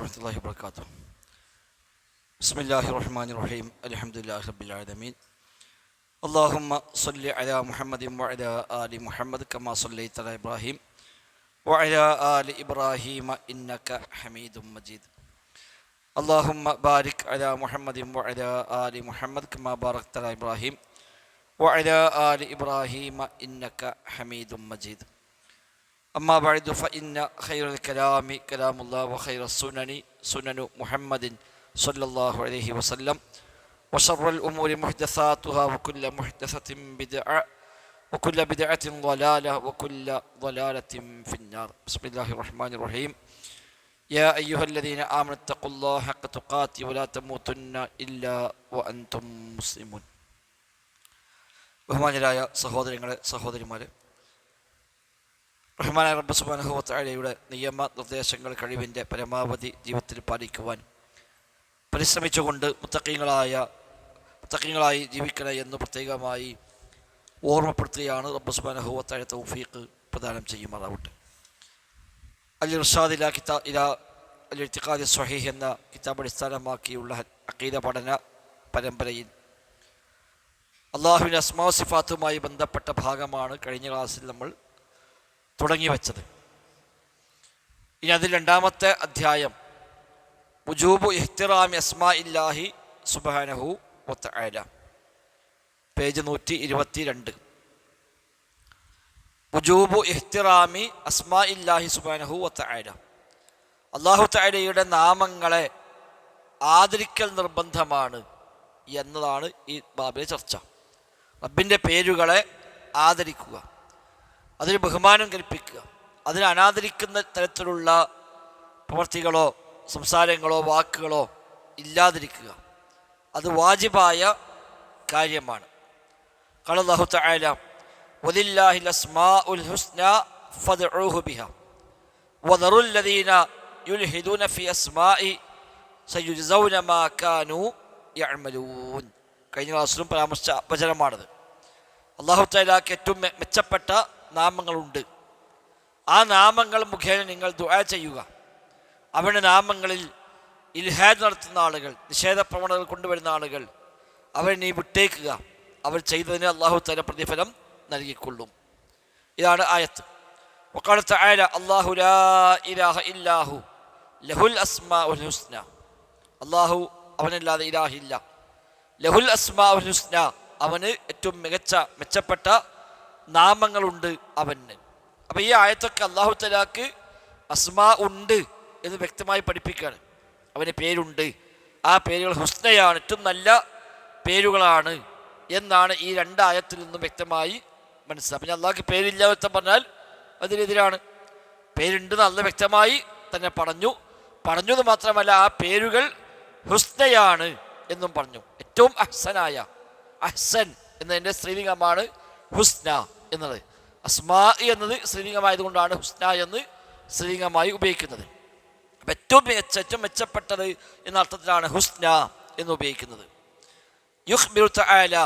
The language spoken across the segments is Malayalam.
warahmatullahi wabarakatuh. Bismillahirrahmanirrahim. Alhamdulillahi rabbil alamin. Allahumma salli ala Muhammadin wa ala ali Muhammad kama sallaita ala Ibrahim wa ala ali Ibrahim innaka Hamidum Majid. Allahumma barik ala Muhammadin wa ala ali Muhammad kama barakta ala Ibrahim wa ala ali Ibrahim innaka Hamidum Majid. أما بعد فإن خير الكلام كلام الله وخير السنن سنن محمد صلى الله عليه وسلم وشر الأمور محدثاتها وكل محدثة بدعة وكل بدعة ضلالة وكل ضلالة في النار. بسم الله الرحمن الرحيم. يا أيها الذين آمنوا اتقوا الله حق تقاته ولا تموتن إلا وأنتم مسلمون. ബഹുമാന്യരായ സഹോദരങ്ങളെ സഹോദരിമാരെ, റഹ്മാനായ റബ്ബ് സുബ്ഹാനഹു വ തആലയുടെ നിയമ നിർദ്ദേശങ്ങൾ കഴിവിൻ്റെ പരമാവധി ജീവിതത്തിൽ പാലിക്കുവാൻ പരിശ്രമിച്ചുകൊണ്ട് മുത്തഖീങ്ങളായി ജീവിക്കണേ എന്ന് പ്രത്യേകമായി ഓർമ്മപ്പെടുത്തുകയാണ്. റബ്ബ് സുബ്ഹാനഹു വ തആല തൗഫീഖ് പ്രദാനം ചെയ്യുമാറാവട്ടെ. അൽ ഇർഷാദ് ഇലാ അൽ ഇഅ്തിഖാദി സ്വഹീഹ് എന്ന കിതാബ് അടിസ്ഥാനമാക്കിയുള്ള അഖീദ പഠന പരമ്പരയിൽ അള്ളാഹുവിൻ്റെ അസ്മാ സിഫാത്തുമായി ബന്ധപ്പെട്ട ഭാഗമാണ് കഴിഞ്ഞ ക്ലാസ്സിൽ നമ്മൾ തുടങ്ങി വെച്ചത്. ഇനി അതിൽ രണ്ടാമത്തെ അധ്യായം വുജൂബു ഇഹ്തിറാമി അസ്മാഇല്ലാഹി സുബ്ഹാനഹു വ തആല, പേജ് 122. വുജൂബു ഇഹ്തിറാമി അസ്മാഇല്ലാഹി സുബ്ഹാനഹു വ തആല, അല്ലാഹു തആലയുടെ നാമങ്ങളെ ആദരിക്കൽ നിർബന്ധമാണ് എന്നതാണ് ഈ ബാബിലെ ചർച്ച. റബ്ബിൻ്റെ പേരുകളെ ആദരിക്കുക, അതിന് ബഹുമാനം കൽപ്പിക്കുക, അതിനെ അനാദരിക്കുന്ന തരത്തിലുള്ള പ്രവർത്തികളോ സംസാരങ്ങളോ വാക്കുകളോ ഇല്ലാതിരിക്കുക, അത് വാജിബായ കാര്യമാണ്. ഖാല അല്ലാഹു തആല വലില്ലാഹിൽ അസ്മാഉൽ ഹുസ്നാ ഫദ്ഉഹു ബിഹാ വദറുൽ ലദീന യുൽഹിദൂന ഫി അസ്മാഇ സയുജ്സൗന മാ കാനൂ യഅമലൂൻ. കഴിഞ്ഞ ക്ലാസ്സിലും പരാമർശിച്ച വചനമാണത്. അല്ലാഹു തആലക്ക് ഏറ്റവും മെച്ചപ്പെട്ട നാമങ്ങളുണ്ട്. ആ നാമങ്ങൾ മുഖേന നിങ്ങൾ ദുആ ചെയ്യുക. അവരുടെ നാമങ്ങളിൽ ഇൽഹാദ് നടത്തുന്ന ആളുകൾ, നിഷേധ പ്രവണതകൾ കൊണ്ടുവരുന്ന ആളുകൾ, അവരെ നീ വിട്ടേക്കുക. അവർ ചെയ്തതിന് അല്ലാഹു തആല പ്രതിഫലം നൽകിക്കൊള്ളും. ഇതാണ് ആയത്ത്. വഖാല തആല അല്ലാഹു ലാ ഇലാഹ ഇല്ലാഹു ലഹുൽ അസ്മാഉൽ ഹുസ്ന. അല്ലാഹു, അവനല്ലാതെ ഇലാഹില്ല. ലഹുൽ അസ്മാഉൽ ഹുസ്ന, അവന് ഏറ്റവും മെച്ചപ്പെട്ട നാമങ്ങളുണ്ട് അവന്. അപ്പം ഈ ആയത്തൊക്കെ അല്ലാഹു തആലക്ക് അസ്മാ ഉണ്ട് എന്ന് വ്യക്തമായി പഠിപ്പിക്കുകയാണ്. അവന് പേരുണ്ട്, ആ പേരുകൾ ഹുസ്നയാണ്, ഏറ്റവും നല്ല പേരുകളാണ് എന്നാണ് ഈ രണ്ടായത്തിൽ നിന്നും വ്യക്തമായി മനസ്സിലാക്കുക. പിന്നെ അള്ളാഹ്ക്ക് പേരില്ല എന്ന് പറഞ്ഞാൽ അതിനെതിരാണ്. പേരുണ്ടെന്ന് അള്ളാഹ് വ്യക്തമായി തന്നെ പറഞ്ഞു എന്ന് മാത്രമല്ല, ആ പേരുകൾ ഹുസ്നയാണ് എന്നും പറഞ്ഞു. ഏറ്റവും അഹ്സനായ, അഹ്സൻ എന്നതിൻ്റെ സ്ത്രീലിംഗമാണ് ഹുസ്ന എന്നത്. അസ്മാ എന്നത് സ്ത്രീലിംഗമായതുകൊണ്ടാണ് ഹുസ്ന എന്ന് സ്ത്രീലിംഗമായി ഉപയോഗിക്കുന്നത്. അപ്പം ഏറ്റവും മെച്ചപ്പെട്ടത് എന്ന അർത്ഥത്തിലാണ് ഹുസ്ന എന്ന് ഉപയോഗിക്കുന്നത്. യുഖ്ബിറു തആല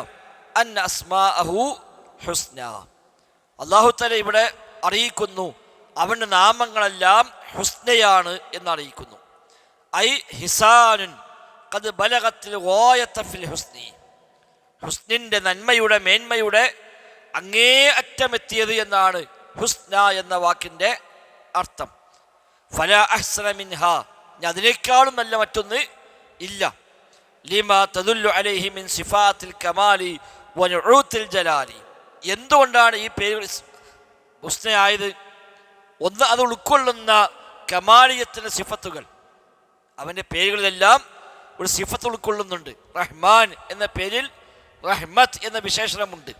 അന്ന അസ്മാഅഹു ഹുസ്ന. അല്ലാഹു തആല ഇവിടെ അറിയിക്കുന്നു അവൻ്റെ നാമങ്ങളെല്ലാം ഹുസ്നയാണ് എന്ന് അറിയിക്കുന്നു. ഐ ഹിസാനുൻ ഖദ് ബലഗത്തിൽ ഗായത ഫിൽ ഹുസ്നി. ഹുസ്നിൻ്റെ നന്മയുടെ മേന്മയുടെ അങ്ങേ അറ്റമെത്തിയത് എന്നാണ് ഹുസ്ന എന്ന വാക്കിൻ്റെ അർത്ഥം. ഫലാ അഹ്സന മിൻഹ, അതിനേക്കാളും നല്ല മറ്റൊന്ന് ഇല്ല. ലിമാ തദുല്ലു അലൈഹി മിൻ സിഫാത്തിൽ കമാലി വനുഊത്തിൽ ജലാലി. എന്തുകൊണ്ടാണ് ഈ പേരുകൾ ഹുസ്നയായത്? ഒന്ന്, അത് ഉൾക്കൊള്ളുന്ന കമാലിയത്തിൻ്റെ സിഫത്തുകൾ. അവൻ്റെ പേരുകളിലെല്ലാം ഒരു സിഫത്ത് ഉൾക്കൊള്ളുന്നുണ്ട്. റഹ്മാൻ എന്ന പേരിൽ റഹ്മത്ത് എന്ന വിശേഷണമുണ്ട്.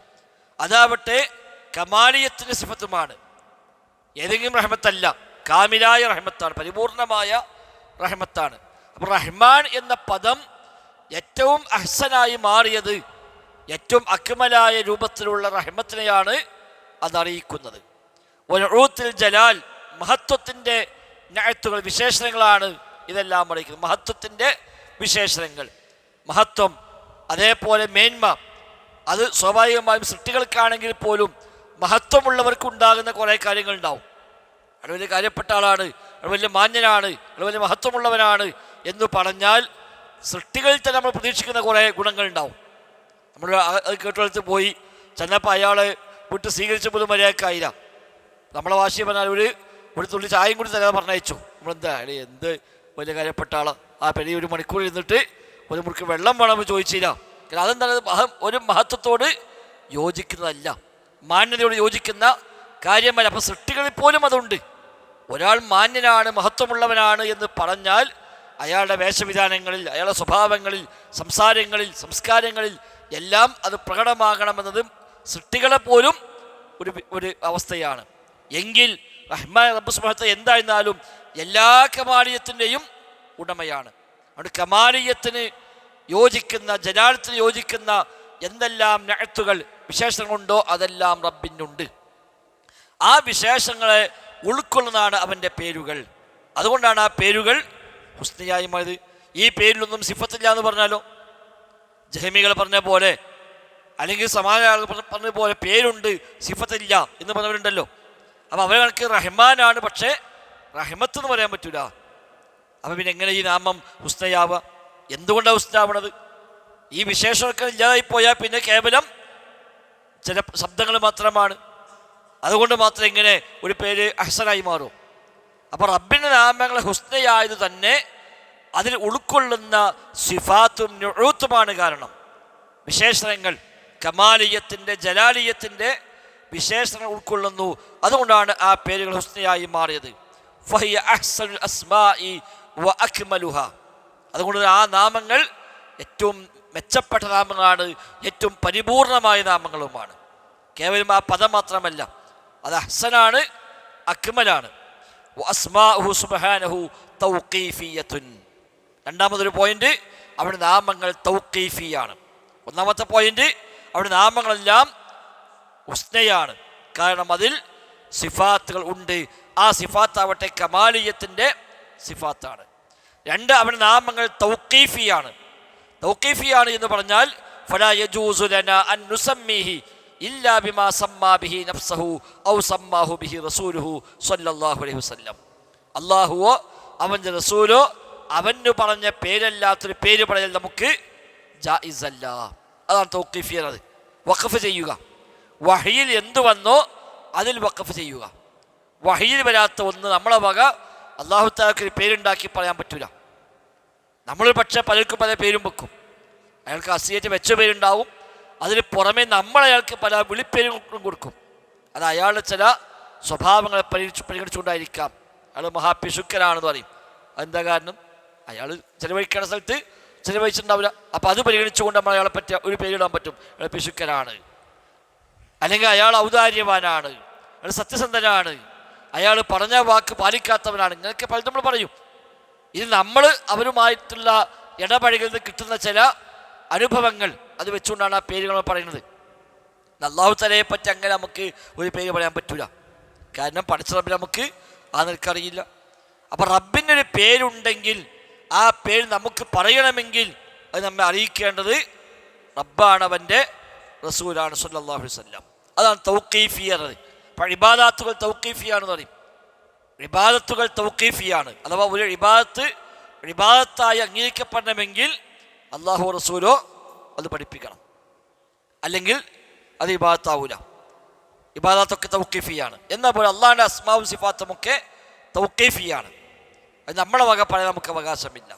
അതാവട്ടെ കമാലിയത്തിൻ്റെ സിഫത്തുമാണ്. ഏതെങ്കിലും റഹ്മത്തല്ല, കാമിലായ റഹ്മത്താണ്, പരിപൂർണമായ റഹ്മത്താണ്. അപ്പോൾ റഹ്മാൻ എന്ന പദം ഏറ്റവും അഹ്സനായി മാറിയത് ഏറ്റവും അക്മലായ രൂപത്തിലുള്ള റഹ്മത്തിനെയാണ് അതറിയിക്കുന്നത്. വനുഊത്തിൽ ജലാൽ, മഹത്വത്തിൻ്റെ നഅത്തുകൾ, വിശേഷണങ്ങളാണ് ഇതെല്ലാം അറിയിക്കുന്നത്. മഹത്വത്തിൻ്റെ വിശേഷണങ്ങൾ, മഹത്വം, അതേപോലെ മേന്മ, അത് സ്വാഭാവികമായും സൃഷ്ടികൾക്കാണെങ്കിൽ പോലും മഹത്വമുള്ളവർക്ക് ഉണ്ടാകുന്ന കുറേ കാര്യങ്ങളുണ്ടാവും. അത് വലിയ കാര്യപ്പെട്ട ആളാണ്, വലിയ മാന്യനാണ്, വലിയ മഹത്വമുള്ളവനാണ് എന്ന് പറഞ്ഞാൽ സൃഷ്ടികളിൽ തന്നെ നമ്മൾ പ്രതീക്ഷിക്കുന്ന കുറേ ഗുണങ്ങളുണ്ടാവും. നമ്മൾ അത് കേട്ടുകൊടുത്ത് പോയി ചെന്നപ്പോൾ അയാളെ വിട്ട് സ്വീകരിച്ച പോലും മര്യാദക്കായില്ല. നമ്മളെ വാശി പറഞ്ഞാൽ ഒരു തുള്ളി ചായയും കൂടി തരാൻ പറഞ്ഞയച്ചു. നമ്മളെന്താ എന്ത് വലിയ കാര്യപ്പെട്ട ആളാണ്, ആ പെരി 1 മണിക്കൂർ ഇരുന്നിട്ട് ഒരു മുറിക്ക് വെള്ളം വേണമെന്ന് ചോദിച്ചില്ല. കാരണം അതെന്താണ് ഒരു മഹത്വത്തോട് യോജിക്കുന്നതല്ല, മാന്യതയോട് യോജിക്കുന്ന കാര്യമല്ല. അപ്പം സൃഷ്ടികളിൽ പോലും അതുണ്ട്. ഒരാൾ മാന്യനാണ്, മഹത്വമുള്ളവനാണ് എന്ന് പറഞ്ഞാൽ അയാളുടെ വേഷവിധാനങ്ങളിൽ, അയാളുടെ സ്വഭാവങ്ങളിൽ, സംസ്കാരങ്ങളിൽ എല്ലാം അത് പ്രകടമാകണമെന്നതും സൃഷ്ടികളെ പോലും ഒരു അവസ്ഥയാണ്. എങ്കിൽ റഹ്മാൻ റബ്ബ് സുബ്ഹാനഹു വ തആല എന്തായിരുന്നാലും എല്ലാ കമാലിയത്തിൻ്റെയും ഉടമയാണ്. അതുകൊണ്ട് കമാലിയത്തിന് യോജിക്കുന്ന, ജലാലത്തിന് യോജിക്കുന്ന എന്തെല്ലാം നഅത്തുകൾ, വിശേഷങ്ങളുണ്ടോ അതെല്ലാം റബ്ബിനുണ്ട്. ആ വിശേഷങ്ങളെ ഉൾക്കൊള്ളുന്നതാണ് അവൻ്റെ പേരുകൾ. അതുകൊണ്ടാണ് ആ പേരുകൾ ഹുസ്നയായി മാറിയത്. ഈ പേരിലൊന്നും സിഫത്തില്ല എന്ന് പറഞ്ഞാലോ, ജഹമികൾ പറഞ്ഞ പോലെ, അല്ലെങ്കിൽ സമാന ആളുകൾ പറഞ്ഞ പോലെ പേരുണ്ട് സിഫത്തില്ല എന്ന് പറഞ്ഞവരുണ്ടല്ലോ. അപ്പം അവരെ കണക്ക് റഹ്മാനാണ്, പക്ഷേ റഹ്മത്ത് എന്ന് പറയാൻ പറ്റൂല. അപ്പം പിന്നെ എങ്ങനെ ഈ നാമം ഹുസ്നയാവുക? എന്തുകൊണ്ടാണ് ഹുസ്നാവണത്? ഈ വിശേഷമൊക്കെ ഇല്ലാതായി പോയാൽ പിന്നെ കേവലം ചില ശബ്ദങ്ങൾ മാത്രമാണ്. അതുകൊണ്ട് മാത്രം എങ്ങനെ ഒരു പേര് അഹ്സനായി മാറും? അപ്പോൾ റബ്ബിൻ്റെ നാമങ്ങൾ ഹുസ്നയായത് തന്നെ അതിൽ ഉൾക്കൊള്ളുന്ന സിഫാത്തും നുഊത്തുമാണ് കാരണം. വിശേഷണങ്ങൾ, കമാലിയത്തിൻ്റെ, ജലാലിയത്തിൻ്റെ വിശേഷണങ്ങൾ ഉൾക്കൊള്ളുന്നു. അതുകൊണ്ടാണ് ആ പേരുകൾ ഹുസ്നയായി മാറിയത്. ഫഹിയ അഹ്സനുൽ അസ്മാഇ വ അക്മലുഹ. അതുകൊണ്ട് ആ നാമങ്ങൾ ഏറ്റവും മെച്ചപ്പെട്ട നാമങ്ങളാണ്, ഏറ്റവും പരിപൂർണമായ നാമങ്ങളുമാണ്. കേവലം ആ പദം മാത്രമല്ല, അത് അഹ്സനാണ്, അക്മലാണ്. വഅസ്മാഉഹു സുബ്ഹാനഹു തൗഖീഫിയത്തുൻ. രണ്ടാമതൊരു പോയിന്റ്, അവിടെ നാമങ്ങൾ തൗഖീഫിയാണ്. ഒന്നാമത്തെ പോയിന്റ്, അവിടെ നാമങ്ങളെല്ലാം ഹുസ്നയാണ്. കാരണം അതിൽ സിഫാത്തുകൾ ഉണ്ട്. ആ സിഫാത്താവട്ടെ കമാലിയത്തിൻ്റെ സിഫാത്താണ്. രണ്ട്, അവിടെ നാമങ്ങൾ തൗഖീഫിയാണ്. തൗഖീഫിയാണ് എന്ന് പറഞ്ഞാൽ ഫലാ യജൂസു ലനാ അൻ നുസമ്മിഹി ഇല്ലാ ബിമാ സമ്മാ ബിഹി നഫ്സഹു ഔ സമ്മാഹു ബിഹി റസൂലുഹു സ്വല്ലല്ലാഹു അലൈഹി വസല്ലം. അല്ലാഹുവോ അവൻ്റെ റസൂലോ അവന് പറഞ്ഞ പേരല്ലാത്തൊരു പേര് പറയൽ നമുക്ക് ജായിസല്ല. അതാണ് തൗഖീഫി എന്നത്. വഖഫ് ചെയ്യുക, വഹിയിൽ എന്തു വന്നോ അതിൽ വഖഫ് ചെയ്യുക. വഹിയിൽ വരാത്ത ഒന്ന് നമ്മളെ വക അല്ലാഹു തആലക്ക് ഒരു പേരുണ്ടാക്കി പറയാൻ പറ്റൂല. നമ്മൾ പക്ഷേ പലർക്കും പല പേരും വെക്കും. അയാൾക്ക് അസിയറ്റ് വെച്ച പേരുണ്ടാവും, അതിന് പുറമെ നമ്മളയാൾക്ക് പല വിളിപ്പേരും കൊടുക്കും. അത് അയാളുടെ ചില സ്വഭാവങ്ങളെ പരിഗണിച്ചുകൊണ്ടായിരിക്കാം. അയാൾ മഹാപിശുക്കനാണെന്ന് പറയും. അതെന്താ കാരണം? അയാൾ ചിലവഴിക്കേണ്ട സ്ഥലത്ത് ചിലവഴിച്ചിട്ടുണ്ടാവില്ല. അപ്പം അത് പരിഗണിച്ചുകൊണ്ട് നമ്മൾ അയാളെ പറ്റിയ ഒരു പേരിടാൻ പറ്റും, അയാൾ പിശുക്കനാണ്. അല്ലെങ്കിൽ അയാൾ ഔദാര്യവാനാണ്, അയാൾ സത്യസന്ധനാണ്, അയാൾ പറഞ്ഞ വാക്ക് പാലിക്കാത്തവനാണ്. ഇങ്ങനെയൊക്കെ പലതും നമ്മൾ പറയും. ഇത് നമ്മൾ അവരുമായിട്ടുള്ള ഇടപഴകളിൽ നിന്ന് കിട്ടുന്ന ചില അനുഭവങ്ങൾ അത് വെച്ചുകൊണ്ടാണ് ആ പേരുകൾ പറയുന്നത്. അല്ലാഹു തആലയെ പറ്റി അങ്ങനെ നമുക്ക് ഒരു പേര് പറയാൻ പറ്റൂല. കാരണം പഠിച്ച റബ്ബിനെ നമുക്ക് ആ നിൽക്കറിയില്ല. അപ്പം റബ്ബിനൊരു പേരുണ്ടെങ്കിൽ ആ പേര് നമുക്ക് പറയണമെങ്കിൽ അത് നമ്മെ അറിയിക്കേണ്ടത് റബ്ബാണ്, അവൻ്റെ റസൂലാണ് സ്വല്ലല്ലാഹു അലൈഹി വസല്ലം. അതാണ് തൗഖീഫി എന്നത്. അപ്പോൾ ഇബാദത്തുകൾ തൗഖീഫിയാണെന്ന് പറയും. ഇബാദത്തുകൾ തൗഖീഫിയാണ്. അഥവാ ഒരു ഇബാദത്തായി അംഗീകരിക്കപ്പെടണമെങ്കിൽ അല്ലാഹു റസൂലോ അത് പഠിപ്പിക്കണം, അല്ലെങ്കിൽ അത് ഇബാദത്താവൂല. ഇബാദത്തൊക്കെ തൗഖീഫിയാണ്. എന്നാൽ പോലെ അള്ളാഹിൻ്റെ അസ്മാവും സിഫാത്തും ഒക്കെ തൗഖീഫിയാണ്. അത് നമ്മളെ വക പറയാൻ നമുക്ക് അവകാശമില്ല.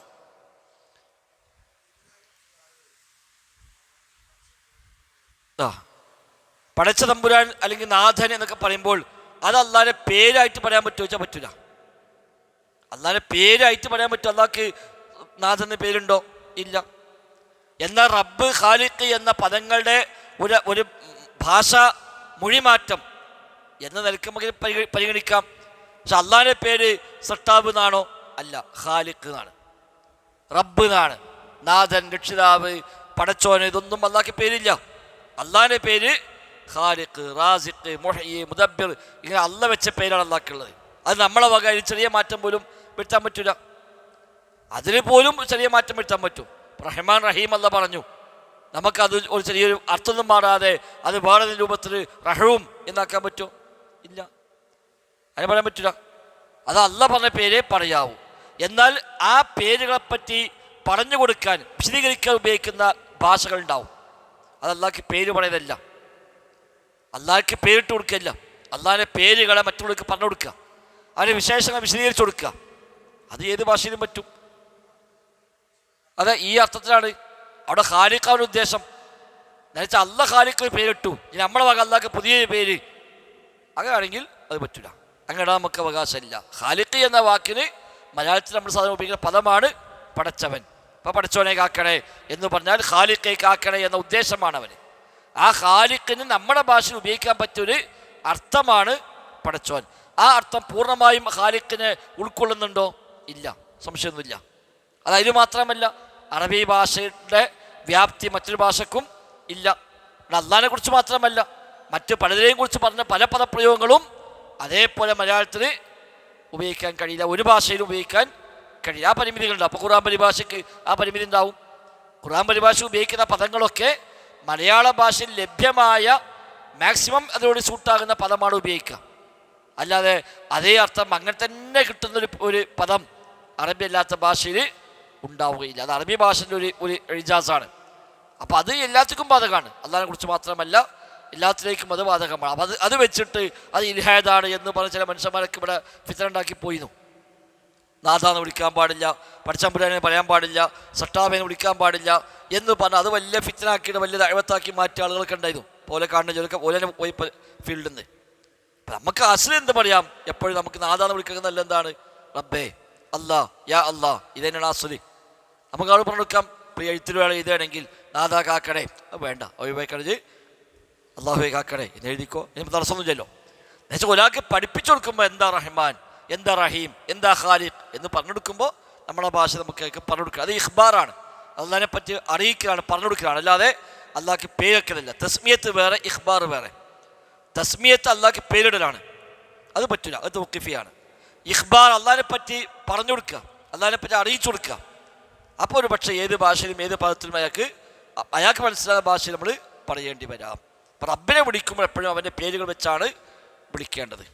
പടച്ച തമ്പുരാൻ അല്ലെങ്കിൽ നാഥൻ എന്നൊക്കെ പറയുമ്പോൾ അത് അള്ളാഹിൻ്റെ പേരായിട്ട് പറയാൻ പറ്റുമോ ചോദിച്ചാൽ പറ്റൂല. അള്ളാഹിൻ്റെ പേരായിട്ട് പറയാൻ പറ്റും. അള്ളാഹ്ക്ക് നാഥൻ എന്ന് പേരുണ്ടോ? ഇല്ല. എന്നാൽ റബ്ബ്, ഖാലിഖ് എന്ന പദങ്ങളുടെ ഒരു ഭാഷ മൊഴിമാറ്റം എന്ന നിലയ്ക്ക് നമുക്ക് പരിഗണിക്കാം. പക്ഷെ അള്ളാഹിൻ്റെ പേര് സൃഷ്ടാവ് എന്നാണോ? അല്ല, ഖാലിഖ് എന്നാണ്, റബ്ബ് എന്നാണ്. നാഥൻ, രക്ഷിതാവ്, പടച്ചോന്, ഇതൊന്നും അള്ളാഹ്ക്ക് പേരില്ല. അള്ളാഹിൻ്റെ പേര് ഖാലിഖ്, റാസിഖ്, മുഹ്യി, മുദബ്ബിർ, ഇങ്ങനെ അള്ളാഹ് വെച്ച പേരാണ് അള്ളാഹ്ക്കുള്ളത്. അത് നമ്മളെ വക ചെറിയ മാറ്റം പോലും വരുത്താൻ പറ്റില്ല. അതിന് പോലും ചെറിയ മാറ്റം വരുത്താൻ പറ്റും. റഹ്മാൻ റഹീം അല്ല പറഞ്ഞു, നമുക്കത് ഒരു ചെറിയൊരു അർത്ഥമൊന്നും മാറാതെ അത് വേറെ രൂപത്തിൽ റഹൂം എന്നാക്കാൻ പറ്റുമോ? ഇല്ല, അതിന് പറയാൻ പറ്റില്ല. അത് അള്ളാഹ് പറഞ്ഞ പേരേ പറയാവൂ. എന്നാൽ ആ പേരുകളെപ്പറ്റി പറഞ്ഞു കൊടുക്കാൻ, വിശദീകരിക്കാൻ ഉപയോഗിക്കുന്ന ഭാഷകളുണ്ടാവും. അത് അള്ളാഹ്ക്ക് പേര് പറയുന്നതല്ല, അള്ളാഹ്ക്ക് പേരിട്ട് കൊടുക്കുകയല്ല. അള്ളാഹിൻ്റെ പേരുകളെ മറ്റുള്ളവർക്ക് പറഞ്ഞു കൊടുക്കുക, അതിൻ്റെ വിശേഷങ്ങൾ വിശദീകരിച്ചു കൊടുക്കുക. അത് ഏത് ഭാഷയിലും പറ്റും. അതെ, ഈ അർത്ഥത്തിലാണ് അവിടെ ഖാലിഖാവിൻ്റെ ഉദ്ദേശം. എന്നുവെച്ചാൽ അള്ളാഹ് ഖാലിഖ് പേരിട്ടു, ഇനി നമ്മുടെ വക അള്ളാഹ്ക്ക് പുതിയ പേര്, അങ്ങനെയാണെങ്കിൽ അത് പറ്റില്ല. അങ്ങനെ നമുക്ക് അവകാശമില്ല. ഖാലിഖ് എന്ന വാക്കിന് മലയാളത്തിൽ നമ്മൾ സാധാരണ ഉപയോഗിക്കുന്ന പദമാണ് പടച്ചവൻ. അപ്പോൾ പടച്ചവനെ കാക്കണേ എന്ന് പറഞ്ഞാൽ ഖാലിഖെ കാക്കണേ എന്ന ഉദ്ദേശമാണ് അവന്. ആ ഖാലിഖിന് നമ്മുടെ ഭാഷയിൽ ഉപയോഗിക്കാൻ പറ്റിയൊരു അർത്ഥമാണ് പടച്ചവൻ. ആ അർത്ഥം പൂർണ്ണമായും ഖാലിഖിനെ ഉൾക്കൊള്ളുന്നുണ്ടോ? ഇല്ല, സംശയമൊന്നുമില്ല. അതിന് മാത്രമല്ല, അറബി ഭാഷയുടെ വ്യാപ്തി മറ്റൊരു ഭാഷക്കും ഇല്ല. അള്ളാഹിനെ കുറിച്ച് മാത്രമല്ല, മറ്റ് പലതിനെയും കുറിച്ച് പറഞ്ഞ പല പദപ്രയോഗങ്ങളും അതേപോലെ മലയാളത്തിൽ ഉപയോഗിക്കാൻ കഴിയില്ല, ഒരു ഭാഷയിലും ഉപയോഗിക്കാൻ കഴിയില്ല. ആ പരിമിതികളുണ്ടാവും. അപ്പോൾ ഖുർആൻ പരിഭാഷയ്ക്ക് ആ പരിമിതി ഉണ്ടാവും. ഖുർആൻ പരിഭാഷ ഉപയോഗിക്കുന്ന പദങ്ങളൊക്കെ മലയാള ഭാഷയിൽ ലഭ്യമായ മാക്സിമം അതിനോട് സൂട്ടാകുന്ന പദമാണ് ഉപയോഗിക്കുക. അല്ലാതെ അതേ അർത്ഥം അങ്ങനെ തന്നെ കിട്ടുന്നൊരു ഒരു പദം അറബി അല്ലാത്ത ഭാഷയിൽ ഉണ്ടാവുകയില്ല. അത് അറബി ഭാഷൻ്റെ ഒരു ഇജാസാണ്. അപ്പോൾ അത് എല്ലാത്തിനും ബാധകമാണ്. അള്ളാഹിനെ കുറിച്ച് മാത്രമല്ല, എല്ലാത്തിലേക്കും അത് ബാധകമാണ്. അപ്പം അത് വെച്ചിട്ട് അത് ഇൽഹാദാണ് എന്ന് പറഞ്ഞ ചില മനുഷ്യന്മാരൊക്കെ ഇവിടെ ഫിത്ന ഉണ്ടാക്കി പോയിരുന്നു. നാഥാന്ന് വിളിക്കാൻ പാടില്ല, പടച്ചമ്പുരാനെ പറയാൻ പാടില്ല, സട്ടാബേനെ വിളിക്കാൻ പാടില്ല എന്ന് പറഞ്ഞാൽ അത് വലിയ ഫിത്നാക്കിയിട്ട് വലിയ ദഅവത്താക്കി മാറ്റിയ ആളുകളൊക്കെ ഉണ്ടായിരുന്നു. പോലെ കാണുന്ന ജോലിക്ക് ഓലെ പോയി ഫീൽഡിൽ നിന്ന്. അപ്പം നമുക്ക് അസ്ൽ എന്ത് പറയാം? എപ്പോഴും നമുക്ക് നാഥാന്ന് വിളിക്കുന്നത് നല്ല എന്താണ്? റബ്ബേ, അല്ലാ, യാ അല്ലാ, ഇതന്നെയാണ് അസ്ല്. നമുക്ക് അവിടെ പറഞ്ഞു കൊടുക്കാം. ഇപ്പോൾ എഴുത്തിൽ വേണം എഴുതുകയാണെങ്കിൽ നാഥാ കാക്കണേ, അത് വേണ്ട, ഒഴിവാക്കണത് അള്ളാഹുവെ കാക്കണേ എന്ന് എഴുതിക്കോ, ഇനി തടസ്സമൊന്നുമില്ലല്ലോ. എന്നുവെച്ചാൽ ഒരാൾക്ക് പഠിപ്പിച്ചു കൊടുക്കുമ്പോൾ എന്താ റഹ്മാൻ, എന്താ റഹീം, എന്താ ഖാലിഖ് എന്ന് പറഞ്ഞെടുക്കുമ്പോൾ നമ്മുടെ ഭാഷ നമുക്ക് പറഞ്ഞു കൊടുക്കുക. അത് ഇഖ്ബാറാണ്, അള്ളാഹിനെ പറ്റി അറിയിക്കലാണ്, പറഞ്ഞു കൊടുക്കലാണ്. അല്ലാതെ അള്ളാഹ്ക്ക് പേര് വെക്കുന്നില്ല. തസ്മിയത്ത് വേറെ, ഇഖ്ബാർ വേറെ. തസ്മിയത്ത് അള്ളാഹ്ക്ക് പേരിടലാണ്, അത് പറ്റില്ല, അത് തൗഖീഫിയാണ്. ഇഖ്ബാർ അള്ളാഹിനെ പറ്റി പറഞ്ഞു കൊടുക്കുക, അള്ളാഹിനെ പറ്റി അറിയിച്ചു കൊടുക്കുക. അപ്പോൾ ഒരു പക്ഷേ ഏത് ഭാഷയിലും ഏത് പദത്തിലും അയാൾക്ക് മനസ്സിലാകുന്ന ഭാഷയിൽ നമ്മൾ പറയേണ്ടി വരാം. അപ്പം റബ്ബിനെ വിളിക്കുമ്പോൾ എപ്പോഴും അവൻ്റെ പേരുകൾ വെച്ചാണ് വിളിക്കേണ്ടത്.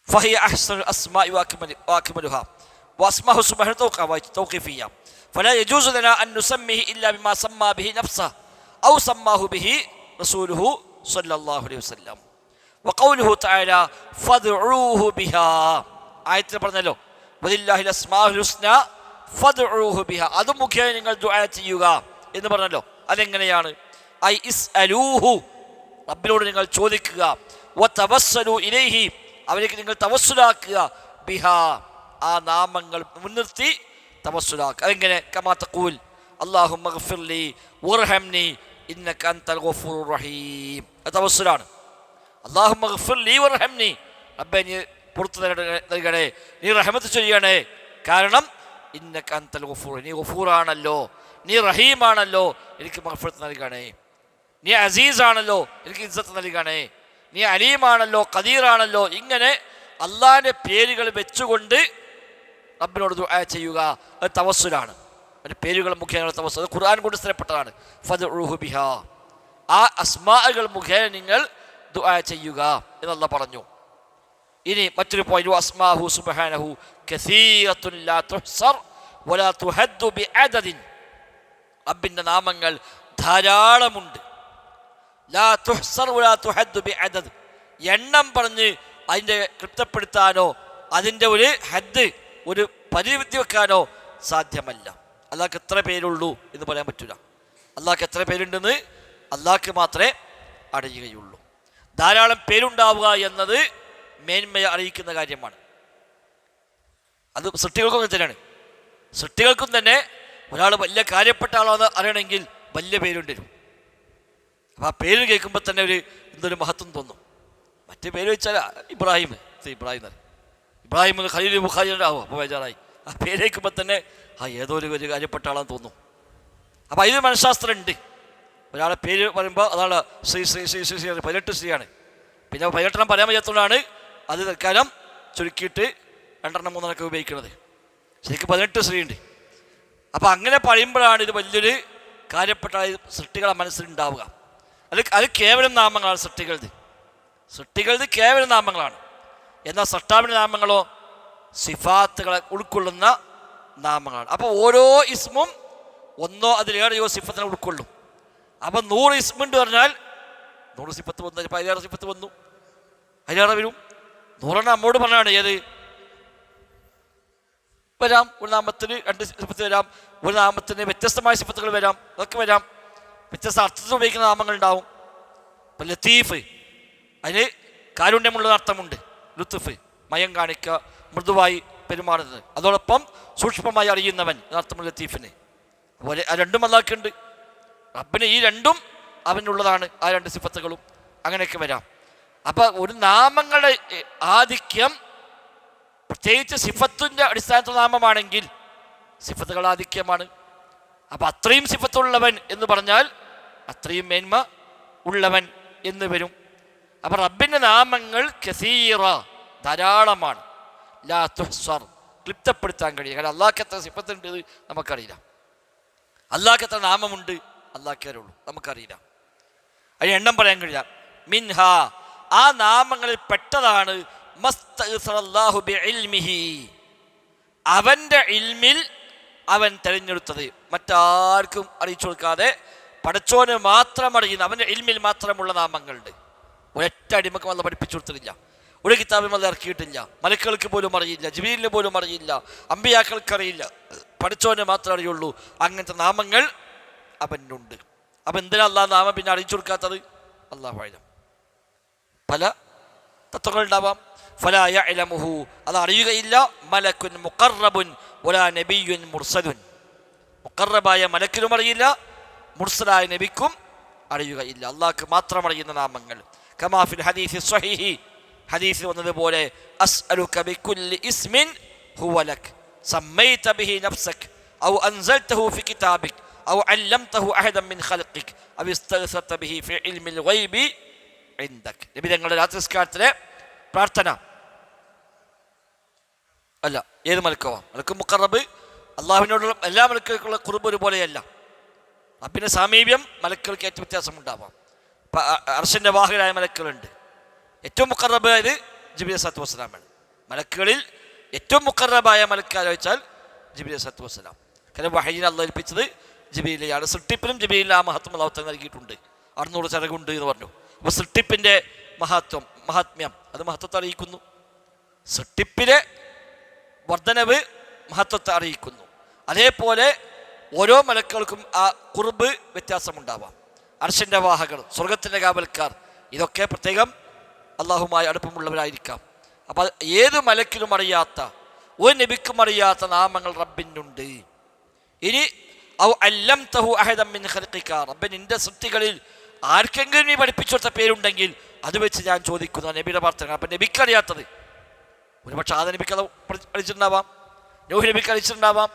فهي أحسن الأسماء وأكملها وأسماء سبحانه توقيفية فلا يجوز لنا أن نسميه إلا بما سمى به نفسه أو سماه به رسوله صلى الله عليه وسلم وقوله تعالى فادعوه بها ആയത്തിൽ പറഞ്ഞല്ലോ വലില്ലാഹിൽ അസ്മാഉൽ ഹുസ്ന ഫദ്ഉഹു ബിഹാ, അത് മുഖേന നിങ്ങൾ ദുആ ചെയ്യുക എന്ന് പറഞ്ഞല്ലോ. അതെങ്ങനെയാണ്? ഐ ഇസ്അലൂഹു, റബ്ബിനോട് നിങ്ങൾ ചോദിക്കുക, വതവസ്സലു ഇലൈഹി, അവർക്ക് നിങ്ങൾ തവസ്സുലാക്കുക, ബിഹാ, ആ നാമങ്ങൾ മുൻനിർത്തി തവസ്സുലാക്കുക. അതെങ്ങനെ? കമാ തഖൂൽ അല്ലാഹുമ്മ ഗ്ഫിർലി വർഹംനി ഇന്നക അൻതൽ ഗഫൂറുർ റഹീം. അത് തവസ്സുലാണ്. അല്ലാഹുമ്മ ഗ്ഫിർലി വർഹംനി, റബ്ബേ നീ പുറത്തു നൽകണേ, നീ റഹ്മത്ത് ചെയ്യണേ, കാരണം ഇന്നക അൻതൽ ഗഫൂർ, നീ ഗഫൂറാണല്ലോ, നീ റഹീമാണല്ലോ, എനിക്ക് മഗ്ഫിറത്ത് നൽകണേ, നീ അസീസാണല്ലോ, എനിക്ക് ഇസ്സത്ത് നൽകണേ, നീ അലീമാണല്ലോ, ഖദീറാണല്ലോ. ഇങ്ങനെ അള്ളാഹിൻ്റെ പേരുകൾ വെച്ചുകൊണ്ട് റബ്ബിനോട് ദുആ ചെയ്യുക, അത് തവസ്സുലാണ്. അതിൻ്റെ പേരുകൾ മുഖേന തവസ്സുൽ, അത് ഖുർആൻ കൊണ്ട് സ്ഥിരപ്പെട്ടതാണ്. ഫദ്ഉഹു ബിഹാ, ആ അസ്മാഅകൾ മുഖേന നിങ്ങൾ ദുആ ചെയ്യുക എന്ന് അല്ലാഹ് പറഞ്ഞു. ഇനി മറ്റൊരു പോയിന്റ്, അസ്മാഹു സുബ്ഹാനഹു കസീറത്തുൻ ലാ തുഹ്സർ വലാ തുഹദ്ദു ബിഅദദിൻ, റബ്ബിൻ്റെ നാമങ്ങൾ ധാരാളമുണ്ട്. ലാ തുഹ്സർ വലാ തുഹദ്ദു ബിഅദദ്, എണ്ണം പറഞ്ഞ് അതിൻ്റെ ക്ലിപ്തപ്പെടുത്താനോ അതിൻ്റെ ഒരു ഹദ്, ഒരു പരിമിതി വെക്കാനോ സാധ്യമല്ല. അള്ളാഹ്ക്ക് എത്ര പേരുള്ളൂ എന്ന് പറയാൻ പറ്റില്ല. അള്ളാഹ്ക്ക് എത്ര പേരുണ്ടെന്ന് അള്ളാഹ്ക്ക് മാത്രമേ അറിയുകയുള്ളൂ. ധാരാളം പേരുണ്ടാവുക എന്നത് മേന്മയെ അറിയിക്കുന്ന കാര്യമാണ്. അത് സൃഷ്ടികൾക്കും അങ്ങനെ തന്നെയാണ്. സൃഷ്ടികൾക്കും തന്നെ ഒരാൾ വലിയ കാര്യപ്പെട്ട ആളാണെന്ന് അറിയണമെങ്കിൽ വലിയ പേരുണ്ടരും. അപ്പം ആ പേര് കേൾക്കുമ്പോൾ തന്നെ എന്തൊരു മഹത്വം തോന്നും. മറ്റേ പേര് വെച്ചാൽ ഇബ്രാഹിം ഇബ്രാഹിം ഖലീൽ ബുഖാരി ആവും. അപ്പോൾ ബേജാറായി. ആ പേര് കേൾക്കുമ്പോൾ തന്നെ ഏതോ ഒരു കാര്യപ്പെട്ട ആളാന്ന് തോന്നും. അപ്പം അതിന് മനഃശാസ്ത്രം ഉണ്ട്. ഒരാളെ പേര് പറയുമ്പോൾ അതാണ് ശ്രീ ശ്രീ ശ്രീ ശ്രീ ശ്രീ 18 ശ്രീയാണ്. പിന്നെ 18 പറയാൻ വയ്യാത്തതുകൊണ്ടാണ് അത് തൽക്കാലം ചുരുക്കിയിട്ട് 2 3 ഉപയോഗിക്കുന്നത്. ശരിക്കും 18 ശ്രീ ഉണ്ട്. അപ്പം അങ്ങനെ പറയുമ്പോഴാണ് ഇത് വലിയൊരു കാര്യപ്പെട്ട സൃഷ്ടികളെ മനസ്സിലുണ്ടാവുക. അത് കേവലം നാമങ്ങളാണ് സൃഷ്ടികളത് കേവലം നാമങ്ങളാണ്. എന്നാൽ സൃഷ്ടാവിൻ്റെ നാമങ്ങളോ സിഫാത്തുകളെ ഉൾക്കൊള്ളുന്ന നാമങ്ങളാണ്. അപ്പോൾ ഓരോ ഇസ്മും ഒന്നോ അതിലേറെയോ സിഫത്തിനെ ഉൾക്കൊള്ളും. അപ്പം 100 ഇസ്മുണ്ട് പറഞ്ഞാൽ 100 സിഫത്ത് വന്നു, ചിലപ്പോൾ അതിലേറെ സിഫത്ത് വന്നു, അതിലേറെ വരും. 100 നമ്മോട് പറഞ്ഞാണ് ഏത് വരാം. ഒരു നാമത്തിന് 2 സിഫത്ത് വരാം, ഒരു നാമത്തിന് വ്യത്യസ്തമായ സിഫത്തുകൾ വരാം, അതൊക്കെ വരാം. വ്യത്യസ്ത അർത്ഥത്തിൽ ഉപയോഗിക്കുന്ന നാമങ്ങൾ ഉണ്ടാവും. ഇപ്പം ലത്തീഫ്, അതിന് കാരുണ്യമുള്ള അർത്ഥമുണ്ട്. ലുത്തുഫ് മയം കാണിക്കുക, മൃദുവായി പെരുമാറുന്നത്. അതോടൊപ്പം സൂക്ഷ്മമായി അറിയുന്നവൻ എന്നർത്ഥമുള്ള ലത്തീഫിന്. അതുപോലെ ആ രണ്ടും അല്ലാഹ്ക്കുണ്ട്. റബ്ബിന് ഈ രണ്ടും അവനുള്ളതാണ്, ആ 2 സിഫത്തുകളും. അങ്ങനെയൊക്കെ വരാം. അപ്പം ഒരു നാമങ്ങളുടെ ആധിക്യം പ്രത്യേകിച്ച് സിഫത്തിൻ്റെ അടിസ്ഥാനത്തിൽ നാമമാണെങ്കിൽ സിഫത്തുകൾ ആധിക്യമാണ്. അപ്പം അത്രയും സിഫത്തുള്ളവൻ എന്ന് പറഞ്ഞാൽ അത്രയും മേന്മ ഉള്ളവൻ എന്ന് വരും. അപ്പം റബ്ബിൻ്റെ നാമങ്ങൾ കസീറ, ധാരാളമാണ്. ലാ തുഹ്സർ, ക്ലിപ്തപ്പെടുത്താൻ കഴിയും. കാരണം അള്ളാഹ്ക്ക് എത്ര സിഫത്തുണ്ട് നമുക്കറിയില്ല. അള്ളാഹ്ക്ക് എത്ര നാമമുണ്ട് അള്ളാഹ്ക്കേ അറിയുള്ളൂ, നമുക്കറിയില്ല. അതിന് എണ്ണം പറയാൻ കഴിയില്ല. മിൻഹ, ആ നാമങ്ങളിൽ പെട്ടതാണ് മസ്തഗ്സറല്ലാഹു ബിഇൽമിഹി, അവൻ്റെ ഇൽമിൽ അവൻ തിരഞ്ഞെടുത്തത്, മറ്റാർക്കും അറിയിച്ചു കൊടുക്കാതെ പടച്ചോന് മാത്രം അറിയുന്ന അവൻ്റെ ഇൽമിൽ മാത്രമുള്ള നാമങ്ങളുണ്ട്. ഒരൊറ്റ അടിമക്കും അല്ല പഠിപ്പിച്ചു കൊടുത്തിട്ടില്ല, ഒരു കിതാബും അല്ല ഇറക്കിയിട്ടില്ല, മലക്കുകൾക്ക് പോലും അറിയില്ല, ജിബ്രീലിന് പോലും അറിയില്ല, അമ്പിയാക്കൾക്ക് അറിയില്ല, പടച്ചോന് മാത്രമേ അറിയുള്ളൂ. അങ്ങനത്തെ നാമങ്ങൾ അവനുണ്ട്. അപ്പം എന്തിനാ അള്ളാഹ് നാമം പിന്നെ അറിയിച്ചു കൊടുക്കാത്തത്? അല്ലാഹു അഅലം. പല തത്വങ്ങൾ ഉണ്ടാവാം. ഫലാ യഅലമുഹു, അത് അറിയുകയില്ല. മലക്കുൻ മുഖറബുൻ വലാ നബിയ്യുൻ മുർസലുൻ, മുഖറബായ മലക്കിനും അറിയില്ല, മുർസലായ നബിക്കും അറിയുകയില്ല. അള്ളാഹ്ക്ക് മാത്രം അറിയുന്ന നാമങ്ങൾ. കമാ ഫിൽ ഹദീസ് സ്വഹീഹി, ഹദീസിൽ വന്നതുപോലെ അസ്അലുക ബികുല്ലി ഇസ്മിൻ ഹുവ ലക് സമ്മൈത ബിഹി നഫ്സക ഔ അൻസൽതഹു ഫി കിതാബിക ഔ അല്ലംതഹു അഹദൻ മിൻ ഖൽഖിക ഔ ഇസ്തഗ്സർത ബിഹി ഫി ഇൽമിൽ ഗൈബി ഇൻദക. നബി തങ്ങളുടെ രാത്രിസ്കാരത്തിലെ പ്രാർത്ഥന അല്ല, ഏത് മലക്കോ മലക്ക് മുഖറബ്, അള്ളാഹുവിനോടുള്ള എല്ലാ മലക്കുകൾക്കുള്ള ഖുർബ് ഒരുപോലെയല്ല. റബ്ബിൻ്റെ സാമീപ്യം മലക്കുകൾക്ക് ഏറ്റവും വ്യത്യാസമുണ്ടാവാം. ഇപ്പം അർശിൻ്റെ വാഹകരായ മലക്കുകളുണ്ട്. ഏറ്റവും മുഖറബായത് ജിബ്രീൽ സ്വല്ലല്ലാഹു അലൈഹി വസല്ലമാണ്. മലക്കുകളിൽ ഏറ്റവും മുഖറബായ മലക്കാരെ വെച്ചാൽ ജിബ്രീൽ സ്വല്ലല്ലാഹു അലൈഹി വസല്ലം. കാരണം വഹയിനെ അള്ളാഹ് ഏൽപ്പിച്ചത് ജിബ്രീലിനെയാണ്. സൃഷ്ടിപ്പിലും ജിബ്രീലിന് ആ മഹത്വം അള്ളാഹു നൽകിയിട്ടുണ്ട്. 600 ചിറകുണ്ട് എന്ന് പറഞ്ഞു. അപ്പോൾ സൃഷ്ടിപ്പിൻ്റെ മഹാത്മ്യം അത് മഹത്വത്തെ അറിയിക്കുന്നു. സൃഷ്ടിപ്പിലെ വർധനവ് മഹത്വത്തെ അറിയിക്കുന്നു. അതേപോലെ ഓരോ മലക്കുകൾക്കും ആ ഖുർബ് വ്യത്യാസമുണ്ടാവാം. അർശിൻ്റെ വാഹകർ, സ്വർഗത്തിൻ്റെ കാവൽക്കാർ, ഇതൊക്കെ പ്രത്യേകം അള്ളാഹുമായി അടുപ്പമുള്ളവരായിരിക്കാം. അപ്പം ഏത് മലക്കിലും അറിയാത്ത, ഒരു നബിക്കും അറിയാത്ത നാമങ്ങൾ റബ്ബിനുണ്ട്. ഇനി ഔ അല്ലംതഹു അഹദൻ മിൻ ഖൽഖിക, റബ്ബ് നിന്റെ സൃഷ്ടികളിൽ ആർക്കെങ്കിലും നീ പഠിപ്പിച്ചു കൊടുത്ത പേരുണ്ടെങ്കിൽ അത് വെച്ച് ഞാൻ ചോദിക്കുന്നു. നബിയുടെ പ്രാർത്ഥന. അപ്പം നബിക്ക് അറിയാത്തത് ഒരുപക്ഷെ ആദ നബിക്ക് അത് അറിയിച്ചിട്ടുണ്ടാവാം, നൂഹ് നബിക്ക് അറിയിച്ചിട്ടുണ്ടാവാം,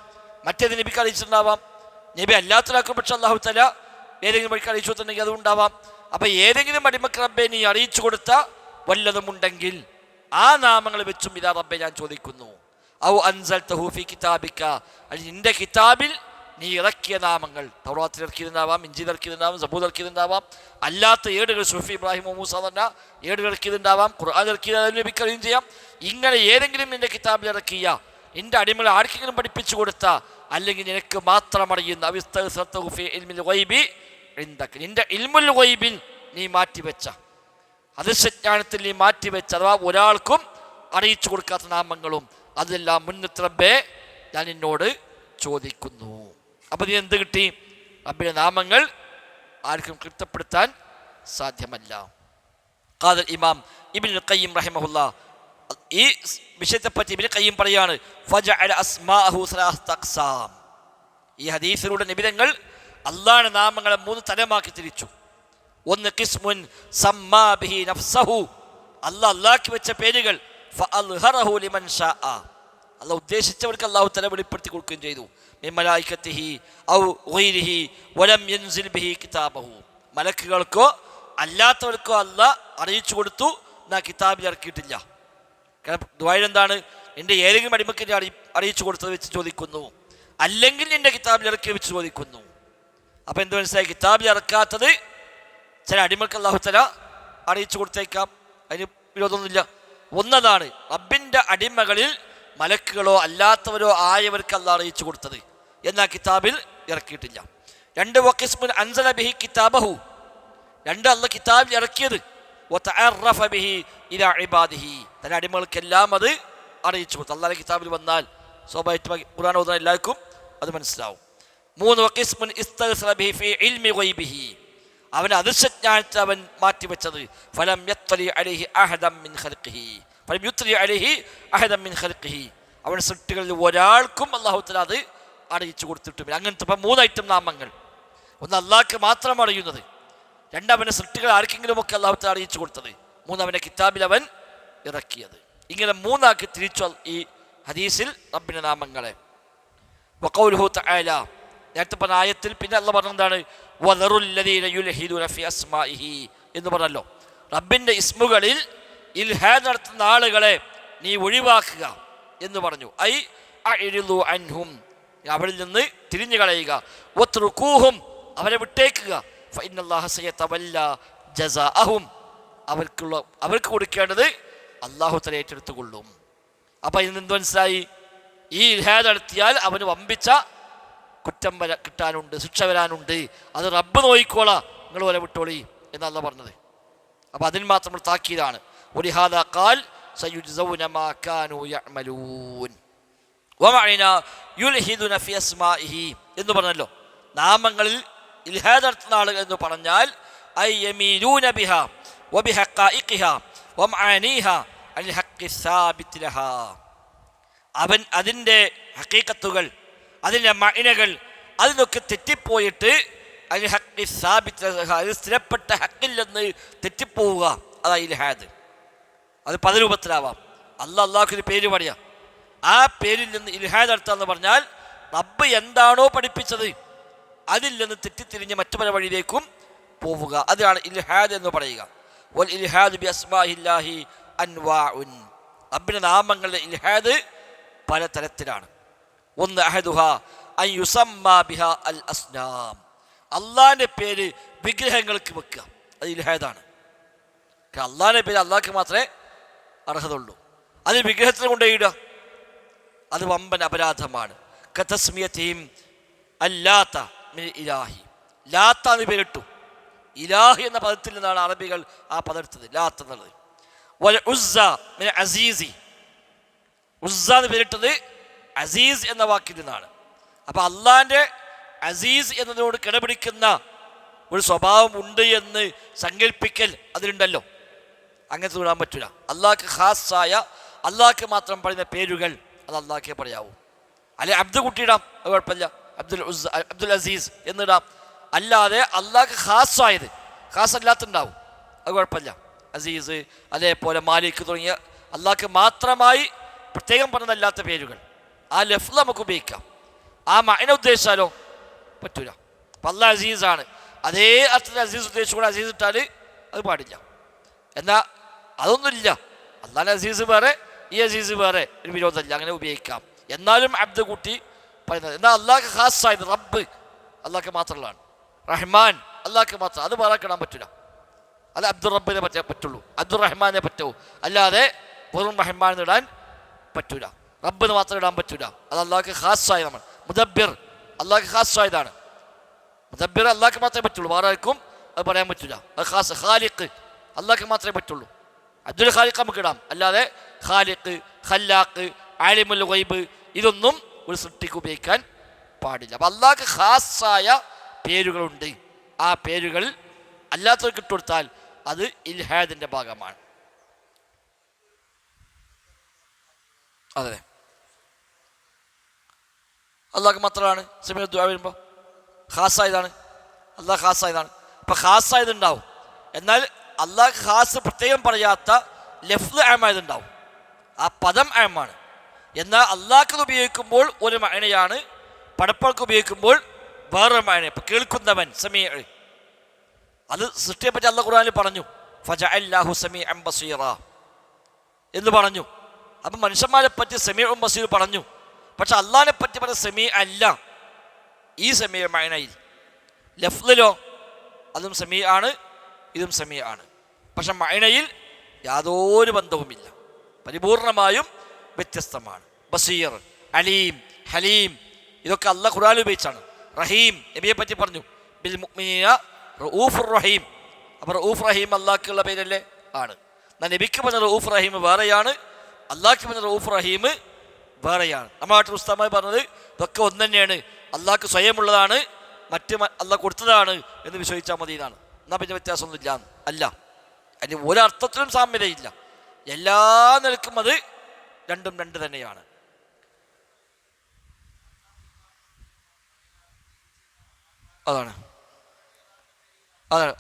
മറ്റേത് നബിക്ക് അറിയിച്ചിട്ടുണ്ടാവാം. നബി അല്ലാത്തൊരാൾക്കും പക്ഷെ അള്ളാഹു തആല ഏതെങ്കിലും വഴിക്ക് അറിയിച്ചു കൊടുത്തിട്ടുണ്ടെങ്കിൽ അതുണ്ടാവാം. അപ്പം ഏതെങ്കിലും അടിമക്ക് റബ്ബെ നീ അറിയിച്ചു കൊടുത്ത വല്ലതുമുണ്ടെങ്കിൽ ആ നാമങ്ങൾ വെച്ചും ഇതാ റബ്ബെ ഞാൻ ചോദിക്കുന്നു. ഔ അൻസൽതഹു ഫീ കിതാബിക, അല്ലെങ്കിൽ നിന്റെ കിതാബിൽ നീ ഇറക്കിയ നാമങ്ങൾ, തൗറാത്തിൽ ഇറക്കിയതുണ്ടാവാം, ഇഞ്ചീൽ ഇറക്കിയതുണ്ടാവാം, സബൂർ ഇറക്കിയതുണ്ടാവാം, അല്ലാത്ത ഏടുകൾ സുഫി ഇബ്രാഹിം മൂസ പറഞ്ഞ ഏടുകൾ ഇറക്കിയതുണ്ടാവാം, ഖുർആൻ ഇറക്കിയത് നബിക്ക് അറിയുകയും ചെയ്യാം. ഇങ്ങനെ ഏതെങ്കിലും നിന്റെ കിതാബിൽ ഇറക്കിയ നിന്റെ അടിമകൾ ആർക്കെങ്കിലും പഠിപ്പിച്ചു കൊടുത്ത, അല്ലെങ്കിൽ നിനക്ക് മാത്രം അറിയുന്ന നിന്റെ ഇൽമുൽ ഗൈബിൽ നീ മാറ്റിവെച്ച, അദൃശ്യജ്ഞാനത്തിൽ നീ മാറ്റിവെച്ച, അഥവാ ഒരാൾക്കും അറിയിച്ചു കൊടുക്കാത്ത നാമങ്ങളും അതെല്ലാം മുന്നത്തെ റബ്ബേ ഞാൻ നിന്നോട് ചോദിക്കുന്നു. അപ്പം നീ എന്ത് കിട്ടി? റബ്ബിൻ്റെ നാമങ്ങൾ ആർക്കും ക്ലിപ്തപ്പെടുത്താൻ സാധ്യമല്ല. ഖാദർ ഇമാം ഇബ്നുൽ ഖയ്യിം റഹിമഹുല്ലാ ഈ വിഷയത്തെപ്പറ്റി ഇബ്നുൽ ഖയ്യിം പറയാണ്, ഫജഅല അസ്മാഅഹു സലാസത അഖ്സാം. ഈ ഹദീസിലൂടെ നബിതങ്ങൾ അള്ളാഹുവിന്റെ നാമങ്ങളെ 3 തരമാക്കി തിരിച്ചു. ഒന്ന് ഖിസ്മുൻ സമ്മാ ബിഹി നഫ്സഹു, അള്ളാഹ്ക്ക് വെച്ച പേരുകൾ, ഫഅൽഹറഹു ലിമൻ ശാഅ, അള്ളാഹ് ഉദ്ദേശിച്ചവർക്ക് അള്ളാഹു തആല വെളിപ്പെടുത്തി കൊടുക്കുകയും ചെയ്തു. മിൻ മലായികതിഹി ഔ ഗൈരിഹി വലം യൻസിൽ ബിഹി കിതാബഹു, മലക്കുകൾക്കോ അല്ലാത്തവർക്കോ അള്ളാഹ് അറിയിച്ചു കൊടുത്തു, എന്നാ കിതാബിൽ ഇറക്കിയിട്ടില്ല. കാരണം ദുആയിൽ എന്താണ്? എൻ്റെ ഏതെങ്കിലും അടിമക്ക് അറിയിച്ചു കൊടുത്തത് വെച്ച് ചോദിക്കുന്നു, അല്ലെങ്കിൽ എൻ്റെ കിതാബിൽ ഇറക്കി വെച്ച് ചോദിക്കുന്നു. അപ്പം എന്ത് മനസ്സിലായി? കിതാബിൽ ഇറക്കാത്തത് ചില അടിമക്ക് അല്ലാഹു തആല അറിയിച്ചു കൊടുത്തേക്കാം, അതിന് വിരോധമൊന്നുമില്ല. ഒന്നതാണ് റബ്ബിൻ്റെ അടിമകളിൽ മലക്കുകളോ അല്ലാത്തവരോ ആയവർക്ക് അള്ളാഹ് അറിയിച്ചു കൊടുത്തത് എന്നാ കിതാബിൽ ഇറക്കിയിട്ടില്ല. രണ്ട് വഖിസ്മുൻ അൻസല ബിഹി കിതാബഹു, രണ്ട് അള്ളാഹ് കിതാബിൽ ഇറക്കിയത് വതഅറഫ ബിഹി ഇലാ ഇബാദിഹി, തന്റെ അടിമകൾക്കെല്ലാം അത് അറിയിച്ചു കൊടുത്തു. അള്ളാഹുവിന്റെ കിതാബിൽ വന്നാൽ സ്വാഭാവികമായി ഖുർആൻ ഓതുന്ന എല്ലാവർക്കും അത് മനസ്സിലാവും. മൂന്ന് വഖിസ്മുൻ ഇസ്തഗ്സല ബിഹി ഫീ ഇൽമി ഗൈബിഹി, അവന്റെ അദൃശ്യജ്ഞാനത്തെ അവൻ മാറ്റിവെച്ചത് ഫലം യത്ലി അലൈഹി അഹദൻ മിൻ ഖൽഖിഹി, ഫലം യുത്ലി അലൈഹി അഹദൻ മിൻ ഖൽഖിഹി, അവന്റെ സൃഷ്ടികളിൽ ഒരാൾക്കും അല്ലാഹു തആല അത് അറിയിച്ചു കൊടുത്തിട്ടുമില്ല. അങ്ങനത്തെ മൂന്ന് ഐറ്റം നാമങ്ങൾ, ഒന്ന് അള്ളാഹ്ക്ക് മാത്രം അറിയുന്നത്, രണ്ട് അവന്റെ സൃഷ്ടികൾ ആർക്കെങ്കിലും ഒക്കെ അല്ലാഹു തആല അറിയിച്ചു കൊടുത്തത്, മൂന്ന് അവന്റെ കിതാബിൽ അവൻ ഇറക്കിയത്. ഇങ്ങനെ മൂന്നാക്കി തിരിച്ചു ഈ ഹദീസിൽ റബ്ബിന്റെ നാമങ്ങളെ. വഖൗലുഹു തആല, നേരത്തെ പറഞ്ഞ ആയത്തിൽ പിന്നെ അള്ളാഹ് പറഞ്ഞെന്താണ് വദറുല്ലദീന യുൽഹിദൂന ഫീ അസ്മാഇഹി എന്ന് പറഞ്ഞല്ലോ. റബ്ബിന്റെ ഇസ്മുകളിൽ ഇൽഹാദ് നടത്തുന്ന ആളുകളെ നീ ഒഴിവാക്കുക എന്ന് പറഞ്ഞു. ഐ അഇരിദു അൻഹും, അവരിൽ നിന്ന് തിരിഞ്ഞു കളയുക. വത്റുകൂഹും, അവരെ വിട്ടേക്കുക. ഫഇന്നല്ലാഹ സയതവല്ല ജസാഅഹും, അവർക്ക് കൊടുക്കേണ്ടത് അല്ലാഹു തആല ഏറ്റെടുത്തുകൊള്ളും. അപ്പം ഇതിന് എന്ത് മനസ്സിലായി? ഈ ഇൽഹാദ് നടത്തിയാൽ അവന് വമ്പിച്ച കുറ്റം കിട്ടാനുണ്ട്, ശിക്ഷ വരാനുണ്ട്. അത് റബ്ബ് നോയിക്കോളാ, നിങ്ങൾ പോലെ വിട്ടോളി എന്നല്ല പറഞ്ഞത്. അപ്പം അതിന് മാത്രം നമ്മൾ താക്കീതാണ്. വലിഹാദാ ഖാൽ സയുജ്സൗന മാ കാനൂ യഅമലൂൻ വമഅനാ യുൽഹിദുന ഫീ അസ്മാഇഹി എന്ന് പറഞ്ഞല്ലോ. നാമങ്ങളിൽ ഇൽഹാദ് നടത്തുന്ന ആളുകൾ എന്ന് പറഞ്ഞാൽ ഐ യമീലൂന ബിഹാ വബിഹഖായിഖിഹാ വമആനീഹാ അൽ ഹഖ്ഖി സാബിത് ലഹാ, അവൻ അതിൻ്റെ ഹഖീഖത്തുകൾ, അതിൻ്റെ മഅനകൾ, അതിനൊക്കെ തെറ്റിപ്പോയിട്ട് അൽ ഹഖ്ഖി സാബിത് ലഹാ, അത് സ്ഥിരപ്പെട്ട ഹഖിൽ നിന്ന് തെറ്റിപ്പോവുക, അതാ ഇൽഹാദ്. അത് പല രൂപത്തിലാവാം. അള്ളാഹ്ക്കൊരു പേര് പറയാം, ആ പേരിൽ നിന്ന് ഇൽഹാദ് നടത്താന്ന് പറഞ്ഞാൽ റബ്ബ് എന്താണോ പഠിപ്പിച്ചത് അതിൽ നിന്ന് തെറ്റിത്തിരിഞ്ഞ് മറ്റു പല വഴിയിലേക്കും പോവുക, അതാണ് ഇൽഹാദ് എന്ന് പറയുക. വൽ ഇൽഹാദ് ബി അസ്മാഇല്ലാഹി അൻവാഉൻ, റബ്ബിന്റെ നാമങ്ങളുടെ ഇൽഹാദ് പല തരത്തിലാണ്. ഒന്ന് അഹദുഹാ അൻ യുസമ്മാ ബിഹാ അൽ അസ്നാം, അള്ളാഹിന്റെ പേര് വിഗ്രഹങ്ങൾക്ക് വെക്കുക, അത് ഇൽഹാദാണ്. അള്ളാഹിന്റെ പേര് അള്ളാഹ്ക്ക് മാത്രമേ അർഹതയുള്ളൂ, അത് വിഗ്രഹത്തിന് കൊണ്ടുപോയിടുക, അത് വമ്പൻ അപരാധമാണ്. കതസ്മിയതീം അല്ലാത്ത മിൻ ഇലാഹി, ലാത്ത എന്ന് പേരിട്ടു. ഇലാഹി എന്ന പദത്തിൽ നിന്നാണ് അറബികൾ ആ പദം എടുത്തത്, ലാത്ത് എന്നുള്ളത്. വൽ ഉസ്സ മിൻ അസീസി, ഉസ്സ എന്ന് പേരിട്ടത് അസീസ് എന്ന വാക്കിൽ നിന്നാണ്. അപ്പം അള്ളാഹിൻ്റെ അസീസ് എന്നതിനോട് കിടപിടിക്കുന്ന ഒരു സ്വഭാവം ഉണ്ട് എന്ന് സങ്കല്പിക്കൽ അതിലുണ്ടല്ലോ, അങ്ങനത്തെ വിടാൻ പറ്റില്ല. അള്ളാഹ്ക്ക് ഖാസായ, അള്ളാഹ്ക്ക് മാത്രം പറയുന്ന പേരുകൾ അത് അള്ളാഹ്ക്കേ പറയാവൂ. അല്ലെ അബ്ദു കുട്ടിയിടാം, അത് കുഴപ്പമില്ല, അബ്ദുൽ അസീസ് എന്നിടാം. അല്ലാതെ അള്ളാഹ്ക്ക് ഖാസായത്, ഖാസല്ലാത്തുണ്ടാവും, അത് കുഴപ്പമില്ല. അസീസ്, അതേപോലെ മാലിക് തുടങ്ങിയ അള്ളാഹ്ക്ക് മാത്രമായി പ്രത്യേകം പറഞ്ഞതല്ലാത്ത പേരുകൾ ആ ലഫ്ള് നമുക്ക് ഉപയോഗിക്കാം. ആ മഅന ഉദ്ദേശിച്ചാലോ പറ്റൂല. അപ്പം അള്ളാഹ് അസീസാണ്, അതേ അർത്ഥത്തിൽ അസീസ് ഉദ്ദേശിച്ചുകൊണ്ട് അസീസ് ഇട്ടാൽ അത് പാടില്ല. എന്നാൽ അതൊന്നുമില്ല, അള്ളാഹ് അസീസ് വേറെ ഈ അസീസ് വേറെ, ഒരു വിരോധമില്ല, അങ്ങനെ ഉപയോഗിക്കാം. എന്നാലും അബ്ദ് കൂട്ടി പറയുന്നത്. എന്നാൽ അള്ളാഹ്ക്ക് ഖാസായത് റബ്ബ് അള്ളാഹ്ക്ക് മാത്രമുള്ളതാണ്. റഹ്മാൻ അള്ളാഹ്ക്ക് മാത്രം, അത് വേറെ കിടാൻ പറ്റില്ല. അത് അബ്ദുൾ റബ്ബിനെ പറ്റുള്ളൂ, അബ്ദുൾ റഹ്മാനെ പറ്റൂ, അല്ലാതെ വെറും റഹ്മാൻ ഇടാൻ പറ്റൂല. റബ്ബിന് മാത്രം ഇടാൻ പറ്റൂല, അത് അള്ളാഹ്ക്ക് ഖാസായതാണ്. മുദബ്ബിർ അള്ളാഹ്ക്ക് ഖാസായതാണ്. മുദബ്ബിർ അള്ളാഹ്ക്ക് മാത്രമേ പറ്റുള്ളൂ, വേറെ ആർക്കും അത് പറയാൻ പറ്റൂല. അത് ഖാസ്. ഖാലിഖ് അള്ളാഹ്ക്ക് മാത്രമേ പറ്റുള്ളൂ. അബ്ദുൽ ഖാലിഖ് നമുക്ക് ഇടാം, അല്ലാതെ ഖാലിഖ്, ഖല്ലാഖ്, ആലിമുൽ ഗൈബ് ഇതൊന്നും ഒരു സൃഷ്ടിക്ക് ഉപയോഗിക്കാൻ പാടില്ല. അപ്പം അള്ളാഹ്ക്ക് ഖാസായ പേരുകളുണ്ട്, ആ പേരുകൾ അല്ലാത്തവർക്ക് ഇട്ടുകൊടുത്താൽ അത് ഇൽഹാദിൻ്റെ ഭാഗമാണ്. അതെ, അള്ളാഹ്ക്ക് മാത്രമാണ് സമീഅ ദുആ വരുമ്പോൾ ഖാസായതാണ്, അള്ളാഹ് ഖാസായതാണ്. അപ്പം ഖാസായതുണ്ടാവും, എന്നാൽ അള്ളാഹ് ഖാസ് പ്രത്യേകം പറയാത്ത ലഫ്ള് ആമായതുണ്ടാവും, ആ പദം ആമാണ്. എന്നാൽ അള്ളാഹ്ക്ക് ഉപയോഗിക്കുമ്പോൾ ഒരു മഅനയാണ്, പടപ്പുകൾക്ക് ഉപയോഗിക്കുമ്പോൾ വേറൊരു മഅന. ഇപ്പം കേൾക്കുന്നവൻ സമീഅ, അത് സൃഷ്ടിയെ പറ്റി അള്ളാഹ് ഖുർആനിൽ പറഞ്ഞു, ഫജഅൽനാഹു സമീഅൻ ബസീറ എന്ന് പറഞ്ഞു. അപ്പം മനുഷ്യന്മാരെ പറ്റി സമീഉം ബസീർ പറഞ്ഞു, പക്ഷെ അള്ളാഹിനെ പറ്റി പറഞ്ഞ സമീഅ അല്ല. ഈ സമീഅ മഅനയിൽ ലഫ്ളിലോ അതും സമീഅ ആണ്, ഇതും സമീഅ ആണ്, പക്ഷെ മഅനയിൽ യാതൊരു ബന്ധവുമില്ല. പരിപൂർണമായും വ്യത്യസ്തമാണ്. ബസീർ, അലീം, ഹലീം, ഇതൊക്കെ അള്ളാഹ് ഖുർആനിൽ ഉപയോഗിച്ചാണ്. റഹീം നബിയെ പറ്റി പറഞ്ഞു, ബിൽ മുഅ്മിനീന റഊഫുർ റഹീം. അപ്പോൾ റഊഫ് റഹീം അള്ളാഹ്ക്കുള്ള പേരല്ലേ? ആണ്. എന്നാൽ നബിക്ക് പറഞ്ഞ റഊഫ് റഹീം വേറെയാണ്, അള്ളാഹ്ക്ക് പറഞ്ഞ റഊഫ് റഹീം വേറെയാണ്. നമ്മുടെ നാട്ടിൽ ഉസ്താദ് പറഞ്ഞത് ഇതൊക്കെ ഒന്ന് തന്നെയാണ്, അള്ളാഹ്ക്ക് സ്വയമുള്ളതാണ്, മറ്റ് അള്ളാഹ് കൊടുത്തതാണ് എന്ന് വിശ്വസിച്ചാൽ മതി എന്നാണ്. എന്നാൽ പിന്നെ വ്യത്യാസമൊന്നുമില്ല. അല്ല, അതിന് ഒരർത്ഥത്തിലും സാമ്യതയില്ല. എല്ലാ നിലക്കും അത് രണ്ടും രണ്ട് തന്നെയാണ്. അതാണ്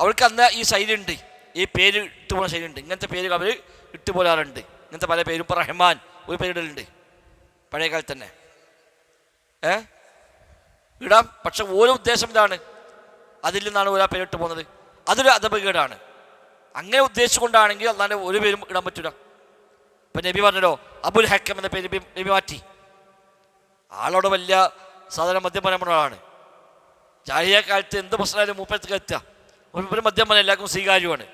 അവർക്ക് അന്ന് ഈ ശൈലിയുണ്ട്, ഈ പേര് ഇട്ടുപോകുന്ന ശൈലിയുണ്ട്. ഇങ്ങനത്തെ പേരുകൾ അവർ ഇട്ടുപോരാറുണ്ട്. ഇങ്ങനത്തെ പല പേരും. ഇപ്പോൾ റഹ്മാൻ ഒരു പേരിടലുണ്ട് പഴയ കാലത്ത് തന്നെ. ഇടാം, പക്ഷെ ഓരോ ഉദ്ദേശം ഇതാണ്, അതിൽ നിന്നാണ് ഓരോ പേരിട്ട് പോകുന്നത്. അതൊരു അദബകേടാണ്. അങ്ങനെ ഉദ്ദേശിച്ചുകൊണ്ടാണെങ്കിൽ അല്ലാതെ ഒരു പേരും ഇടാൻ പറ്റില്ല. ഇപ്പം നബി പറഞ്ഞല്ലോ അബുൽ ഹക്കം എന്ന പേര് നബി മാറ്റി. ആളോട് വലിയ സാധാരണ മദ്യപരമാണ്. ജാഹിലിയ്യ കാലത്ത് എന്ത് പ്രശ്നമായാലും മൂപ്പരത്തേക്ക് എത്തുക. ഒരു മദ്യപനം എല്ലാവർക്കും സ്വീകാര്യമാണ്.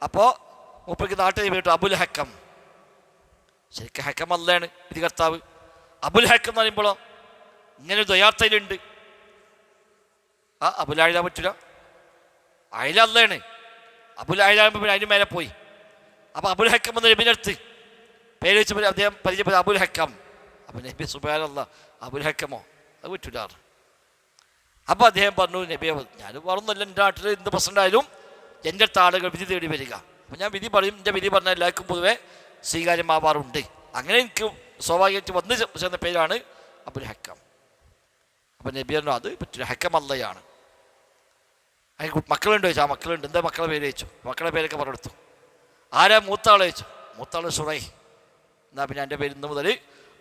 അപ്പോൾ മൂപ്പർക്ക് നാട്ടിൽ പേരിട്ടു അബുൽ ഹക്കം. ശരിക്കും ഹക്കം അല്ലാണ് ഇത് കർത്താവ്. അബുൽ ഹക്കം എന്ന് പറയുമ്പോഴോ ഇങ്ങനെ ഒരു ദ്വയാർത്ഥയിലുണ്ട്. അബുൽ ആയിലാൻ പറ്റില്ല, അയില അല്ലാണ്. അബുൽ ആയിലാകുമ്പോൾ പിന്നെ അതിന് മേലെ പോയി. അപ്പോൾ അബുൽ ഹക്കം എന്ന നബിൻ്റെ അടുത്ത് പേര് വെച്ചപ്പോൾ അദ്ദേഹം പരിചയപ്പെട്ട അബുൽ ഹക്കം. അപ്പം നബി സുബ്ഹാനല്ലാ, അബുൽ ഹക്കമോ? അത് പറ്റില്ല. അപ്പോൾ അദ്ദേഹം പറഞ്ഞു, നബിയെ ഞാൻ പറഞ്ഞല്ല, എൻ്റെ നാട്ടിൽ എന്ത് പ്രശ്നം ഉണ്ടായാലും എൻ്റെ അടുത്ത ആളുകൾ വിധി തേടി വരിക. അപ്പം ഞാൻ വിധി പറയും, എൻ്റെ വിധി പറഞ്ഞാൽ എല്ലാവർക്കും പൊതുവെ സ്വീകാര്യമാവാറുണ്ട്. അങ്ങനെ എനിക്ക് സ്വാഭാവികമായിട്ട് വന്ന് ചേർന്ന പേരാണ് അബുൽ ഹക്കം. അപ്പം നബി പറഞ്ഞു അത് പറ്റില്ല, ഹക്കം അല്ലയാണ്. അതിന് മക്കളുണ്ട് ചോദിച്ചു. ആ മക്കളുണ്ട്. എന്താ മക്കളെ പേര് ചോദിച്ചു. മക്കളുടെ പേരൊക്കെ പറഞ്ഞെടുത്തു. ആരാ മൂത്ത ആളെ ചോദിച്ചു. മൂത്ത ആൾ ഷുറൈഹ്. എന്നാൽ പിന്നെ എൻ്റെ പേര് ഇന്ന് മുതൽ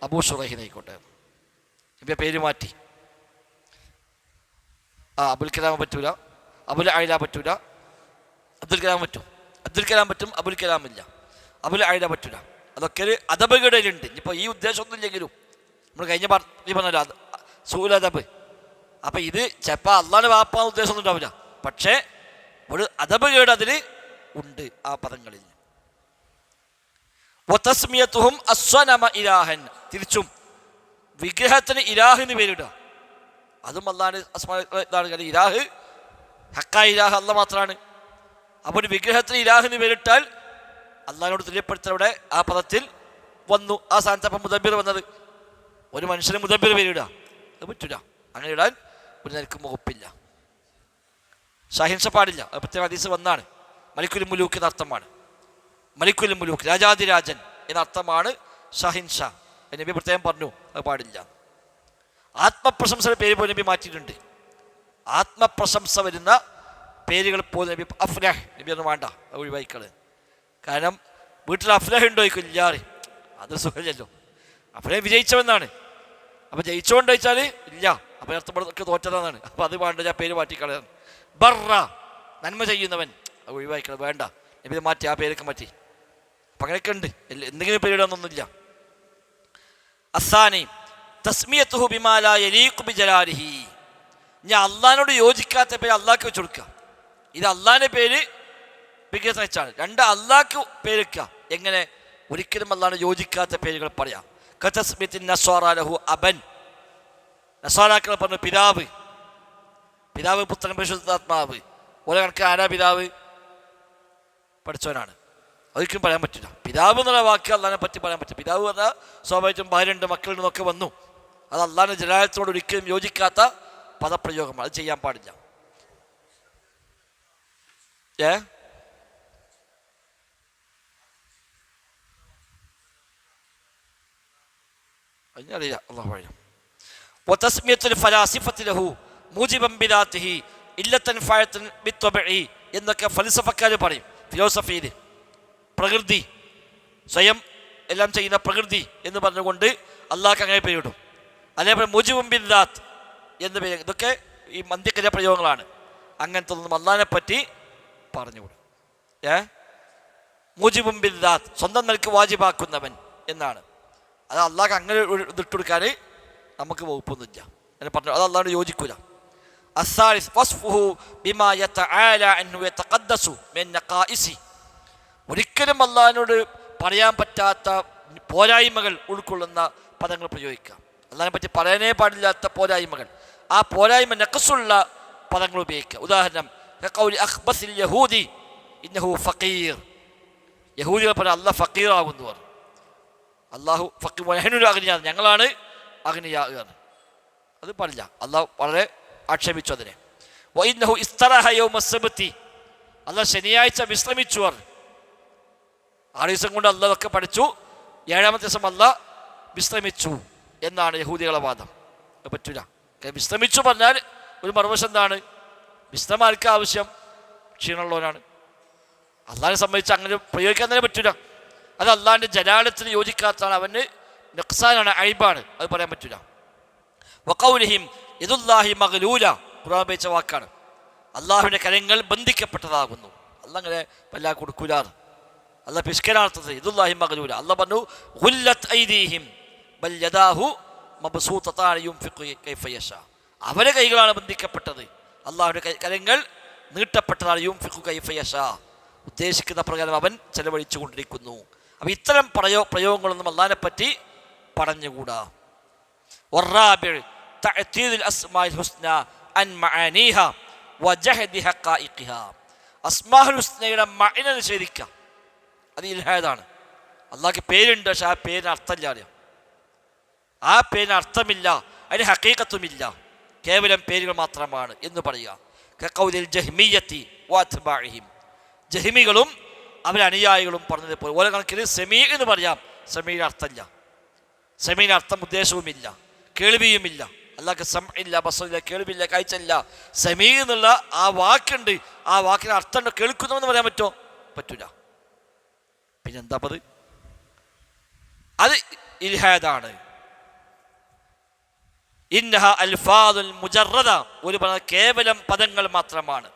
അബൂ ഷുറൈഹ് ആയിക്കോട്ടെ. നബിയെ പേര് മാറ്റി. അബുൽ കലാം പറ്റൂല, അബുൽ ആയില പറ്റൂല. അബ്ദുൽ കലാം പറ്റും, അബ്ദുൽ കലാം പറ്റും, അബുൽ കലാം ഇല്ല. അബുൽ ആയില പറ്റൂല. അതൊക്കെ ഒരു അദബകേടിലുണ്ട്. ഇപ്പോൾ ഈ ഉദ്ദേശമൊന്നും ഇല്ലെങ്കിലും നമ്മൾ കഴിഞ്ഞ പറഞ്ഞല്ലോ സൂലദബ്. അപ്പം ഇത് ചിലപ്പോൾ അള്ളാഹുവിൻ്റെ വാപ്പാൻ ഉദ്ദേശമൊന്നും ഉണ്ടാവില്ല, പക്ഷേ ഒരു അദബകേട് അതിൽ ഉണ്ട് ആ പദങ്ങളിൽ. വതസ്മിയതുഹും അസ്വനമ ഇലാഹൻ. തിരിച്ചും വിഗ്രഹത്തിന് ഇലാഹിന് പേരിടുക, അതും അള്ളാഹുവിൻ്റെ ഇതാണ്. കാരണം ഇലാഹ് ഹക്കായ ഇലാഹ് അള്ളാഹ് മാത്രമാണ്. അപ്പോൾ ഒരു വിഗ്രഹത്തിന് ഇലാഹിന് പേരിട്ടാൽ അള്ളാഹിനോട് തുല്യപ്പെടുത്തവിടെ ആ പദത്തിൽ വന്നു. ആ സ്ഥാനത്ത് അപ്പം മുദബ്ബിർ വന്നത്. ഒരു മനുഷ്യന് മുദബ്ബിർ പേരിടുക അത് പറ്റില്ല. അങ്ങനെ ഇടാൻ ഒരു നിലക്കും വകുപ്പില്ല. ഷാഹിൻഷ പാടില്ല. അത് പ്രത്യേക ഹദീസ് വന്നാണ്. മലിക്കുൽ മുലൂക്ക് എന്ന അർത്ഥമാണ്. മലിക്കുൽ മുലൂക്ക് രാജാതിരാജൻ എന്ന അർത്ഥമാണ് ഷാഹിൻഷ. നബി പ്രത്യേകം പറഞ്ഞു അത് പാടില്ല. ആത്മപ്രശംസയുടെ പേര് പോലും നബി മാറ്റിയിട്ടുണ്ട്. ആത്മപ്രശംസ വരുന്ന പേരുകൾ പോലും നബി അഫ്ലഹ് നബി ഒന്നും വേണ്ട, അത് ഒഴിവായിക്കള്. കാരണം വീട്ടിൽ അഫ്ലഹ് ഉണ്ടോ ചോദിക്കും. ഇല്ലാറ്, അത് സുഖമില്ലല്ലോ. അഫ്ലഹ് വിജയിച്ചവെന്നാണ്. അപ്പം ജയിച്ചോണ്ട് ചോദിച്ചാൽ ഇല്ല, അപ്പം അർത്ഥപ്പെടുന്നൊക്കെ തോറ്റതാണ്. അപ്പം അത് വേണ്ട, ഞാൻ പേര് മാറ്റിക്കളയാണ്. ബർറ നന്മ ചെയ്യുന്നവൻ, അത് ഒഴിവായിക്കളെ, വേണ്ട. നബി മാറ്റി, ആ പേരൊക്കെ മാറ്റി. അപ്പം അങ്ങനെയൊക്കെ ഉണ്ട്. എന്തെങ്കിലും പേരിടാനൊന്നുമില്ല. അസാനി തസ്മിയത്തുഹു ബിമാ ലാ യലീഖു ബിജലാലിഹി. ഞാൻ അള്ളാഹിനോട് യോജിക്കാത്ത പേര് അള്ളാഹ്ക്ക് വെച്ച് കൊടുക്കുക. ഇത് അള്ളാഹിൻ്റെ പേര് വിഗ്രഹത്തിന് വെച്ചാണ്. രണ്ട് അള്ളാഹ്ക്ക് പേര് വെക്കുക. എങ്ങനെ? ഒരിക്കലും അള്ളാഹിന് യോജിക്കാത്ത പേരുകൾ പറയാം. കതസ്മിയത്തിൻ നസ്വാറ ലഹു അബൻ. നസ്വാറാക്കൾ പറഞ്ഞു പിതാവ്, പിതാവ് പുത്രൻ പരിശുദ്ധാത്മാവ്. ഓരോ കണക്ക് ആരാ പിതാവ്? പഠിച്ചവനാണ്. ഒരിക്കലും പറയാൻ പറ്റില്ല. പിതാവ് എന്നുള്ള വാക്ക് അള്ളാഹിനെ പറ്റി പറയാൻ പറ്റില്ല. പിതാവ് പറഞ്ഞാൽ സ്വാഭാവികം ഭാര്യയുണ്ട് മക്കളുണ്ടെന്നൊക്കെ വന്നു. അത് അള്ളാഹിൻ്റെ ജലാലയത്തോട് ഒരിക്കലും യോജിക്കാത്ത പദപ്രയോഗമാണ്. അത് ചെയ്യാൻ പാടില്ല. അറിയില്ല. അള്ളാഹു അറിയാം. വതസ്മിയത്തുൽ ഫലാസിഫത്തി ലഹു മൂജിബൻ ബിദാതിഹി ഇല്ലത്തൻ ഫഅതൻ ബിത്വബഇ എന്നൊക്കെ ഫൽസഫക്കാർ പറയും. ഫിലോസഫിയിൽ പ്രകൃതി, സ്വയം എല്ലാം ചെയ്യുന്ന പ്രകൃതി എന്ന് പറഞ്ഞുകൊണ്ട് അള്ളാഹ്ക്ക് അങ്ങനെ പേരിടും. അതേപോലെ മൂജിബൻ ബിദാത്ത് എന്ന് പേര്. ഇതൊക്കെ ഈ മന്ദിക്കര പ്രയോഗങ്ങളാണ്. അങ്ങനത്തെ ഒന്നും അള്ളാഹിനെ പറ്റി പറഞ്ഞുകൂടും. മൂജിബും ബിദ്ദാത്ത് സ്വന്തം നിലക്ക് വാജിബാക്കുന്നവൻ എന്നാണ്. അത് അള്ളാഹ് അങ്ങനെ ഇതിട്ടുകൊടുക്കാൻ നമുക്ക് വകുപ്പൊന്നുമില്ല. അങ്ങനെ പറഞ്ഞു അത് അള്ളാഹിനോട് യോജിക്കൂല. അസ്സാലിസ് വസ്ഫുഹു ബിമാ യതആല അൻഹു യതഖദ്ദസു മിൻ നഖായിസി. ഒരിക്കലും അള്ളാഹിനോട് പറയാൻ പറ്റാത്ത പോരായ്മകൾ ഉൾക്കൊള്ളുന്ന പദങ്ങൾ പ്രയോഗിക്കാം. അള്ളാഹിനെ പറ്റി പറയാനേ പാടില്ലാത്ത പോരായ്മകൾ, ആ പോരായ്മ നഖസുള്ള പദങ്ങൾ ഉപയോഗിക്കുക. ഉദാഹരണം, യഹൂദി ഇന്നഹു ഫഖീർ. യഹൂദികൾ പറഞ്ഞാൽ അള്ളാഹ് ഫഖീർ ആകുന്നവർ. അള്ളാഹു ഫഖീർ അഗ്നിയാണ്, ഞങ്ങളാണ് അഗ്നിയാണ്. അത് പാടില്ല. അള്ളാഹു വളരെ ആക്ഷേപിച്ചു അതിനെ. വഇന്നഹു ഇസ്തറഹ യൗമ സബ്തി. അള്ളാഹ് ശനിയാഴ്ച വിശ്രമിച്ചു. 6 ദിവസം കൊണ്ട് അള്ളാഹ് ഒക്കെ പഠിച്ചു, 7ാമത്തെ ദിവസം അള്ളാഹ് വിശ്രമിച്ചു എന്നാണ് യഹൂദികളുടെ വാദം. അത് പറ്റൂല. വിശ്രമിച്ചു പറഞ്ഞാൽ ഒരു മറുവശം എന്താണ്? വിശ്രമാർക്ക് ആവശ്യം ക്ഷീണമുള്ളവനാണ്. അള്ളാഹിനെ സംബന്ധിച്ച് അങ്ങനെ പ്രയോഗിക്കാൻ തന്നെ പറ്റൂല. അത് അള്ളാഹിൻ്റെ ജലാലത്തിന് യോജിക്കാത്തതാണ്, അവന് നഖ്സാനാണ്, അയ്ബാണ്. അത് പറയാൻ പറ്റൂല. വഖൗലിഹിം യദുല്ലാഹി മഗ്ലൂല, ഖുർആൻ ഉപയോഗിച്ച വാക്കാണ്. അള്ളാഹുവിൻ്റെ കരങ്ങൾ ബന്ധിക്കപ്പെട്ടതാകുന്നു. അള്ളാഹ് അങ്ങനെ വല്ലാതെ കൊടുക്കൂലാറ്. അള്ളാഹ് പിഷ്കനാർത്ഥത്തിൽ യദുല്ലാഹി മഗ്ലൂല. അള്ളാഹ് പറഞ്ഞു ഗുല്ലത് ഐദീഹിം ബൽ യദാഹു മബ്സൂതതാൻ യുൻഫിഖു കൈഫ യശാ. അവരെ കൈകളാണ് ബന്ധിക്കപ്പെട്ടത്, അള്ളാഹുവിൻ്റെ കരങ്ങൾ നീട്ടപ്പെട്ടതാണ്. യുൻഫിഖു കൈഫ യശാ, ഉദ്ദേശിക്കുന്ന പ്രകാരം അവൻ ചെലവഴിച്ചു കൊണ്ടിരിക്കുന്നു. അപ്പം ഇത്തരം പ്രയോഗങ്ങളൊന്നും അള്ളാഹിനെ പറ്റി പറഞ്ഞുകൂടാ. വറാബിഉ തഅ്തീദുൽ അസ്മാഉൽ ഹുസ്ന അൻ മആനീഹാ വജഹദി ഹഖായിഖിഹാ. അസ്മാഉൽ ഹുസ്നയുടെ മഅന നിഷേധിക്കുക, അത് ഇൽഹാദാണ്. അള്ളാഹ്ക്ക് പേരുണ്ട്, പക്ഷെ ആ പേരിന് അർത്ഥമില്ല. ആ പേരിന് അർത്ഥമില്ല, അതിന് ഹഖീഖത്തുമില്ല, കേവലം പേരുകൾ മാത്രമാണ് എന്ന് പറയുക. കഖൗലിൽ ജഹ്മിയ്യത്തി വഅത്ബാഇഹിം. ജഹ്മികളും അവരുടെ അനുയായികളും പറഞ്ഞതുപോലെ ഓരോ കണക്കിന് സമീ എന്ന് പറയാം. സമീന് അർത്ഥമില്ല, സമീന് അർത്ഥം ഉദ്ദേശവുമില്ല, കേൾവിയുമില്ല. അല്ലാഹ്ക്ക് സമഇല്ല, ബസറില്ല, കേൾവില്ല, കാഴ്ചയില്ല. സമീ എന്നുള്ള ആ വാക്കുണ്ട്, ആ വാക്കിന് അർത്ഥമുണ്ടോ, കേൾക്കുന്നതെന്ന് പറയാൻ പറ്റുമോ? പറ്റൂല. പിന്നെന്താ അത്? അത് ഇൽഹാദാണ്. ഇന്നഹ അൽഫാദുൽ മുജറദ, ഒരു പറഞ്ഞ കേവലം പദങ്ങൾ മാത്രമാണ്.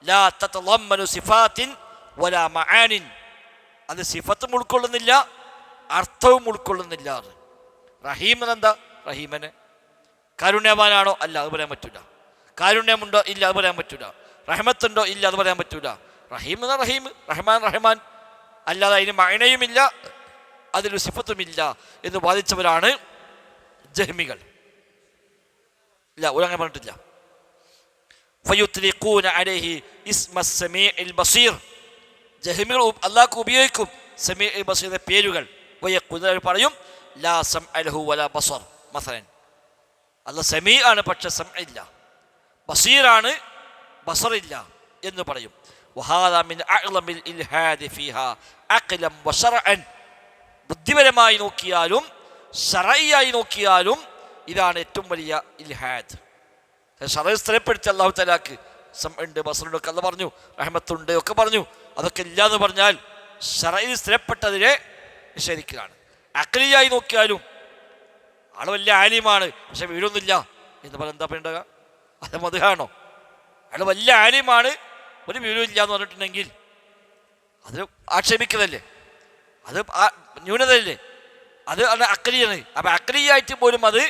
ലാ തതളമ്മനു സിഫാത്തിൻ വലാ മആനിൻ, അത് സിഫത്തും ഉൾക്കൊള്ളുന്നില്ല, അർത്ഥവും ഉൾക്കൊള്ളുന്നില്ല. റഹീം എന്താ? റഹീമന് കാരുണ്യവാനാണോ? അല്ല, അത് പറയാൻ പറ്റൂല. കാരുണ്യമുണ്ടോ? ഇല്ല, അത് പറയാൻ പറ്റൂല. റഹ്മത്തുണ്ടോ? ഇല്ല, അത് പറയാൻ പറ്റൂല. റഹീം എന്ന റഹീം, റഹ്മാൻ റഹ്മാൻ, അല്ലാതെ അതിന് മഅനയുമില്ല, അതിലൊരു സിഫത്തുമില്ല എന്ന് വാദിച്ചവരാണ് ജഹ്മികൾ. ഇല്ല, ഒരങ്ങനെ പറഞ്ഞിട്ടില്ല. ഫയുത്ലിഖൂന അലൈഹി ഇസ്മ സമീഉൽ ബസീർ. ജഹ്മികൾ അല്ലാഹ്ക്ക് ഉപയോഗിക്കും സമീഉൽ ബസീറിന്റെ പേരുകൾ. വയഖൂന പറയും ലാ സമഅ ലഹു വലാ ബസർ. മസലൻ, അല്ലാഹ് സമീ ആണ്, പക്ഷെ സമഇല്ല, ബസീറാണ്, ബസറില്ല എന്ന് പറയും. വഹാദാ മിൻ അഅ്ളമിൽ ഇൽഹാദി ഫീഹാ അഖ്ലൻ വശറഅൻ. ബുദ്ധിപരമായി നോക്കിയാലും ശറഈയായി നോക്കിയാലും ഇതാണ് ഏറ്റവും വലിയ ഇൽഹാദ്. ശറഈ സ്ഥിരപ്പെടുത്തി അല്ലാഹു തആലാക്ക് ഉണ്ട്, ബസറുണ്ട് ഒക്കെ അല്ലാഹ് പറഞ്ഞു, റഹ്മത്തുണ്ട് ഒക്കെ പറഞ്ഞു. അതൊക്കെ ഇല്ല എന്ന് പറഞ്ഞാൽ ശറഈ സ്ഥിരപ്പെട്ടതിനെ നിഷേധിക്കലാണ്. അഖ്ലിയായി നോക്കിയാലും ആള് വലിയ ആലിമാണ്, പക്ഷെ വീടൊന്നുമില്ല എന്ന് പറഞ്ഞാൽ എന്താ പറയേണ്ടത്? അത് മദ്ഹാണോ? അയാൾ വലിയ ആലിമാണ്, ഒരു വീടും ഇല്ല എന്ന് പറഞ്ഞിട്ടുണ്ടെങ്കിൽ അത് ആക്ഷേപിക്കുന്നതല്ലേ, അത് ന്യൂനതയല്ലേ, അത് അഖ്ലിയാണ്. അപ്പം അഖ്ലിയായിട്ട് പോലും അത്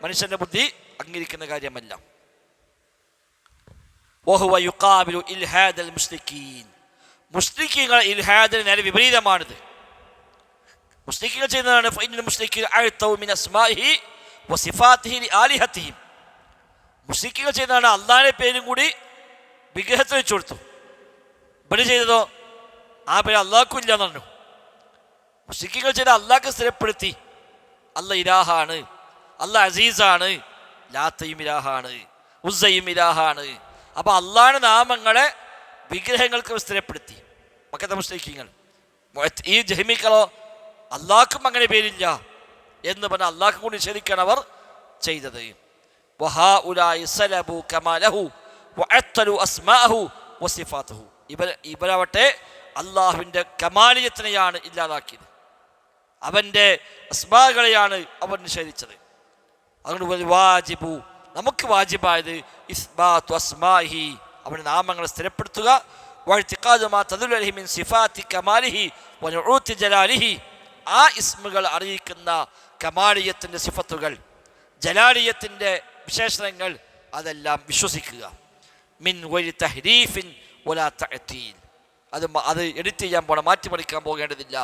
മനുഷ്യൻ്റെ ബുദ്ധി അംഗീകരിക്കുന്ന കാര്യമല്ല. വഹുവ യുഖാബിലു ഇൽഹാദൽ മുശ്രിക്കീൻ. മുശ്രിക്കീങ്ങളുടെ ഇൽഹാദിന് നേരെ വിപരീതമാണിത്. മുശ്രിക്കുകൾ ചെയ്യുന്നതാണ് ഫഇന്നൽ മുശ്രിക്കീന അഅ്തൗ മിൻ അസ്മാഇഹി വസിഫാതിഹി ലിആലിഹതിഹിം. മുശ്രിക്കുകൾ ചെയ്യുന്നതാണ് അല്ലാഹുവിന്റെ പേരും കൂടി വിഗ്രഹത്തിൽ വെച്ചു കൊടുത്തു. ഇവിടെ ചെയ്തതോ ആ പേര് അല്ലാഹ്ക്കും ഇല്ല എന്ന് പറഞ്ഞു. മുശ്രിക്കുകൾ ചെയ്ത അല്ലാഹ്ക്ക് സ്ഥിരപ്പെടുത്തി, അല്ലാഹ് ഇലാഹാണ്, അല്ലാഹ് അസീസാണ്, ലാത്തയും ഇലാഹാണ്, ഉസ്സയും ഇലാഹാണ്. അപ്പോൾ അല്ലാഹുവിന്റെ നാമങ്ങളെ വിഗ്രഹങ്ങൾക്ക് സ്ഥിരപ്പെടുത്തി മക്കത്തെ മുശ്രിക്കുകൾ. ഈ ജഹ്മികളോ അല്ലാഹ്ക്കും അങ്ങനെ പേരില്ല എന്ന് പറഞ്ഞാൽ അല്ലാഹ്ക്കും കൂടി നിഷേധിക്കാണ് അവർ ചെയ്തത്. വഹാഉലായി സലബു കമാലഹു വഅത്തലു അസ്മാഅഹു വസിഫാതഹു. ഇവരാവട്ടെ അല്ലാഹുവിൻ്റെ കമാലിയത്തിനെയാണ് ഇല്ലാതാക്കിയത്, അവൻ്റെ അസ്മാകളെയാണ് അവർ നിഷേധിച്ചത്. അതുകൊണ്ട് വാജിബു, നമുക്ക് വാജിബായത് ഇസ്ബാത്തു അസ്മാഇഹി, അവൻ്റെ നാമങ്ങളെ സ്ഥിരപ്പെടുത്തുക. വഇഅ്തിഖാദു മാ തദുല്ലു അലൈഹി മിൻ സിഫാത്തി കമാലിഹി വനുഊത്തി ജലാലിഹി, ആ ഇസ്മുകൾ അറിയിക്കുന്ന കമാലിയത്തിൻ്റെ സിഫത്തുകൾ, ജലാലിയത്തിൻ്റെ വിശേഷണങ്ങൾ, അതെല്ലാം വിശ്വസിക്കുക. മിൻ ഗൈരി തഹ്രീഫിൻ വലാ തഅ്തീൽ, അത് എഡിറ്റ് ചെയ്യാൻ പോകണം, മാറ്റിമറിക്കാൻ പോകേണ്ടതില്ല.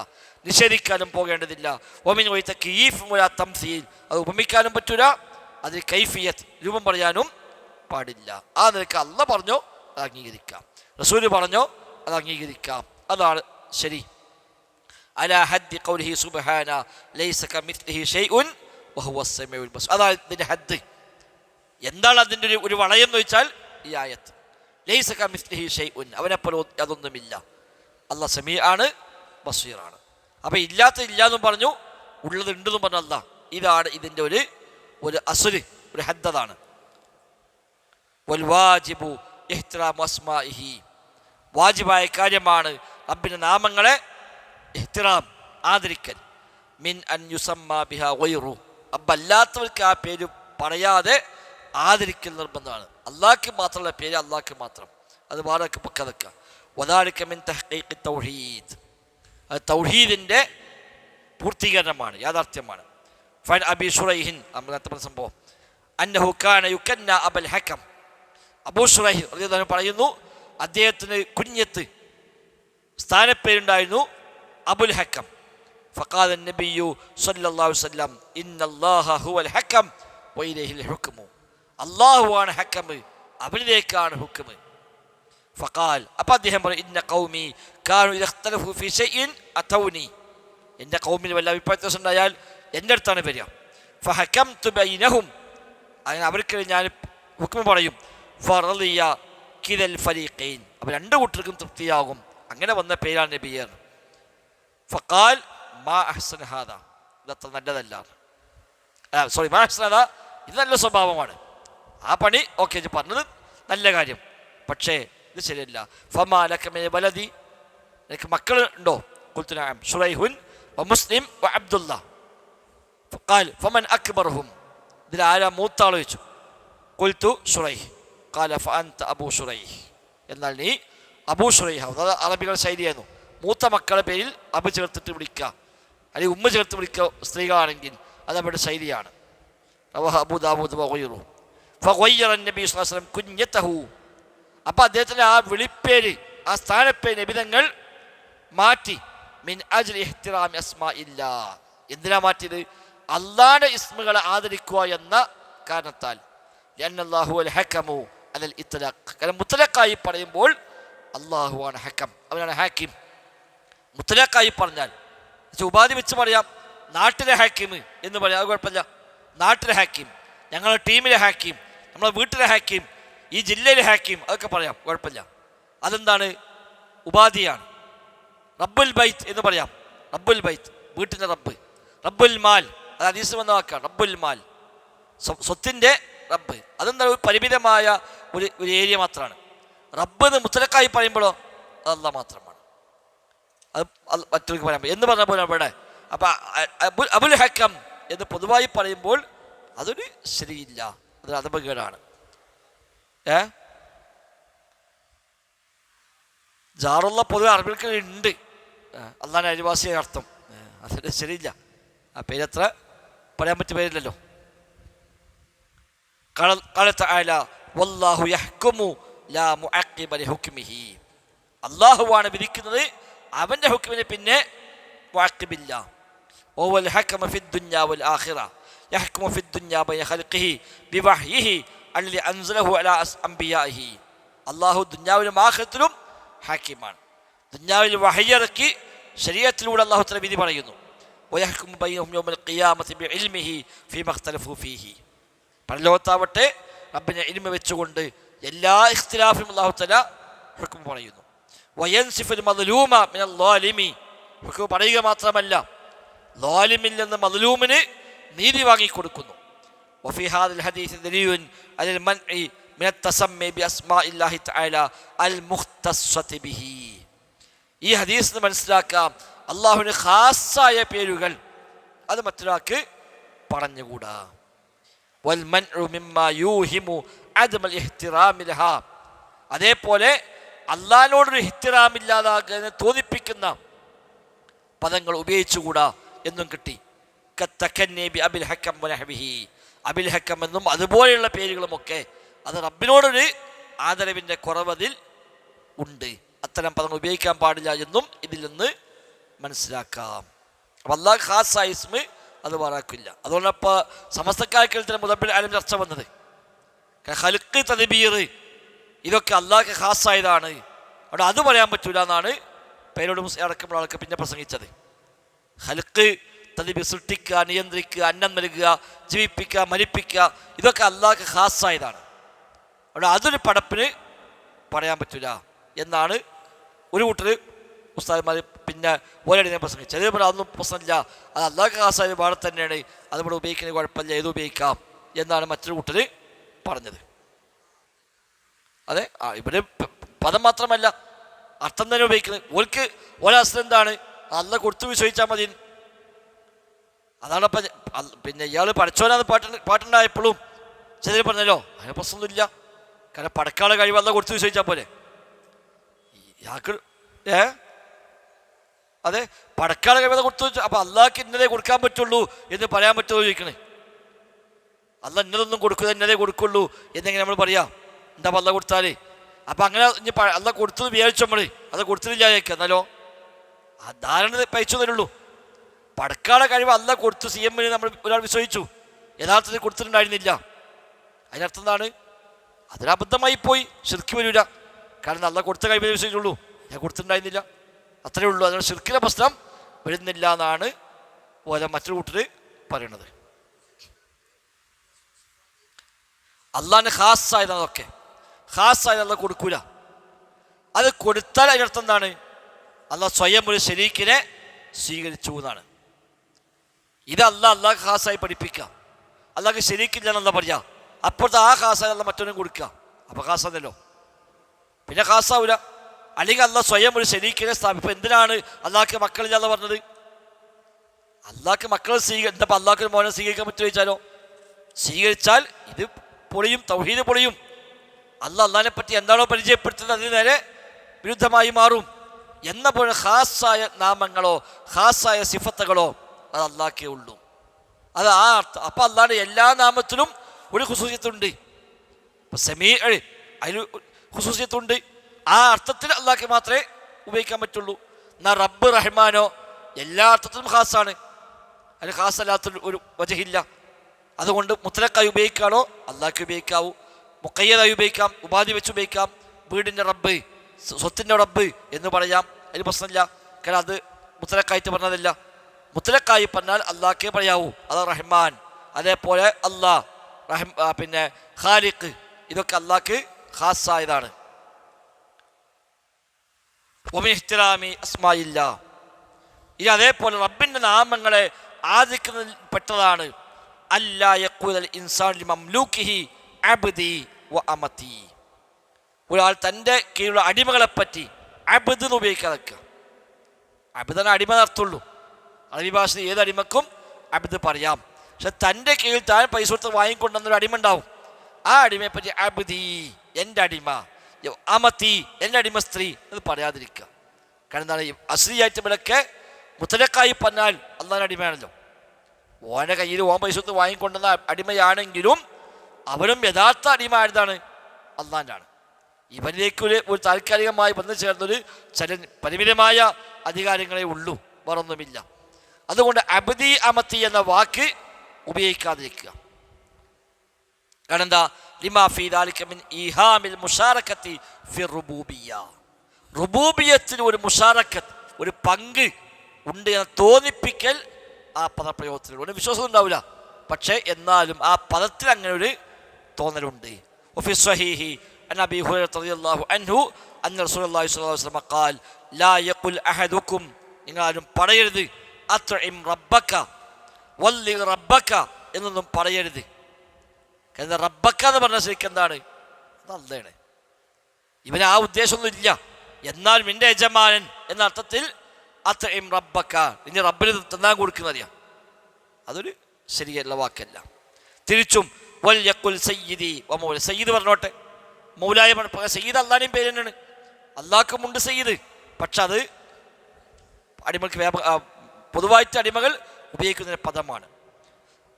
നിഷേധിക്കാനും പോകേണ്ടതില്ല. ഒമിൻ വൈത്ത കീഫുല തംസീൽ, അത് ഉപമിക്കാനും പറ്റൂല, അതിൽ കൈഫിയത്ത് രൂപം പറയാനും പാടില്ല. ആ നിലക്ക് അല്ല പറഞ്ഞോ അത് അംഗീകരിക്കാം, റസൂല് പറഞ്ഞോ അത് അംഗീകരിക്കാം, അതാണ് ശരി. അലാ ഹദ്ദി ഖൗലിഹി സുബ്ഹാന ലൈസ കമിത്ലിഹി ഷൈഉൻ വഹുവസ് സമീഉൽ ബസീർ. അതാണ് ഇതിൻ്റെ ഹദ്ദ്. എന്താണ് അതിൻ്റെ ഒരു വളയം എന്ന് വെച്ചാൽ ഈ ആയത്ത്, ലൈസ കമിത്ലിഹി ഷൈഉൻ, അവനെപ്പോലെ അതൊന്നുമില്ല. അല്ലാഹ് സമീഅ് ആണ്, ബസീറാണ്. അപ്പം ഇല്ലാത്ത ഇല്ലാന്നും പറഞ്ഞു, ഉള്ളത് ഉണ്ടെന്നും പറഞ്ഞു അല്ലാഹ്. ഇതാണ് ഇതിൻ്റെ ഒരു അസുര്, ഒരു ഹദ്ദതാണ്. വൽ വാജിബു ഇഹ്തിറാമു അസ്മാഇഹി, വാജിബായ കാര്യമാണ് റബ്ബിൻ്റെ നാമങ്ങളെ ഇഹ്തിറാം, ആദരിക്കൽ. മിൻ അൻ യുസമ്മാ ബിഹാ ഗൈറു, റബ്ബല്ലാത്തവർക്ക് ആ പേര് പറയാതെ ആദരിക്കൽ നിർബന്ധമാണ്. അള്ളാഹ്ക്ക് മാത്രമുള്ള പേര് അള്ളാഹ്ക്ക് മാത്രം, അത് വേറെ പക്കതൊക്കെ. വദാലിക മിൻ തഹ്ഖീഖി തൗഹീദ്, അത് തൗഹീദിൻ്റെ പൂർത്തീകരണമാണ്, യാഥാർത്ഥ്യമാണ്. ഫൻ അബി ശുറൈഹിൻ, നമ്മളത്തെ സംഭവം, അന്നഹു കാന യുകന്ന അബൽ ഹകം, അബൂ ശുറൈഹ് റളിയല്ലാഹു അൻഹു പറയുന്നു, അദ്ദേഹത്തിന് കുഞ്ഞത്ത് സ്ഥാനപ്പേരുണ്ടായിരുന്നു അബുൽ ഹക്കം. ഫഖാല നബിയു സല്ലല്ലാഹു അലൈഹി വസല്ലം ഇന്നല്ലാഹ ഹുവൽ ഹക്കം വഇലൈഹിൽ ഹുക്മു, അല്ലാഹുവാണ് ഹക്കം, അവനിലേക്കാണ് ഹുക്ം. ഫഖാൽ, അപ്പോൾ അദ്ദേഹം പറഞ്ഞു, ഇന്ന ഖൗമി കാനു ഇദാ ഇഖ്തലഫു ഫീ ഷൈഇൻ അതൗനി, എൻ്റെ ഖൗമിൽ വല്ല അഭിപ്രായ വ്യത്യാസം ഉണ്ടായാൽ എൻ്റെ അടുത്താണ് വരിക. ഫഹകംതു ബൈനഹും, അങ്ങനെ അവർക്ക് ഞാൻ ഹുക്മ പറയും. ഫറളിയ കിദൽ ഫരീഖൈൻ, അപ്പോൾ രണ്ട് കൂട്ടർക്കും തൃപ്തിയാകും. അങ്ങനെ വന്ന പേരാണ് നബിയർ. ഫഖാൽ മാ അഹ്സന ഹാദാ, ഇതത്ര നല്ലതല്ല, സോറി മാ അഹ്സന ഹാദാ, ഇത് നല്ല സ്വഭാവമാണ്, ആ പണി ഓക്കെ പറഞ്ഞത് നല്ല കാര്യം, പക്ഷേ ഇത് ശരിയല്ല. ഫമാ ലക മിൻ വലദി, എനിക്ക് മക്കൾ ഉണ്ടോ? ഖുൽതു നഅം, ശുറൈഹുൻ വ മുസ്ലിം വ അബ്ദുല്ല. ഫഖാൽ ഫമൻ അക്ബറുഹും, ഇതിൽ ആരാ മൂത്താൾ ചോദിച്ചു. ഖുൽതു ശുറൈഹ്. ഖാല ഫഅൻത അബൂ ശുറൈഹ്, എന്നാൽ നീ അബൂ ശുറൈഹ്. അത് അറബികളുടെ ശൈലിയായിരുന്നു, മൂത്ത മക്കളെ പേരിൽ അബു ചേർത്തിട്ട് വിളിക്കുക, അല്ലെങ്കിൽ ഉമ്മ ചേർത്ത് വിളിക്കുക സ്ത്രീകളാണെങ്കിൽ, അത് അവരുടെ ശൈലിയാണ്. അബൂ ദാവൂദ് വഗൈറുഹു. ഫഗയ്യറ നബി സ്വല്ലല്ലാഹു അലൈഹി വസല്ലം കുഞ്ഞതഹു, അപ്പോൾ അദ്ദേഹത്തിൻ്റെ ആ വിളിപ്പേര്, ആ സ്ഥാനപ്പേര് നബിതങ്ങൾ മാറ്റി. മിൻ അജ്ലി ഇഹ്തിറാമി അസ്മാഇല്ലാ, എന്തിനാ മാറ്റിയത്? അള്ളാഹുവിൻ്റെ ഇസ്മുകളെ ആദരിക്കുക എന്ന കാരണത്താൽ. ലഅന്നല്ലാഹു അൽ ഹകമു അലൽ ഇത്ലാഖ്, കാരണം മുത്തലഖായി പറയുമ്പോൾ അള്ളാഹുവാണ് ഹക്കം, അവനാണ് ഹാക്കിം. മുത്തലഖായി പറഞ്ഞാൽ ഉപാധി വെച്ച് പറയാം, നാട്ടിലെ ഹാക്കിം എന്ന് പറയാം, അത് കുഴപ്പമില്ല. നാട്ടിലെ ഹാക്കിം, ഞങ്ങളുടെ ടീമിലെ ഹാക്കിം, നമ്മളെ വീട്ടിലെ ഹാക്കിം, ഈ ജില്ലയിലെ ഹാക്കിം, അതൊക്കെ പറയാം, കുഴപ്പമില്ല. അതെന്താണ്? ഉപാധിയാണ്. റബ്ബുൽ ബൈത്ത് എന്ന് പറയാം, റബ്ബുൽ ബൈത്ത്, വീട്ടിൻ്റെ റബ്ബ്. റബ്ബുൽ മാൽ, അത് ഹദീസ് വന്ന വാക്കാണ്, റബ്ബുൽ മാൽ, സ്വത്തിൻ്റെ റബ്ബ്. അതെന്താ? ഒരു പരിമിതമായ ഒരു ഏരിയ മാത്രമാണ്. റബ്ബ് എന്ന് മുത്തലഖായി പറയുമ്പോഴോ അത് അല്ലാഹ് മാത്രമാണ്, അത് മറ്റൊരു പറയാൻ എന്ന് പറഞ്ഞ പോലെ ഇവിടെ. അപ്പം അബുൽ ഹക്കം എന്ന് പൊതുവായി പറയുമ്പോൾ അതൊരു ശരിയില്ല, അതൊരു അദബകേടാണ്. ജാറുള്ള പൊതുവെ അറബികൾക്ക് ഉണ്ട്, അള്ളാഹിൻ്റെ അയൽവാസിയായ അർത്ഥം, അതൊരു ശരിയില്ല. ആ പേരത്ര പറയാൻ പറ്റിയ പേരില്ലല്ലോ. ഖാല തആല വല്ലാഹു യഹ്കുമു ലാ മുഅഖിബ ലിഹുക്മിഹി, അല്ലാഹുവാണ് വിധിക്കുന്നത്, അവൻ്റെ ഹുക്മിനെ പിന്നെ മുഅഖിബില്ല. വഹുവൽ ഹകമ ഫിദ്ദുനിയ വൽ ആഖിറ യഹ്കുമു ഫിദ്ദുനിയ ബൈന ഖൽഖിഹി ബിവഹ്യിഹി അല്ലദി അൻസലഹു അലാ അംബിയാഇഹി, അല്ലാഹു ദുനിയാവിലും ആഖിറത്തിലും ഹാക്കിമാണ്. ദുനിയാവിൽ വഹയിറക്കി ശരീഅത്തിലൂടെ അല്ലാഹു തആല വിധി പറയുന്നു. വയഹ്കുമു ബൈനഹും യൗമൽ ഖിയാമത്തി ബിഇൽമിഹി ഫീമാ ഇഖ്തലഫു ഫീഹി, പരലോകത്താവട്ടെ റബ്ബിനെ ഇൽമ വെച്ചുകൊണ്ട് എല്ലാ ഇഖ്തിലാഫിലും അല്ലാഹു തആല ഹുക്ം പറയുന്നു. വയൻസിഫുൽ മദ്ലൂമ മിനൽ ളാലിമി, ഹുക്ം പറയുക മാത്രമല്ല ളാലിമിൽ നിന്ന് മദ്ലൂമിന് നീതി വാങ്ങിക്കൊടുക്കുന്നു. വഫീ ഹാദിൽ ഹദീസ് ദലീലുൻ അലൽ മൻഇ മിനത് തസമ്മി ബിഅസ്മാഇല്ലാഹി തആല അൽ മുഖ്തസ്സതി ബിഹി, ഈ ഹദീസിന് മനസ്സിലാക്കാം അള്ളാഹുവിന് ഖാസായ പേരുകൾ അത് മറ്റൊരാൾക്ക് പറഞ്ഞുകൂടാ. വൽമൻഉ മിമ്മാ യൂഹിമു അദമൽ ഇഹ്തിറാമി ലഹാ, അതേപോലെ അള്ളാഹിനോടൊരു ഇഹ്തിറാമില്ലാതാകുന്നതിനെ തോന്നിപ്പിക്കുന്ന പദങ്ങൾ ഉപയോഗിച്ചുകൂടാ എന്നും കിട്ടി. കത്തക്കന്നേബി അബിൽ ഹക്കം വനഹ്വിഹി, അബിൽ ഹക്കം എന്നും അതുപോലെയുള്ള പേരുകളുമൊക്കെ അത് റബ്ബിനോടൊരു ആദരവിൻ്റെ കുറവതിൽ ഉണ്ട്. അത്തരം പദങ്ങൾ ഉപയോഗിക്കാൻ പാടില്ല എന്നും ഇതിൽ നിന്ന് മനസ്സിലാക്കാം. അപ്പം അള്ളാഹ് ഖാസായ ഇസ്മ അത് പറയാക്കില്ല. അതുകൊണ്ട് ഇപ്പോൾ സമസ്തക്കാർക്കെഴുത്തിന് മുദബ്ബിർ ആലം ചർച്ച വന്നത് ഖൽഖ് തദ്ബീർ ഇതൊക്കെ അള്ളാഹ്ക്ക് ഖാസായതാണ്. അവിടെ അത് പറയാൻ പറ്റൂല എന്നാണ് പേരോട് അടക്കമുള്ള ആൾക്ക് പിന്നെ പ്രസംഗിച്ചത്. ഖൽഖ് തദ്ബീർ, സൃഷ്ടിക്കുക, നിയന്ത്രിക്കുക, അന്നം നൽകുക, ജീവിപ്പിക്കുക, മരിപ്പിക്കുക, ഇതൊക്കെ അള്ളാഹ്ക്ക് ഖാസായതാണ്. അവിടെ അതൊരു പടപ്പിന് പറയാൻ പറ്റൂല എന്നാണ് ഒരു കൂട്ടർ ഉസ്താദ്മാർ പിന്നെ ഒരടിനെ പ്രസംഗിച്ചത്. അതേപോലെ അതൊന്നും പ്രശ്നമില്ല, അത് അള്ളാഹ്ക്ക് ഖാസായ പാടെ തന്നെയാണ്, അതിവിടെ ഉപയോഗിക്കുന്നത് കുഴപ്പമില്ല, ഏത് ഉപയോഗിക്കാം എന്നാണ് മറ്റൊരു കൂട്ടർ പറഞ്ഞത്. അതെ, ഇവിടെ പദം മാത്രമല്ല അർത്ഥം തന്നെ ഉപയോഗിക്കുന്നത്. ഓർക്ക് ഒരസ്ത്രം എന്താണ്, അള്ളാഹ് കൊടുത്തു വിശ്വസിച്ചാൽ മതി. അതാണ് അപ്പം പിന്നെ ഇയാൾ പഠിച്ചോനാന്ന് പാട്ടുണ്ടായപ്പോഴും ചിലർ പറഞ്ഞല്ലോ അതിന് പ്രശ്നമൊന്നുമില്ല, കാരണം പടക്കാളെ കഴിവ് അള്ളാഹ് കൊടുത്തു വിശ്വസിച്ചാൽ പോലെ. ഇയാൾക്ക് അതെ, പടക്കാളെ കഴിവ് കൊടുത്തു, അപ്പം അള്ളാഹ്ക്ക് ഇന്നതേ കൊടുക്കാൻ പറ്റുള്ളൂ എന്ന് പറയാൻ പറ്റുമോ ചോദിക്കണേ. അള്ളാഹ് ഇന്നതൊന്നും കൊടുക്കുക, ഇന്നതേ കൊടുക്കുള്ളൂ എന്നെങ്ങനെ നമ്മൾ പറയാം? എന്താ അള്ളാഹ് കൊടുത്താലേ? അപ്പം അങ്ങനെ ഇനി അള്ളാഹ് കൊടുത്തത് വിചാരിച്ചു നമ്മൾ, അത് കൊടുത്തിട്ടില്ല ചോദിക്കുക. എന്നാലോ ആ ധാരണ പയച്ചു തരുള്ളൂ. പടക്കാളെ കഴിവ് അള്ളാഹ് കൊടുത്തു, സി എമ്മിന് നമ്മൾ ഒരാൾ വിശ്വസിച്ചു, യഥാർത്ഥത്തിൽ കൊടുത്തിട്ടുണ്ടായിരുന്നില്ല. അതിനർത്ഥം എന്താണ്? അതിനബദ്ധമായി പോയി, ശിർക്ക് വരില്ല. കാരണം അള്ളാഹ് കൊടുത്ത കഴിവിനെ വിശ്വസിച്ചുള്ളൂ, ഞാൻ കൊടുത്തിട്ടുണ്ടായിരുന്നില്ല, അത്രയേ ഉള്ളൂ. അതുകൊണ്ട് ശിർക്കിലെ പ്രശ്നം വരുന്നില്ല എന്നാണ് ഓരോ മറ്റൊരു കൂട്ടർ പറയണത്. അള്ളാഹിന് ഖാസായതാണ് അതൊക്കെ. ഖാസായത് അള്ളാഹ് കൊടുക്കൂല. അത് കൊടുത്താൽ അതിനർത്ഥം എന്താണ്? അള്ളാഹ് സ്വയം ഒരു ശരീക്കിനെ സ്വീകരിച്ചു എന്നാണ്. ഇത് അള്ളാഹ് ഖാസായി പഠിപ്പിക്കാം. അള്ളാഹ്ക്ക് ശരീക്കില്ലാന്നല്ല പറയാ, അപ്പോഴത്തെ ആ ഖാസായി അള്ളാഹ് മറ്റൊന്നും കൊടുക്കുക, അപ്പോൾ ഖാസാന്നല്ലോ, പിന്നെ ഖാസാവൂല. അല്ലെങ്കിൽ അള്ളാഹ് സ്വയം ഒരു ശരീക്കിനെ സ്ഥാപിക്കും. എന്തിനാണ് അള്ളാഹ്ക്ക് മക്കളില്ലാന്ന് പറഞ്ഞത്? അള്ളാഹ്ക്ക് മക്കളെ എന്താ അള്ളാഹ്ക്ക് മോനെ സ്വീകരിക്കാൻ പറ്റുമോ ചോദിച്ചാലോ? സ്വീകരിച്ചാൽ ഇത് പൊളിയും, തൗഹീദ് പൊളിയും. അള്ളാഹിനെ പറ്റി എന്താണോ പരിചയപ്പെടുത്തുന്നത് അതിന് നേരെ വിരുദ്ധമായി മാറും. എന്ന പോലെ ഖാസായ നാമങ്ങളോ ഖാസായ സിഫത്തുകളോ അത് അള്ളാഹ്ക്കേ ഉള്ളൂ. അത് ആ അർത്ഥം. അപ്പം അള്ളാഹിൻ്റെ എല്ലാ നാമത്തിലും ഒരു ഖുസൂസിയത്തുണ്ട്. ഇപ്പം സമീ അതിൽ ഖുസൂസിയത്തുണ്ട്. ആ അർത്ഥത്തിൽ അള്ളാഹ്ക്ക് മാത്രമേ ഉപയോഗിക്കാൻ പറ്റുള്ളൂ. എന്നാൽ റബ്ബ് റഹ്മാനോ എല്ലാ അർത്ഥത്തിലും ഖാസാണ്, അതിന് ഖാസല്ലാത്തൊരു ഒരു വജഹില്ല. അതുകൊണ്ട് മുത്തലക്കായി ഉപയോഗിക്കാനോ അള്ളാഹ്ക്ക് ഉപയോഗിക്കാവൂ, മുഖയ്യതായി ഉപയോഗിക്കാം, ഉപാധി വെച്ച് ഉപയോഗിക്കാം. വീടിൻ്റെ റബ്ബ്, സ്വത്തിൻ്റെ റബ്ബ് എന്ന് പറയാം, അതിന് പ്രശ്നമില്ല. കാരണം അത് മുത്തലക്കായിട്ട് പറഞ്ഞതല്ല. മുത്തലക്കായി പറഞ്ഞാൽ അള്ളാഹ്ക്കേ പറയാവൂ. അത് റഹ്മാൻ, അതേപോലെ അള്ളാഹ് പിന്നെ ഖാലിഖ്, ഇതൊക്കെ അള്ളാഹ്ക്ക് ഖാസായതാണ്. ഒമിഹ്തിറാമി അസ്മായില്ല. ഇനി അതേപോലെ റബ്ബിൻ്റെ നാമങ്ങളെ ആദരിക്കുന്നതിൽ പെട്ടതാണ് അല്ലാ യഖൂലൽ ഇൻസാൻ ലിമംലൂകിഹി അബ്ദി വ അമതി. ഒരാൾ തൻ്റെ കീഴിലുള്ള അടിമകളെപ്പറ്റി അബ്ദ് എന്ന് ഉപയോഗിക്കാതെ വെക്കുക. അബ്ദാണ് അടിമ നടത്തുള്ളൂ. അറബി ഭാഷയിൽ ഏത് അടിമക്കും അബ്ദ് പറയാം. പക്ഷെ തൻ്റെ കീഴിൽ താൻ പൈസ കൊടുത്ത് വാങ്ങിക്കൊണ്ടുവന്നൊരു അടിമ ഉണ്ടാവും. ആ അടിമയെ പറ്റി അബ്ദി, എൻ്റെ അടിമ, അമതി, എൻ്റെ അടിമ സ്ത്രീ എന്ന് പറയാതിരിക്കുക. കാരണം എന്താണ്? അസ്ലിയായിട്ട് ഇവരൊക്കെ മുത്തലക്കായി പറഞ്ഞാൽ അള്ളാഹിൻ്റെ അടിമയാണല്ലോ. ഓൻ്റെ കയ്യിൽ ഓൻ പൈസ കൊടുത്ത് വാങ്ങിക്കൊണ്ടുവന്ന അടിമയാണെങ്കിലും അവനും യഥാർത്ഥ അടിമ ആയതാണ് അള്ളാഹിൻ്റെ ആണ്. ഇവരിലേക്ക് ഒരു താൽക്കാലികമായി വന്നു ചേർന്നൊരു ചില പരിമിതമായ അധികാരങ്ങളെ ഉള്ളൂ, വേറൊന്നുമില്ല. അതുകൊണ്ട് അബ്ദി അമത്തി എന്ന വാക്ക് ഉപയോഗിക്കാതിരിക്കുക. കാരണം എന്താ? ലിമാ ഫീ ദാലിക മിൻ ഈഹാമിൽ മുശാറകത്തി ഫി റുബൂബിയ്യ. റുബൂബിയത്തിൽ ഒരു മുശാറക്കത്ത്, ഒരു പങ്ക് ഉണ്ട് എന്ന് തോന്നിപ്പിക്കൽ ആ പദപ്രയോഗത്തിലൂടെ വിശ്വാസം ഉണ്ടാവില്ല. പക്ഷേ എന്നാലും ആ പദത്തിൽ അങ്ങനെ ഒരു തോന്നലുണ്ട്. വഫി സ്വഹീഹി അൻ അബീ ഹുറൈറ റളിയല്ലാഹു അൻഹു അന്ന റസൂലുള്ളാഹി സ്വല്ലല്ലാഹു അലൈഹി വസല്ലം ഖാൽ ലാ യഖുൽ അഹദുക്കും, നിങ്ങളാരും പറയരുത് അത്ഇം റബ്ബക വല്ലി റബ്ബക എന്നൊന്നും പറയരുത്. കാരണം റബ്ബക്ക എന്ന് പറഞ്ഞ ശരിക്കും എന്താണ്? നല്ലതാണ്. ഇവന് ആ ഉദ്ദേശമൊന്നും ഇല്ല. എന്നാലും എൻ്റെ യജമാനൻ എന്ന അർത്ഥത്തിൽ അത്ഇം റബ്ബക്ക, ഇനി റബ്ബിന് തിന്നാൻ കൊടുക്കുന്നറിയാ, അതൊരു ശരിയല്ല വാക്കല്ല. തിരിച്ചും വൽ യഖുൽ സയ്യിദി വ മൗല, സയ്യിദ് പറഞ്ഞോട്ടെ, മൗലായ സയ്യിദ് അള്ളാഹിൻ്റെയും പേര് തന്നെയാണ്. അള്ളാഹ്ക്കുമുണ്ട് സയ്യിദ്, പക്ഷെ അത് അടിമകൾക്ക് പൊതുവായിട്ട് അടിമകൾ ഉപയോഗിക്കുന്ന പദമാണ്.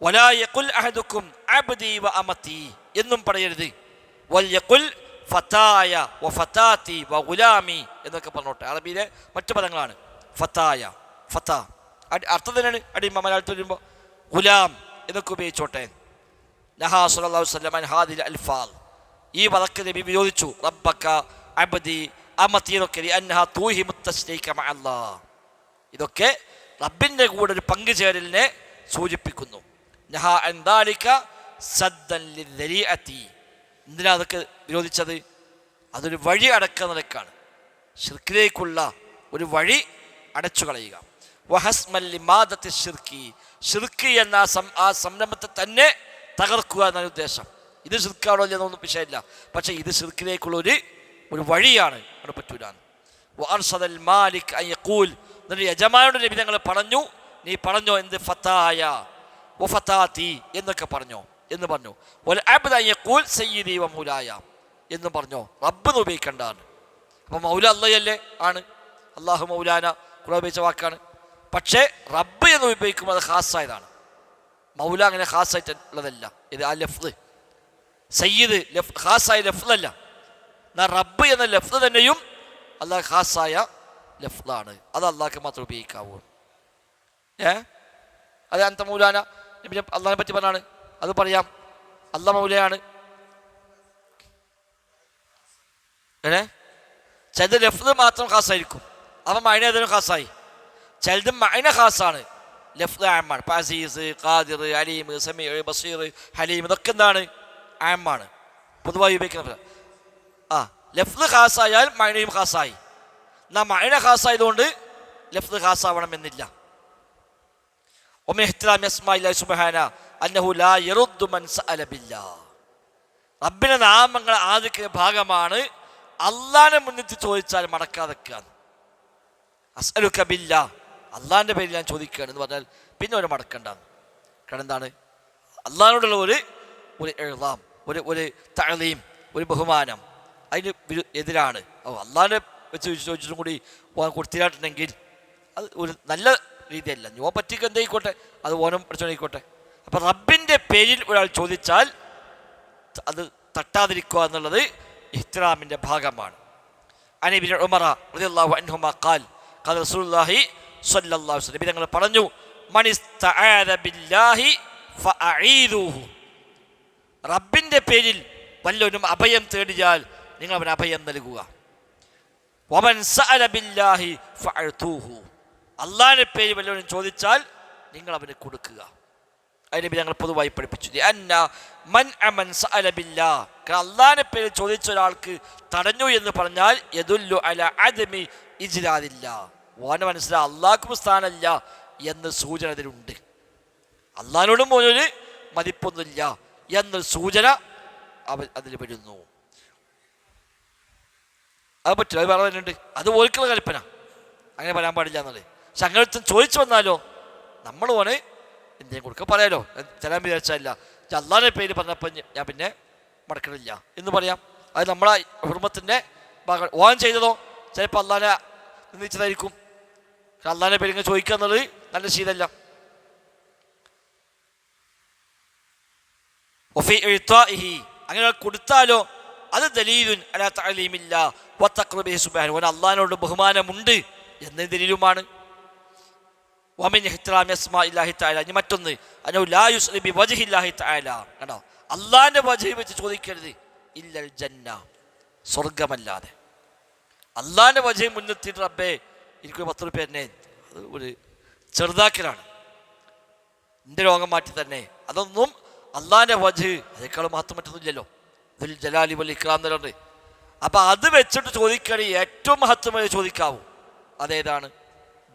വലാ യഖുൽ അഹദുക്കും അബ്ദി വ അമതി എന്നും പറയരുത്. വൽ യഖുൽ ഫതായ വ ഫതാതി വ ഗുലാമി എന്നൊക്കെ പറഞ്ഞോട്ടെ. അറബിയിലെ മറ്റു പദങ്ങളാണ്. ഫതായ ഫത്ത അർത്ഥം തന്നെയാണ് അടിമ. മലയാളത്തിൽ വരുമ്പോൾ ഗുലാം എന്നൊക്കെ ഉപയോഗിച്ചോട്ടെ. നഹാ സല്ലല്ലാഹു അലൈഹി വസല്ലം അൻ ഹാദിൽ അൽഫാൽ, ഈ വദക്ക് നബി വിരോധിച്ചു. റബ്ബക അബ്ദി അമതി എന്നൊക്കെ അന്നഹാ തൂഹിമു തസ്രീക മഅല്ലാഹ്, ഇതൊക്കെ റബ്ബിൻ്റെ കൂടെ ഒരു പങ്കുചേരലിനെ സൂചിപ്പിക്കുന്നു. നഹാ അൻ ദാലിക സദ്ദൻ ലിദ്ദരീഅതി, എന്തിനാ അതൊക്കെ വിരോധിച്ചത്? അതൊരു വഴി അടക്കുന്ന നിലക്കാണ്, ശിർക്കിലേക്കുള്ള ഒരു വഴി അടച്ചു കളയുക. വഹസ്മൽ ലിമാദത്തി ശിർക്കി, ശിർക്ക് എന്ന ആ സംരംഭത്തെ തന്നെ തകർക്കുക എന്നാണ് ഉദ്ദേശം. ഇത് ശിർക്കാണോ എന്നൊന്നും വിഷയമില്ല, പക്ഷേ ഇത് ശിർക്കിലേക്കുള്ള ഒരു വഴിയാണ്, അവിടെ പറ്റൂല. വഅർസദൽ മാലിക് അൻ യഖൂൽ, എന്നിട്ട് യജമാനോട് നബി തങ്ങൾ പറഞ്ഞു, നീ പറഞ്ഞോ എന്ത്? ഫതായ വഫതാതി എന്നൊക്കെ പറഞ്ഞോ എന്ന് പറഞ്ഞു. വൽ അബ്ദ അൻ യഖൂൽ സയ്യിദി വ മൗലായ എന്ന് പറഞ്ഞോ. റബ്ബ് എന്ന് ഉപയോഗിക്കേണ്ടതാണ്. അപ്പോൾ മൗല അള്ളയല്ലേ ആണ്, അള്ളാഹു മൗലാന ഖുർആൻ ഉപയോഗിച്ച വാക്കാണ്. പക്ഷേ റബ്ബ് എന്ന് ഉപയോഗിക്കുമ്പോൾ അത് ഖാസായതാണ്. മൗല അങ്ങനെ ഖാസായിട്ടുള്ളതല്ല. ഇത് ആ ലഫ്ദ് സയ്യിദ് ഖാസായ ലഫ്ദല്ല. എന്നാൽ റബ്ബ് എന്ന ലഫ്ദ് തന്നെയും അള്ളാഹ് ഖാസായ ലഫ്ദാണ്, അത് അള്ളാഹ്ക്ക് മാത്രം ഉപയോഗിക്കാവൂ. അത് അന്ത മൗലാന നബി അള്ളാഹിനെ പറ്റി പറഞ്ഞാണ്, അത് പറയാം. അള്ളാഹ് മൗലയാണ്. ചിലത് ലഫ്ദ് മാത്രം ഖാസായിരിക്കും, അവൻ മഅന ഏതായാലും ഖാസായി. ചിലത് മഅന ഖാസാണ്, ലഫ്ദ് ആമാണ്. ഇപ്പം അസീസ്, ഖാദിർ, അലീം, സമീഉ, ബസീർ, ഹലീം ഇതൊക്കെ എന്താണ്? ആമാണ്, പൊതുവായി ഉപയോഗിക്കുന്ന. ലഫ്ദ് ഖാസായാൽ മഅനയും ഖാസായി. എന്നാൽ മഅന ഖാസായതുകൊണ്ട് ലഫ്ദ് ഖാസാവണം എന്നില്ല. റബ്ബിന്റെ നാമങ്ങൾ ആദിക്കുന്ന ഭാഗമാണ് അള്ളാഹിനെ മുന്നിട്ട് ചോദിച്ചാൽ മടക്കാതെക്കാൻ. അസ്അലുക ബില്ലാ, അള്ളാഹിന്റെ പേരിൽ ഞാൻ ചോദിക്കുകയാണ് എന്ന് പറഞ്ഞാൽ പിന്നെ ഒരു മടക്കണ്ടാണ്. കാരണം എന്താണ്? അള്ളാഹിനോടുള്ള ഒരു ഇഅ്ളാം, ഒരു തഅ്ലീം, ഒരു ബഹുമാനം അതിന് എതിരാണ്. അള്ളാഹിനെ വെച്ച് ചോദിച്ചിട്ടും കൂടി കൊടുത്തിട്ടുണ്ടെങ്കിൽ അത് ഒരു നല്ല രീതിയല്ല. ഓൻ പറ്റിക്ക് എന്തായിക്കോട്ടെ, അത് ഓനും പഠിച്ചോണ്ടിരിക്കോട്ടെ. അപ്പം റബ്ബിൻ്റെ പേരിൽ ഒരാൾ ചോദിച്ചാൽ അത് തട്ടാതിരിക്കുക എന്നുള്ളത് ഇഹ്തിറാമിൻ്റെ ഭാഗമാണ്. അൻ ഇബ്നു ഉമറ റളിയല്ലാഹു അൻഹുമാ ഖാൽ ഖാല റസൂലുള്ളാഹി സ്വല്ലല്ലാഹു അലൈഹി വസല്ലം, തങ്ങൾ പറഞ്ഞു, മൻ ഇസ്തആദ ബില്ലാഹി ഫഅഈദൂഹു, റബ്ബിൻ്റെ പേരിൽ വല്ലവനും അഭയം തേടിയാൽ നിങ്ങൾ അവന് അഭയം നൽകുക. വമൻ സഅല ബില്ലാഹി ഫഅതൂഹു, അള്ളാഹിന്റെ പേര് വല്ലവനും ചോദിച്ചാൽ നിങ്ങൾ അവന് കൊടുക്കുക. അതിനെ ഞങ്ങൾ പൊതുവായി പഠിപ്പിച്ചു. അള്ളാഹിന്റെ പേര് ചോദിച്ച ഒരാൾക്ക് തടഞ്ഞു എന്ന് പറഞ്ഞാൽ യദുല്ലു അലാ അദമി ഇജ്ലാദില്ലാ, ഓനെ മനസ്സിലാ അള്ളാഹ്ക്കും സ്ഥാനമില്ല എന്ന് സൂചന അതിലുണ്ട്. അള്ളാഹിനോടും ഒരു മതിപ്പൊന്നുമില്ല എന്നൊരു സൂചന അതിൽ വരുന്നു. അത് പറ്റില്ല, അത് പറയുന്നുണ്ട്, അത് ഓർക്കുള്ള കൽപ്പന, അങ്ങനെ പറയാൻ പാടില്ല എന്നുള്ളത്. പക്ഷെ അങ്ങനെ ചോദിച്ചു വന്നാലോ നമ്മൾ ഓന് എന്തെങ്കിലും കൊടുക്കുക പറയാലോ. ചിലാൻ വിചാരിച്ചല്ല, അള്ളാഹിന്റെ പേര് പറഞ്ഞപ്പോൾ ഞാൻ പിന്നെ മടക്കണില്ല എന്ന് പറയാം. അത് നമ്മളെ ഹുർമത്തിൻ്റെ ഭാഗം. ഓൻ ചെയ്തതോ ചിലപ്പോൾ അള്ളാഹിനെ നിന്ദിച്ചതായിരിക്കും. അള്ളാഹിന്റെ പേര് ഇങ്ങനെ ചോദിക്കുക എന്നുള്ളത് നല്ല ശീലമല്ല. അങ്ങനെ കൊടുത്താലോ അത് ദലീലുൻ അലാ തഅലീമില്ല വതഖ്റബിഹി സുബ്ഹാനഹു, അള്ളാഹിനോട് ബഹുമാനമുണ്ട് എന്ന ദലീലുമാണ്. വമിൻ ഇഹ്തിറാമി അസ്മാഇല്ലാഹി തആല, ഇനി മറ്റൊന്ന് അന്നഹു ലാ യുസ്അലു ബിവജ്ഹില്ലാഹി തആല, കണ്ടോ, അള്ളാഹിന്റെ വജ്ഹ് വെച്ച് ചോദിക്കരുത്. ഇല്ലൽ ജന്ന, സ്വർഗമല്ലാതെ. അള്ളാഹിന്റെ വജ്ഹ് മുൻനിർത്തിയിട്ട് റബ്ബേ എനിക്കൊരു 10 രൂപ തന്നെ, അത് ഒരു ചെറുതാക്കലാണ്, എൻ്റെ രോഗം മാറ്റി തന്നെ. അതൊന്നും അള്ളാഹിന്റെ വജ്ഹ് അതേക്കാളും മഹത്വം മറ്റൊന്നുമില്ലല്ലോ. ദുൽ ജലാലി വൽ ഇക്റാം എന്നുള്ളത്. അപ്പം അത് വെച്ചിട്ട് ചോദിക്കുകയാണെങ്കിൽ ഏറ്റവും മഹത്വമായി ചോദിക്കാവൂ. അതേതാണ്?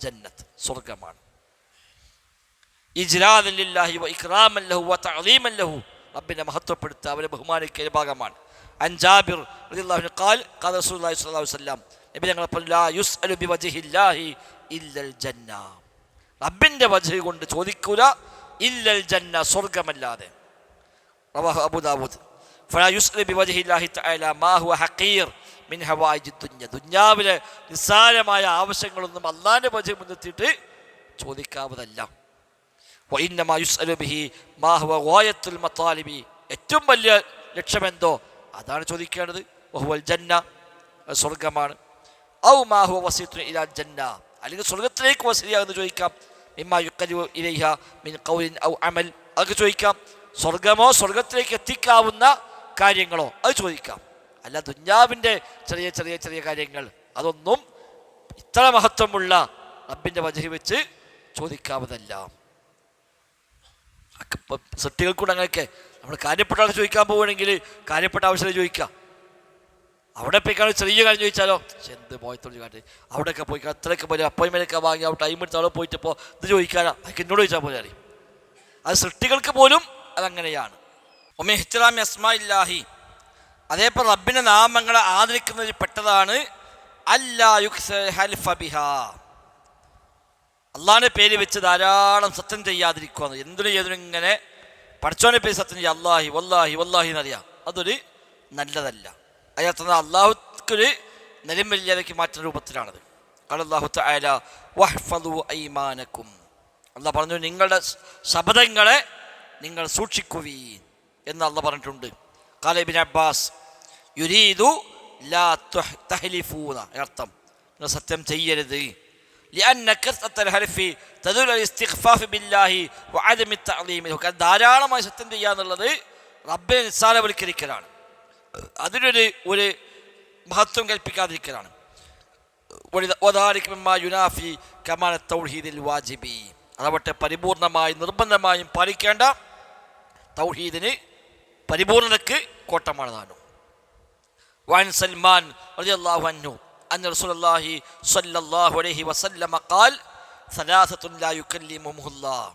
ജന്നത്ത്, സ്വർഗമാണ്. ഇജ്ലാദൻ ലില്ലാഹി വ ഇക്റാമൻ ലഹു വ തഅലീമൻ ലഹു, റബ്ബിനെ മഹത്വപ്പെടുത്തുക, അവരെ ബഹുമാനിക്കുന്ന ഭാഗമാണ്. അൻ ജാബിർ റളിയല്ലാഹു അൻഹു ഖാൽ ഖാല റസൂലുള്ളാഹി സ്വല്ലല്ലാഹു അലൈഹി വസല്ലം, നബി ഞങ്ങൾ പറഞ്ഞു, ലാ യുസ്അലു ബിവജ്ഹില്ലാഹി ഇല്ലൽ ജന്ന, റബ്ബിന്റെ വജ്ഹ് കൊണ്ട് ചോദിക്കൂല, ഇല്ലൽ ജന്ന, സ്വർഗമല്ലാതെ. റവാഹു അബൂ ദാവൂദ്. ഫലാ യുസ്അലു ബിവജ്ഹില്ലാഹി തആല മാ ഹുവ ഹഖീർ മിൻ ഹവായിജി ദുനിയ, ദുനിയാവിലെ നിസ്സാരമായ ആവശ്യങ്ങളൊന്നും അള്ളാഹിന്റെ വജ്ഹ് മുൻനിർത്തിയിട്ട് ചോദിക്കാവതല്ല. വഇന്നമാ യുസ്അലു ബിഹി മാ ഹുവ ഗായത്തുൽ മതാലിബി, ഏറ്റവും വലിയ ലക്ഷ്യമെന്തോ അതാണ് ചോദിക്കേണ്ടത്. വഹുവൽ ജന്ന, സ്വർഗമാണ്. ഔ മാ ഹുവ വസീത്തുൻ ഇലാൽ ജന്ന, അല്ലെങ്കിൽ സ്വർഗത്തിലേക്ക് വസീലയാകുന്നത് ചോദിക്കാം. മിമ്മാ യുഖരിബു ഇലൈഹ മിൻ ഖൗലിൻ ഔ അമൽ, അതൊക്കെ ചോദിക്കാം. സ്വർഗമോ സ്വർഗത്തിലേക്ക് എത്തിക്കാവുന്ന കാര്യങ്ങളോ അത് ചോദിക്കാം. അല്ല ദുന്യാവിൻ്റെ ചെറിയ ചെറിയ ചെറിയ കാര്യങ്ങൾ അതൊന്നും ഇത്ര മഹത്വമുള്ള റബ്ബിൻ്റെ വജഹ് വെച്ച് ചോദിക്കാവുന്നതല്ല. സൃഷ്ടികൾക്കൂടെ അങ്ങനെയൊക്കെ നമ്മൾ കാര്യപ്പെട്ട ആൾ ചോദിക്കാൻ പോവുകയാണെങ്കിൽ കാര്യപ്പെട്ട ആവശ്യം ചോദിക്കാം. അവിടെ പോയിക്കാണ് ചെറിയ കാര്യം ചോദിച്ചാലോ എന്ത് പോയത്തോട് കാട്ടി അവിടെയൊക്കെ പോയി അത്രയൊക്കെ പോലെ അപ്പോയിൻമെൻ്റൊക്കെ വാങ്ങി അവിടെ ടൈം എടുത്ത് അവിടെ പോയിട്ടിപ്പോൾ ഇത് ചോദിക്കാനാ അതൊക്കെ എന്നോട് ചോദിച്ചാൽ പോലെ അറിയും. അത് സൃഷ്ടികൾക്ക് പോലും അതങ്ങനെയാണ്. ഇഹ്തിറാമി അസ്മാഇല്ലാഹി, അതേപോലെ റബ്ബിൻ്റെ നാമങ്ങളെ ആദരിക്കുന്നതിൽ പെട്ടതാണ് അല്ലാ യുക്സിറൽ ഹൽഫ ബിഹാ, അള്ളാഹിൻ്റെ പേര് വെച്ച് ധാരാളം സത്യം ചെയ്യാതിരിക്കുക. എന്തിനും ഏതിനും ഇങ്ങനെ പഠിച്ചോനെ പേര് സത്യം ചെയ്യുക, അല്ലാഹി വല്ലാഹി വല്ലാഹി എന്നറിയാം, അതൊരു നല്ലതല്ല. അതിനകത്ത് അള്ളാഹുക്കൊരു നിലമില്ലാതയ്ക്ക് മാറ്റുന്ന രൂപത്തിലാണത്. അല്ലാഹു തആല വഹ്ഫദു ഐമാനക്കും, അള്ളാഹ് പറഞ്ഞു നിങ്ങളുടെ ശപഥങ്ങളെ നിങ്ങൾ സൂക്ഷിക്കുവീൻ എന്ന് അള്ളാഹ് പറഞ്ഞിട്ടുണ്ട്. ഖാല ഇബ്നു അബ്ബാസ് യുരീദു ലാ തഹ്ലിഫൂന, അർത്ഥം നിങ്ങൾ സത്യം ചെയ്യരുത്. لأن كثرة الحلف تدل على الاستخفاف بالله وعدم التعظيم له. ധാരാളമായി സത്യം ചെയ്യാന്നുള്ളത് റബ്ബിനെ നിസ്സാരവൽക്കരിക്കലാണ്, അതിനൊരു മഹത്വം കൽപ്പിക്കാതിരിക്കലാണ്. അതവട്ടെ പരിപൂർണമായും നിർബന്ധമായും പാലിക്കേണ്ട തൗഹീദിന് പരിപൂർണതയ്ക്ക് കോട്ടമാണതാനും. വഅൻ സൽമാൻ റളിയല്ലാഹു അൻഹു അന്ന റസൂലുള്ളാഹി സ്വല്ലല്ലാഹു അലൈഹി വസല്ലമ ഖാൽ സലാസത്തുൻ ലാ യുകല്ലിമുഹുല്ലാഹ്,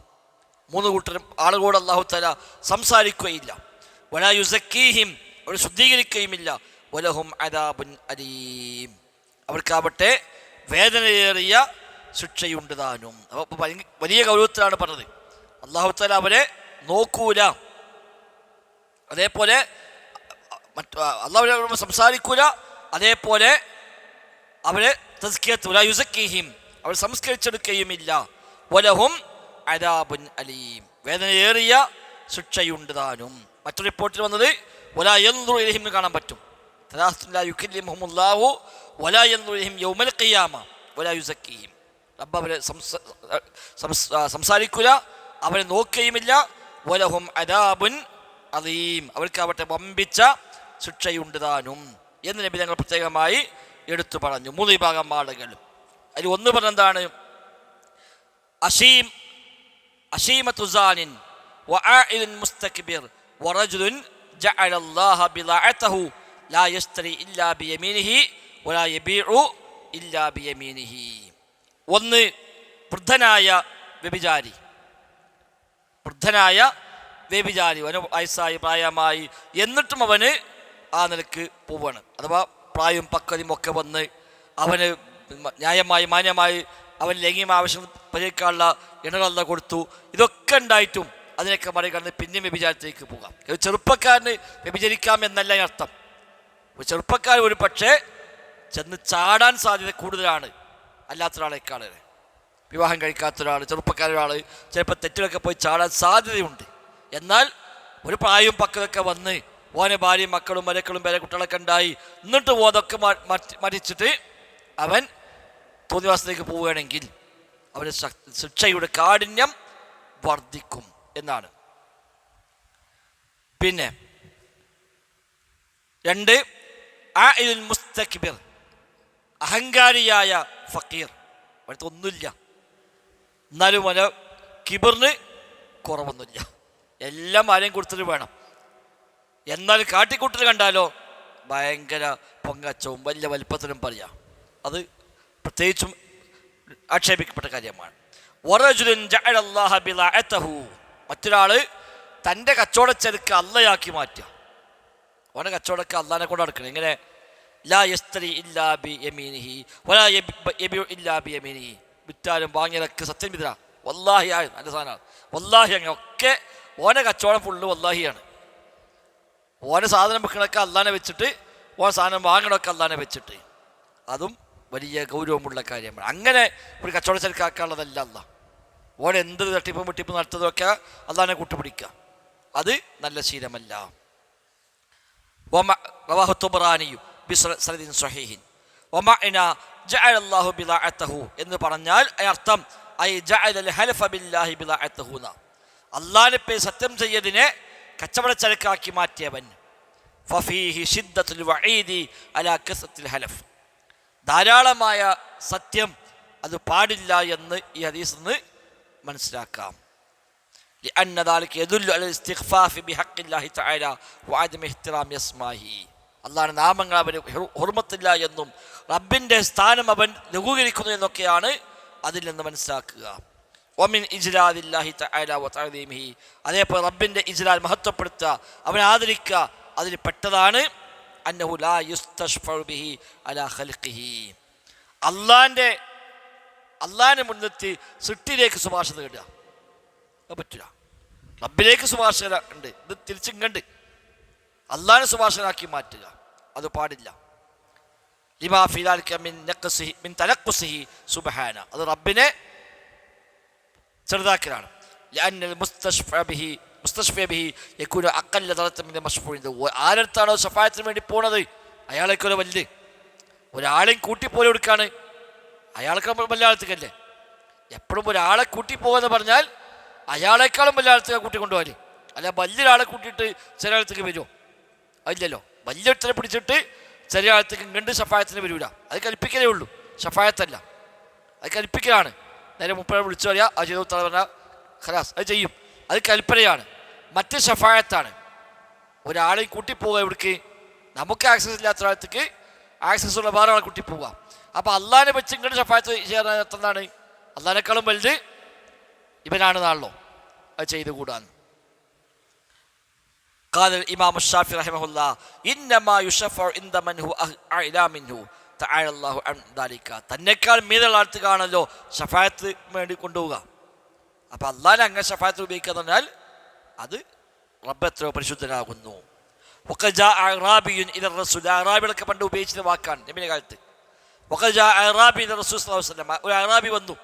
മൂന്ന് കൂട്ടരും ആളുകളോട് അല്ലാഹു തആല സംസാരിക്കുകയില്ല. വലാ യുസക്കീഹിം, അവർ ശുദ്ധീകരിക്കുകയുമില്ല. വലഹും അദാബുൻ അലീം, അവർക്കാവട്ടെ വേദനയേറിയ ശിക്ഷയുണ്ട് താനും. അപ്പോൾ വലിയ ഗൗരവത്തിലാണ് പറഞ്ഞത്. അല്ലാഹു തആല അവരെ നോക്കൂല, അതേപോലെ അല്ലാഹു സംസാരിക്കൂല, അതേപോലെ അവരെ തസ്കിയത്ത് വലാ യുസക്കീഹിം, അവർ സംസ്കരിച്ചെടുക്കുകയുമില്ല. വലഹും അദാബുൻ അലീം, വേദനയേറിയ ശിക്ഷയുണ്ട് താനും. മറ്റൊരു റിപ്പോർട്ടിൽ വന്നത് വലാ യൻദുറു ഇലൈഹിം എന്ന് കാണാൻ പറ്റും. സലാസത്തുൻ ലാ യുകല്ലിമുഹുമുല്ലാഹു വലാ യൻദുറു ഇലൈഹിം യൗമൽ ഖിയാമ വലാ യുസക്കീഹിം, റബ്ബ് അവരെ സംസാരിക്കൂല, അവരെ നോക്കുകയുമില്ല. വലഹും അദാബുൻ അലീം, അവർക്കാവട്ടെ വമ്പിച്ച ശിക്ഷയുണ്ട് താനും എന്ന് നബി തങ്ങൾ പ്രത്യേകമായി എടുത്തു പറഞ്ഞു. മൂന്ന് വിഭാഗം ആളുകൾ. അതിൽ ഒന്ന് പറഞ്ഞെന്താണ്? അശീമത്തു സാനിൻ വആഇലുൻ മുസ്തക്ബിർ വറജുലുൻ ജഅല അല്ലാഹ ബിളഅതഹു ലാ യശ്തരി ഇല്ലാ ബിയമീനിഹി വലാ യബീഉ ഇല്ലാ ബിയമീനിഹി. ഒന്ന് വൃദ്ധനായ വ്യഭിചാരി, അവന് വയസ്സായി പ്രായമായി, എന്നിട്ടും അവന് ആ നിലക്ക് പോവാണ്. അഥവാ പ്രായവും പക്വതയും ഒക്കെ വന്ന് അവന് ന്യായമായി മാന്യമായി അവൻ ലൈംഗിക ആവശ്യം പരിഹരിക്കാനുള്ള ഇണകളല്ല കൊടുത്തു. ഇതൊക്കെ ഉണ്ടായിട്ടും അതിനൊക്കെ മറികടന്ന് പിന്നെയും വ്യഭിചാരത്തിലേക്ക് പോകാം. ചെറുപ്പക്കാരന് വ്യഭിചരിക്കാം എന്നല്ല അർത്ഥം. ചെറുപ്പക്കാരൻ ഒരു പക്ഷേ ചെന്ന് ചാടാൻ സാധ്യത കൂടുതലാണ് അല്ലാത്തൊരാളേക്കാൾ. വിവാഹം കഴിക്കാത്തൊരാൾ, ചെറുപ്പക്കാരൊരാൾ ചിലപ്പോൾ തെറ്റിലൊക്കെ പോയി ചാടാൻ സാധ്യതയുണ്ട്. എന്നാൽ ഒരു പ്രായവും പക്വതൊക്കെ വന്ന് ഓനെ ഭാര്യയും മക്കളും മരക്കളും കുട്ടികളൊക്കെ ഉണ്ടായി, എന്നിട്ട് അതൊക്കെ മരിച്ചിട്ട് അവൻ തോന്നിവാസത്തിലേക്ക് പോവുകയാണെങ്കിൽ അവന് ശിക്ഷയുടെ കാഠിന്യം വർദ്ധിക്കും എന്നാണ്. പിന്നെ രണ്ട്, ആഇലുൽ മുസ്തക്ബിർ, അഹങ്കാരിയായ ഫക്കീർ, അവിടുത്തെ ഒന്നുമില്ല എന്നാലും അവന് കിബറിന് കുറവൊന്നുമില്ല, എല്ലാം ആരെയും കൊടുത്തിട്ട് വേണം. എന്നാൽ കാട്ടിക്കൂട്ടൽ കണ്ടാലോ ഭയങ്കര പൊങ്ങച്ചവും വലിയ വലിപ്പത്തിലും പറയാം. അത് പ്രത്യേകിച്ചും ആക്ഷേപിക്കപ്പെട്ട കാര്യമാണ്. വറജുലുൻ ജഅല അല്ലാഹ ബിളഅതഹു, മറ്റൊരാൾ തൻ്റെ കച്ചവടച്ചെരുക്ക് അള്ളയാക്കി മാറ്റുക. അവൻ്റെ കച്ചവടമൊക്കെ അള്ളാഹിനെ കൊണ്ട് നടക്കണം. എങ്ങനെ? ലാ യസ്തരി ഇല്ലാ ബി യമീനിഹി വലാ യബിഉ ഇല്ലാ ബി യമീനിഹി, വിറ്റാലും വാങ്ങിയതൊക്കെ സത്യം വിതരാ വല്ലാഹി ആണ്, നല്ല സാധനമാണ് വല്ലാഹി. അങ്ങനെ ഒക്കെ ഓനെ കച്ചവടം ഫുള്ള് വല്ലാഹിയാണ്. ഓനെ സാധനം വെക്കണമൊക്കെ അള്ളാഹിനെ വെച്ചിട്ട്, ഓൻ സാധനം വാങ്ങണമൊക്കെ അള്ളാഹിനെ വെച്ചിട്ട്, അതും വലിയ ഗൗരവമുള്ള കാര്യമാണ്. അങ്ങനെ ഒരു കച്ചവടച്ചെരുക്കാക്കാനുള്ളതല്ല അള്ളാഹ്. ഓൻ എന്ത് തട്ടിപ്പും വെട്ടിപ്പും നടത്തുന്നതൊക്കെ അള്ളാഹിനെ കൂട്ടുപിടിക്കുക, അത് നല്ല ശീലമല്ല. റവാഹു തബറാനി ബിസനദിൻ സ്വഹീഹിൻ വമഅന ജഅലല്ലാഹു ബിളാഅതഹു എന്ന് പറഞ്ഞാൽ അർത്ഥം ഐ ജഅലൽ ഹലഫ ബില്ലാഹി ബിളാഅതഹു ന, അല്ലാഹുവിനെ പേര് സത്യം ചെയ്യതിനെ കച്ചവടച്ചരക്കാക്കി മാറ്റിയവൻ. ഫഫീഹി ശിദ്ദത്തുൽ വഈദി അലാ കസറത്തിൽ ഹലഫ്, ധാരാളമായ സത്യം അത് പാടില്ല എന്ന് ഈ ഹദീസിൽ നിന്ന് മനസ്സിലാക്കാം. لأن ذلك يدل على الاستخفاف بحق الله تعالى وعدم احترام اسمائه. അള്ളാഹുവിന്റെ നാമങ്ങൾ അവന് ഹുർമത്തില്ല എന്നും റബ്ബിന്റെ സ്ഥാനം അവൻ ലഘൂകരിക്കുന്നു എന്നൊക്കെയാണ് അതിൽ നിന്ന് മനസ്സിലാക്കുക. വമിൻ ഇജ്ലാലില്ലാഹി തആല വതഅദീമിഹി, അതേപോലെ റബ്ബിന്റെ ഇജ്ലാൽ മഹത്വപ്പെടുത്തുക, അവനെ ആദരിക്കുക, അതിൽ പെട്ടതാണ് അന്നഹു ലാ യുസ്തശ്ഫഉ ബിഹി അലാ ഖൽഖിഹി, അള്ളാഹിനെ മുൻനിർത്തി സൃഷ്ടിയിലേക്ക് ശുപാർശ തേടുക. അത് പറ്റില്ല. റബ്ബിലേക്ക് ശുപാർശ ഉണ്ട്, ഇത് തിരിച്ചിങ്ങണ്ട് അള്ളാഹിനെ ശുപാർശനാക്കി മാറ്റുക, അത് പാടില്ല. ലിമാ ഫീ ദാലിക മിൻ തനഖുസിഹി സുബ്ഹാന, അത് റബ്ബിനെ ചെറുതാക്കലാണ്. ലഅന്നൽ മുസ്തശ്ഫഇ ബിഹി യകൂനു അഖല്ല ദറജതൻ മിൻ മശ്ഫൂഇൻ, ആരടുത്താണോ ശഫാഅത്തിന് വേണ്ടി പോണത് അയാളേക്കൊരു വലുത്, ഒരാളെയും കൂട്ടിപ്പോലെ കൊടുക്കാണ്, അയാൾക്ക് വലിയ ആളത്തേക്കല്ലേ. എപ്പോഴും ഒരാളെ കൂട്ടിപ്പോകുക പറഞ്ഞാൽ അയാളെക്കാളും വലിയ ആളത്തേക്ക് കൂട്ടിക്കൊണ്ടുപോകാൻ, അല്ല വലിയൊരാളെ കൂട്ടിയിട്ട് ചെറിയ ആളത്തേക്ക് വരുമോ? അതില്ലല്ലോ. വലിയ ഒരുത്തനെ പിടിച്ചിട്ട് ചെറിയ ആളത്തേക്ക് ഇങ്ങണ്ട് ഷഫായത്തിന് വരില്ല, അത് കൽപ്പിക്കലേ ഉള്ളൂ, ഷഫായത്തല്ല, അത് കൽപ്പിക്കലാണ്. നേരെ മുപ്പഴെ വിളിച്ചു പറയാ, അത് ചെയ്തു പറഞ്ഞാൽ ഖലാസ് അത് ചെയ്യും, അത് കൽപ്പനയാണ്. മറ്റ് ഷഫായത്താണ്. ഒരാളെ കൂട്ടിപ്പോവുക, എവിടേക്ക്? നമുക്ക് ആക്സസ് ഇല്ലാത്ത ഒരാളത്തേക്ക് ആക്സസ് ഉള്ള വേറെ ആളെ കൂട്ടിപ്പോവുക. അപ്പോൾ അള്ളാഹിനെ വെച്ച് ഇങ്ങോട്ട് ഷഫായത്ത് ചെയ്യാൻ എന്താണ്? അള്ളാഹിനേക്കാളും വലുത് ഇവനാണെന്നാണല്ലോ, അത് ചെയ്തുകൂടാന്ന്. قال الإمام الشافعي رحمه الله إنما يشفع عند من هو أعلى منه تعالى الله عن ذلك, തന്നെക്കാൾ മീതുള്ള ആൾക്കാണല്ലോ ഷഫായത്ത് വേണ്ടി കൊണ്ടുപോവുക. അപ്പം അള്ളാഹിനെ അങ്ങനെ ഷഫായത്ത് ഉപയോഗിക്കുക എന്ന് പറഞ്ഞാൽ അത് റബ്ബ് എത്രയോ പരിശുദ്ധനാകുന്നു. അറാബികളൊക്കെ പണ്ട് ഉപയോഗിച്ചിരുന്ന വാക്കാണ് നബിയുടെ കാലത്ത്. ഒരു അറാബി വന്നു,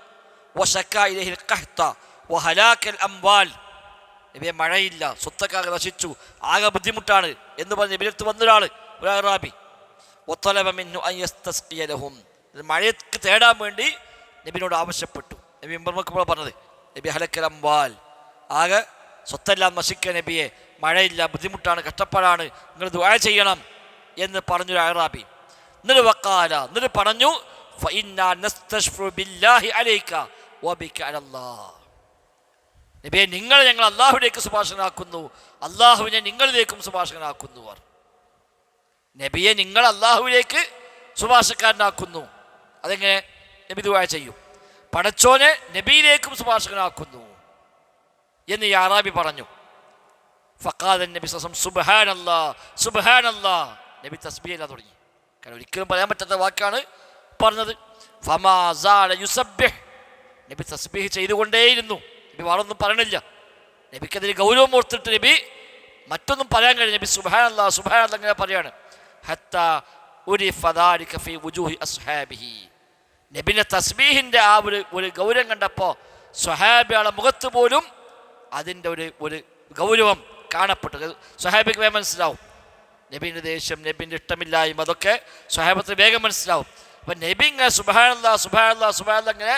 നബിയെ മഴയില്ല, സ്വത്തൊക്കെ നശിച്ചു, ആകെ ബുദ്ധിമുട്ടാണ് എന്ന് പറഞ്ഞ് നബിയുടെ അടുത്ത് വന്നൊരാൾ, ഒരു അറാബി. മഴയ്ക്ക് തേടാൻ വേണ്ടി നബിനോട് ആവശ്യപ്പെട്ടു. നബി ഇമ്പർമക്കുമ്പോൾ പറഞ്ഞത്, നബി ഹലക്കൽ അംവാൽ, ആകെ സ്വത്തെല്ലാം നശിക്കുക നബിയെ, മഴയില്ല, ബുദ്ധിമുട്ടാണ്, കഷ്ടപ്പാടാണ്, നിങ്ങൾ ദുആ ചെയ്യണം എന്ന് പറഞ്ഞൊരു അറാബി. എന്നിട്ട് വക്കാല, എന്നിട്ട് പറഞ്ഞു, നബിയെ നിങ്ങൾ ഞങ്ങൾ അള്ളാഹുവിലേക്ക് ശുപാർശനാക്കുന്നു, അള്ളാഹുവിനെ നിങ്ങളിലേക്കും ശുപാർശകനാക്കുന്നു. നബിയെ നിങ്ങൾ അള്ളാഹുവിലേക്ക് ശുപാർശക്കാരനാക്കുന്നു. അതെങ്ങനെ? നബി ദുആ ചെയ്യും, പടച്ചോനെ നബിയിലേക്കും ശുപാർശകനാക്കുന്നു എന്ന് ഈ അറാബി പറഞ്ഞു. ഫഖാല നബി സുബ്ഹാനല്ലാഹ് സുബ്ഹാനല്ലാഹ്, നബി തസ്ബീഹ് എല്ലാം തുടങ്ങി. കാരണം ഒരിക്കലും പറയാൻ പറ്റാത്ത വാക്കാണ് പറഞ്ഞത്. ഫമാ സാല യുസബ്ബിഹ്, നബി തസ്ബീഹ് ചെയ്തുകൊണ്ടേയിരുന്നു. നബി വേറൊന്നും പറയണില്ല. നബിക്കതിന് ഗൗരവം ഓർത്തിട്ട് നബി മറ്റൊന്നും പറയാൻ കഴിഞ്ഞു. നബി സുബ്ഹാനല്ലാഹ് സുബ്ഹാനല്ലാഹ് അങ്ങനെ പറയാണ്. ഹത്താ ഉരിഫ ദാലിക ഫീ വുജൂഹി അസ്ഹാബിഹി, നബിന്റെ തസ്ബീഹിന്റെ ആ ഒരു ഗൗരവം കണ്ടപ്പോൾ സ്വഹാബികളുടെ മുഖത്ത് പോലും അതിൻ്റെ ഒരു ഗൗരവം കാണപ്പെട്ടു. സ്വഹാബിക്ക് വേഗം മനസ്സിലാവും നബീൻ്റെ ദേഷ്യം, നബീൻ്റെ ഇഷ്ടമില്ലായ്മ, അതൊക്കെ സ്വഹാബത്തിന് വേഗം മനസ്സിലാവും. അപ്പം നബി ഇങ്ങനെ സുബ്ഹാനല്ലാഹ് സുബ്ഹാനല്ലാഹ് സുബ്ഹാനല്ലാഹ് ഇങ്ങനെ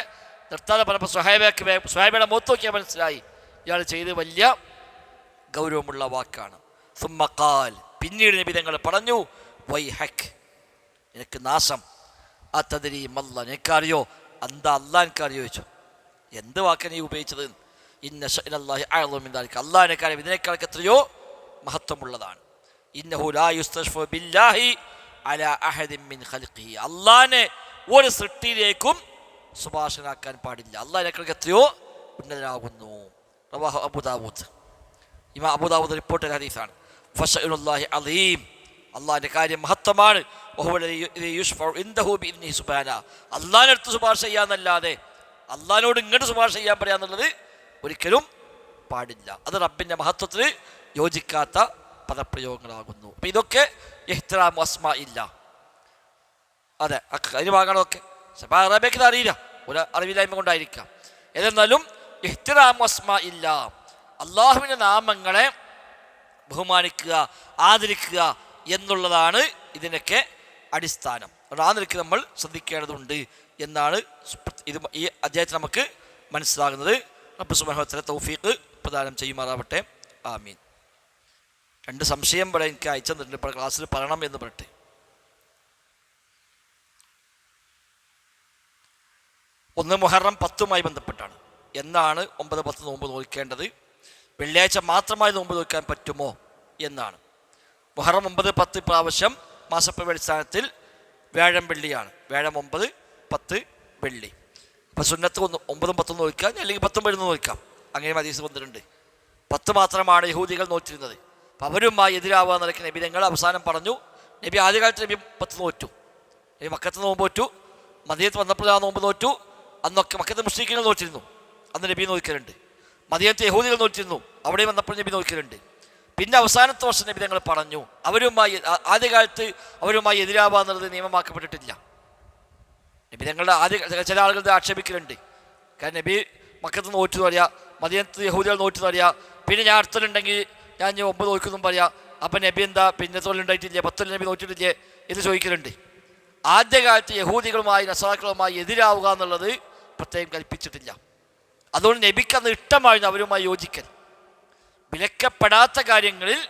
നിർത്താതെ പറഞ്ഞപ്പോൾ സ്വഹാബിയുടെ മുഖത്ത് നോക്കിയാൽ മനസ്സിലായി ഇയാൾ ചെയ്ത് വലിയ ഗൗരവമുള്ള വാക്കാണ്. സുമ്മ ഖാൽ, പിന്നീട് നബി തങ്ങൾ പറഞ്ഞു, വൈഹക്, നിനക്ക് നാശം. അതദ്രി മല്ല, നിനക്കറിയോ? എന്താ അള്ളാഹ് എനിക്കറിയോ ചോദിച്ചു. എന്ത് വാക്കാണ് നീ ഉപയോഗിച്ചത്? ഇന്ന ശഅനല്ലാഹി അഅ്ളമു മിൻ ദാലിക, അള്ളാഹിനെ കാര്യം ഇതിനേക്കാൾക്ക് എത്രയോ മഹത്വമുള്ളതാണ്. ഇന്നഹു ലാ യുസ്തശ്ഫഉ ബില്ലാഹി അലാ അഹദിൻ മിൻ ഖൽഖിഹി, അള്ളാഹിനെ ഒരു സൃഷ്ടിയിലേക്കും ശുപാർശനാക്കാൻ പാടില്ല, അള്ളാഹിനേക്കാൾക്ക് എത്രയോ ഉന്നതനാകുന്നു. റവാഹു അബൂദാവൂദ്, ഇമാം അബൂദാവൂദ് റിപ്പോർട്ട് ചെയ്ത ഹദീസാണ്. ഫശഅനുല്ലാഹി അളീം, അള്ളാഹിൻ്റെ കാര്യം മഹത്വമാണ്. അള്ളാഹിനടുത്ത് ശുപാർശ ചെയ്യാന്നല്ലാതെ അള്ളാഹിനോട് ഇങ്ങോട്ട് ശുപാർശ ചെയ്യാൻ പറയാന്നുള്ളത് ഒരിക്കലും പാടില്ല. അത് റബ്ബിൻ്റെ മഹത്വത്തിന് യോജിക്കാത്ത പദപ്രയോഗങ്ങളാകുന്നു. അപ്പം ഇതൊക്കെ ഇഹ്തിറാം അസ്മാ ഇല്ല. അതെ, അതിന് ഭാഗങ്ങളൊക്കെ അറബിക്ക് അറിയില്ല, ഒരു അറിവില്ലായ്മ കൊണ്ടായിരിക്കാം. ഏതെന്നാലും ഇഹ്തിറാം അസ്മാ ഇല്ല, അള്ളാഹുവിൻ്റെ നാമങ്ങളെ ബഹുമാനിക്കുക, ആദരിക്കുക എന്നുള്ളതാണ് ഇതിനൊക്കെ അടിസ്ഥാനം. ആ നിലയ്ക്ക് നമ്മൾ ശ്രദ്ധിക്കേണ്ടതുണ്ട് എന്നാണ് ഈ അധ്യായത്തിൽ നമുക്ക് മനസ്സിലാകുന്നത്. റബ്ബ് സുബ്ഹാനഹു വ തആല തൗഫീഖ് പ്രദാനം ചെയ്യുമാറാവട്ടെ. ആമീൻ. 2 സംശയം ഇവിടെ എനിക്ക് അയച്ചു തന്നിട്ടുണ്ട്, ഇപ്പോൾ ക്ലാസ്സിൽ പറയണം എന്ന് പറഞ്ഞിട്ട്. ഒന്ന് മുഹറം 10 ബന്ധപ്പെട്ടാണ്. എന്നാണ് 9, 10 നോമ്പ് നോക്കേണ്ടത്? വെള്ളിയാഴ്ച മാത്രമായി നോമ്പ് നോക്കാൻ പറ്റുമോ എന്നാണ്. മുഹറം 9, 10 പ്രാവശ്യം മാസപ്പിഴ അടിസ്ഥാനത്തിൽ വ്യാഴം വെള്ളിയാണ്. വ്യാഴം 9, 10 വെള്ളി. അപ്പം സുന്നത്ത് 9, 10 നോക്കാം, അല്ലെങ്കിൽ 10 വരുന്ന നോക്കാം. അങ്ങനെ ഹദീസ് വന്നിട്ടുണ്ട്. 10 മാത്രമാണ് യഹൂദികൾ നോറ്റിരുന്നത്. അപ്പം അവരുമായി എതിരാവുക നിലയ്ക്ക് നബി തങ്ങൾ അവസാനം പറഞ്ഞു. നബി ആദ്യകാലത്ത് നബി 10 നോറ്റു. നബി മക്കത്ത് നോമ്പ് നോറ്റു. മദീനത്ത് വന്നപ്പോൾ ആ നോമ്പ് നോറ്റു. അന്നൊക്കെ മക്കത്ത് മുസ്ലിങ്ങൾ നോറ്റിരുന്നു, അന്ന് നബി നോക്കലുണ്ട്. മദീനത്ത് യഹൂദികൾ നോറ്റിരുന്നു, അവിടെ വന്നപ്പോൾ നബി നോക്കലുണ്ട്. പിന്നെ അവസാനത്തെ വർഷം നബി തങ്ങൾ പറഞ്ഞു ആദ്യകാലത്ത് അവരുമായി എതിരാവുക എന്നുള്ളത് നിയമമാക്കപ്പെട്ടിട്ടില്ല. നബി തങ്ങളുടെ ചില ആളുകളുടെ ആക്ഷേപിക്കലുണ്ട്. കാരണം നബി മക്കത്ത് നോറ്റു പറയാം, മദീനത്ത് യഹൂദികൾ നോറ്റു പറയാം, പിന്നെ ഞാൻ അടുത്തുണ്ടെങ്കിൽ ഞാൻ 9 നോക്കുന്നു പറയാം. അപ്പം നബി എന്താ പിന്നെ തൊല്ലുണ്ടായിട്ടില്ലേ, 10 നബി നോറ്റിട്ടില്ലേ എന്ന് ചോദിക്കലുണ്ട്. ആദ്യകാലത്ത് യഹൂദികളുമായി നസാക്കളുമായി എതിരാവുക എന്നുള്ളത് പ്രത്യേകം കൽപ്പിച്ചിട്ടില്ല. അതുകൊണ്ട് നബിക്ക് അന്ന് ഇഷ്ടമായിരുന്നു അവരുമായി യോജിക്കൽ. വിലക്കപ്പെടാത്ത കാര്യങ്ങളിൽ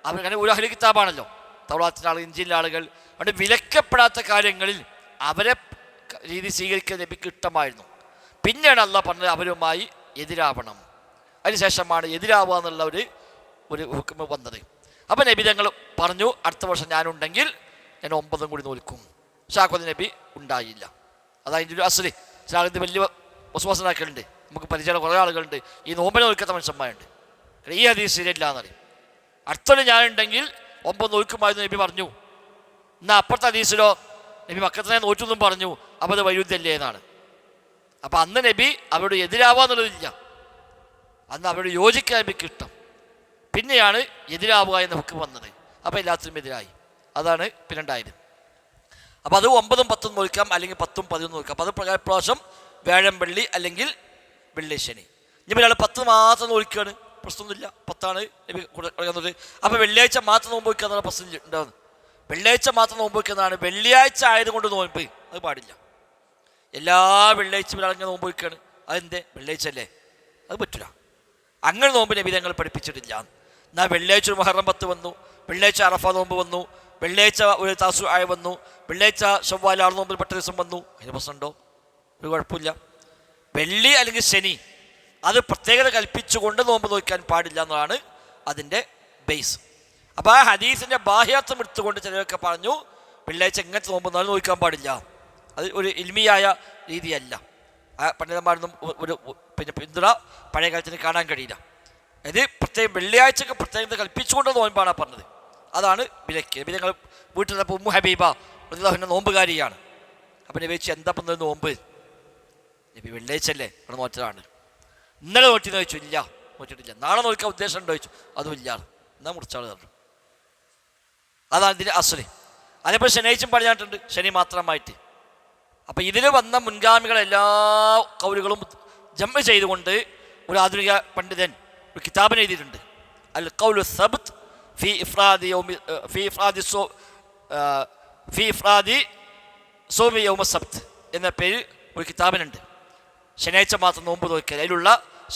അങ്ങനെ ഒരു അഹ്ലു കിതാബാണല്ലോ, തൗറാത്തിൻ്റെ ആളുകൾ, ഇഞ്ചീലിലെ ആളുകൾ. അതുകൊണ്ട് വിലക്കപ്പെടാത്ത കാര്യങ്ങളിൽ അവരെ രീതി സ്വീകരിക്കാൻ നബിക്ക് ഇഷ്ടമായിരുന്നു. പിന്നെയാണ് അള്ളാഹ് പറഞ്ഞത് അവരുമായി എതിരാവണം. അതിനുശേഷമാണ് എതിരാവുക എന്നുള്ള ഒരു ഹുക്മ വന്നത്. അപ്പം നബി തങ്ങൾ പറഞ്ഞു അടുത്ത വർഷം ഞാനുണ്ടെങ്കിൽ ഞാൻ 9 കൂടി നോൽക്കും. ഷാഖുദ് നബി ഉണ്ടായില്ല. അതതിൻ്റെ ഒരു അസ്ലി. ഷാഖുദ് വലിയ വസ്വാസനാക്കലുണ്ട്. നമുക്ക് പരിചയമുള്ള കുറേ ആളുകളുണ്ട് ഈ നോമ്പിനെ നോൽക്കാത്ത മനുഷ്യന്മാരുണ്ട്. ഈ ഹദീസ് ശരിയല്ല എന്നറിയും. അടുത്തൊരു ഞാനുണ്ടെങ്കിൽ 9 നോൽക്കുമായിരുന്നു നബി പറഞ്ഞു. എന്നാൽ അപ്പുറത്തെ ഹദീസിലോ നബി മക്കത്തിനെ നോറ്റെന്നും പറഞ്ഞു. അപ്പോൾ അത് വൈരുദ്ധ്യല്ലേ എന്നാണ്. അപ്പം അന്ന് നബി അവരോട് എതിരാവുക എന്നുള്ളതില്ല, അന്ന് അവരോട് യോജിക്കാൻ നബിക്ക് ഇഷ്ടം. പിന്നെയാണ് എതിരാവുക എന്ന ഹുക്കം വന്നത്. അപ്പോൾ എല്ലാത്തിനും എതിരായി. അതാണ് പിന്നെ ഉണ്ടായത്. അപ്പോൾ അത് 9, 10 നോക്കാം, അല്ലെങ്കിൽ 10, 11 നോക്കാം. അപ്പോൾ അത് പ്രാവശ്യം വ്യാഴം വെള്ളി അല്ലെങ്കിൽ വെള്ളി ശനി. ഇനി ഒരാൾ 10 മാത്രം നോക്കുകയാണ്, പ്രശ്നമൊന്നുമില്ല. 10 നബി കൊടുക്കുന്നത്. അപ്പോൾ വെള്ളിയാഴ്ച മാത്രം നോമ്പ് വയ്ക്കുക എന്നുള്ള പ്രശ്നം ഉണ്ടാകുന്നത്. വെള്ളിയാഴ്ച മാത്രം നോമ്പ് വയ്ക്കുന്നതാണ്. വെള്ളിയാഴ്ച ആയതുകൊണ്ട് നോമ്പ് അത് പാടില്ല. എല്ലാ വെള്ളിയാഴ്ച ഒരാളിങ്ങനെ നോമ്പ് വയ്ക്കുകയാണ്, അതെന്തേ വെള്ളിയാഴ്ച അല്ലേ, അത് പറ്റില്ല. അങ്ങനെ നോമ്പ് നബി തങ്ങൾ പഠിപ്പിച്ചിട്ടില്ല. എന്നാൽ വെള്ളിയാഴ്ച ഒരു മുഹറം 10 വന്നു, വെള്ളിയാഴ്ച അറഫ നോമ്പ് വന്നു, വെള്ളിയാഴ്ച ഒരു താസു ആയ വന്നു, വെള്ളിയാഴ്ച ശവ്വാൽ 6 നോമ്പിൽ പെട്ട ദിവസം വന്നു, അതിന് പ്രശ്നമുണ്ടോ? ഒരു കുഴപ്പമില്ല. വെള്ളി അല്ലെങ്കിൽ ശനി അത് പ്രത്യേകത കൽപ്പിച്ചുകൊണ്ട് നോമ്പ് നോക്കാൻ പാടില്ല എന്നതാണ് അതിൻ്റെ ബേസ്. അപ്പോൾ ആ ഹദീസിൻ്റെ ബാഹ്യാർത്ഥം എടുത്തുകൊണ്ട് ചിലരൊക്കെ പറഞ്ഞു വെള്ളിയാഴ്ച എങ്ങനത്തെ നോമ്പ് എന്നാലും നോക്കാൻ പാടില്ല. അത് ഒരു ഇൽമിയായ രീതിയല്ല. ആ പണ്ഡിതന്മാരൊന്നും ഒരു പിന്നെ പിന്തുണ പഴയ കാലത്തിന് കാണാൻ കഴിയില്ല. ഇത് പ്രത്യേകം വെള്ളിയാഴ്ചക്ക് പ്രത്യേകത കൽപ്പിച്ചുകൊണ്ട് നോമ്പാണ് പറഞ്ഞത്. അതാണ് വിലക്ക്. നബി ഞങ്ങൾ വീട്ടിൽ നിന്നപ്പോൾ ഉമ്മു ഹബീബ റളിയല്ലാഹു നോമ്പുകാരിയാണ്. അപ്പം നബി ചോദിച്ചു എന്താ പറഞ്ഞത് നോമ്പ്? നബി വെള്ളിയാഴ്ച അല്ലേ അവിടെ നോറ്റതാണ്. ഇന്നലെ നോറ്റിന്ന് ചോദിച്ചു, ഇല്ല നോറ്റിട്ടില്ല. നാളെ നോക്കാൻ ഉദ്ദേശം ഉണ്ടോ ചോദിച്ചു, അതും ഇല്ല. എന്നാൽ മുറിച്ചാൾ പറഞ്ഞു. അതാണ് ഇതിൻ്റെ അസ്ലി. അതേപോലെ ശനിയാഴ്ചയും പറഞ്ഞിട്ടുണ്ട്, ശനി മാത്രമായിട്ട്. അപ്പം ഇതിൽ വന്ന മുൻഗാമികളെല്ലാ കൗലുകളും ജമ്മ ചെയ്തുകൊണ്ട് ഒരു ആധുനിക പണ്ഡിതൻ ഒരു കിതാബിന് എഴുതിയിട്ടുണ്ട്. അൽ ഖൗലു സബ്ത് ഫി ഇഫ്രാദി സൗമി യൗമ സബ്ത് എന്ന പേര് ഒരു കിതാബിനുണ്ട്. ശനിയാഴ്ച മാത്രം നോമ്പ് നോക്കിയാൽ അതിലുള്ള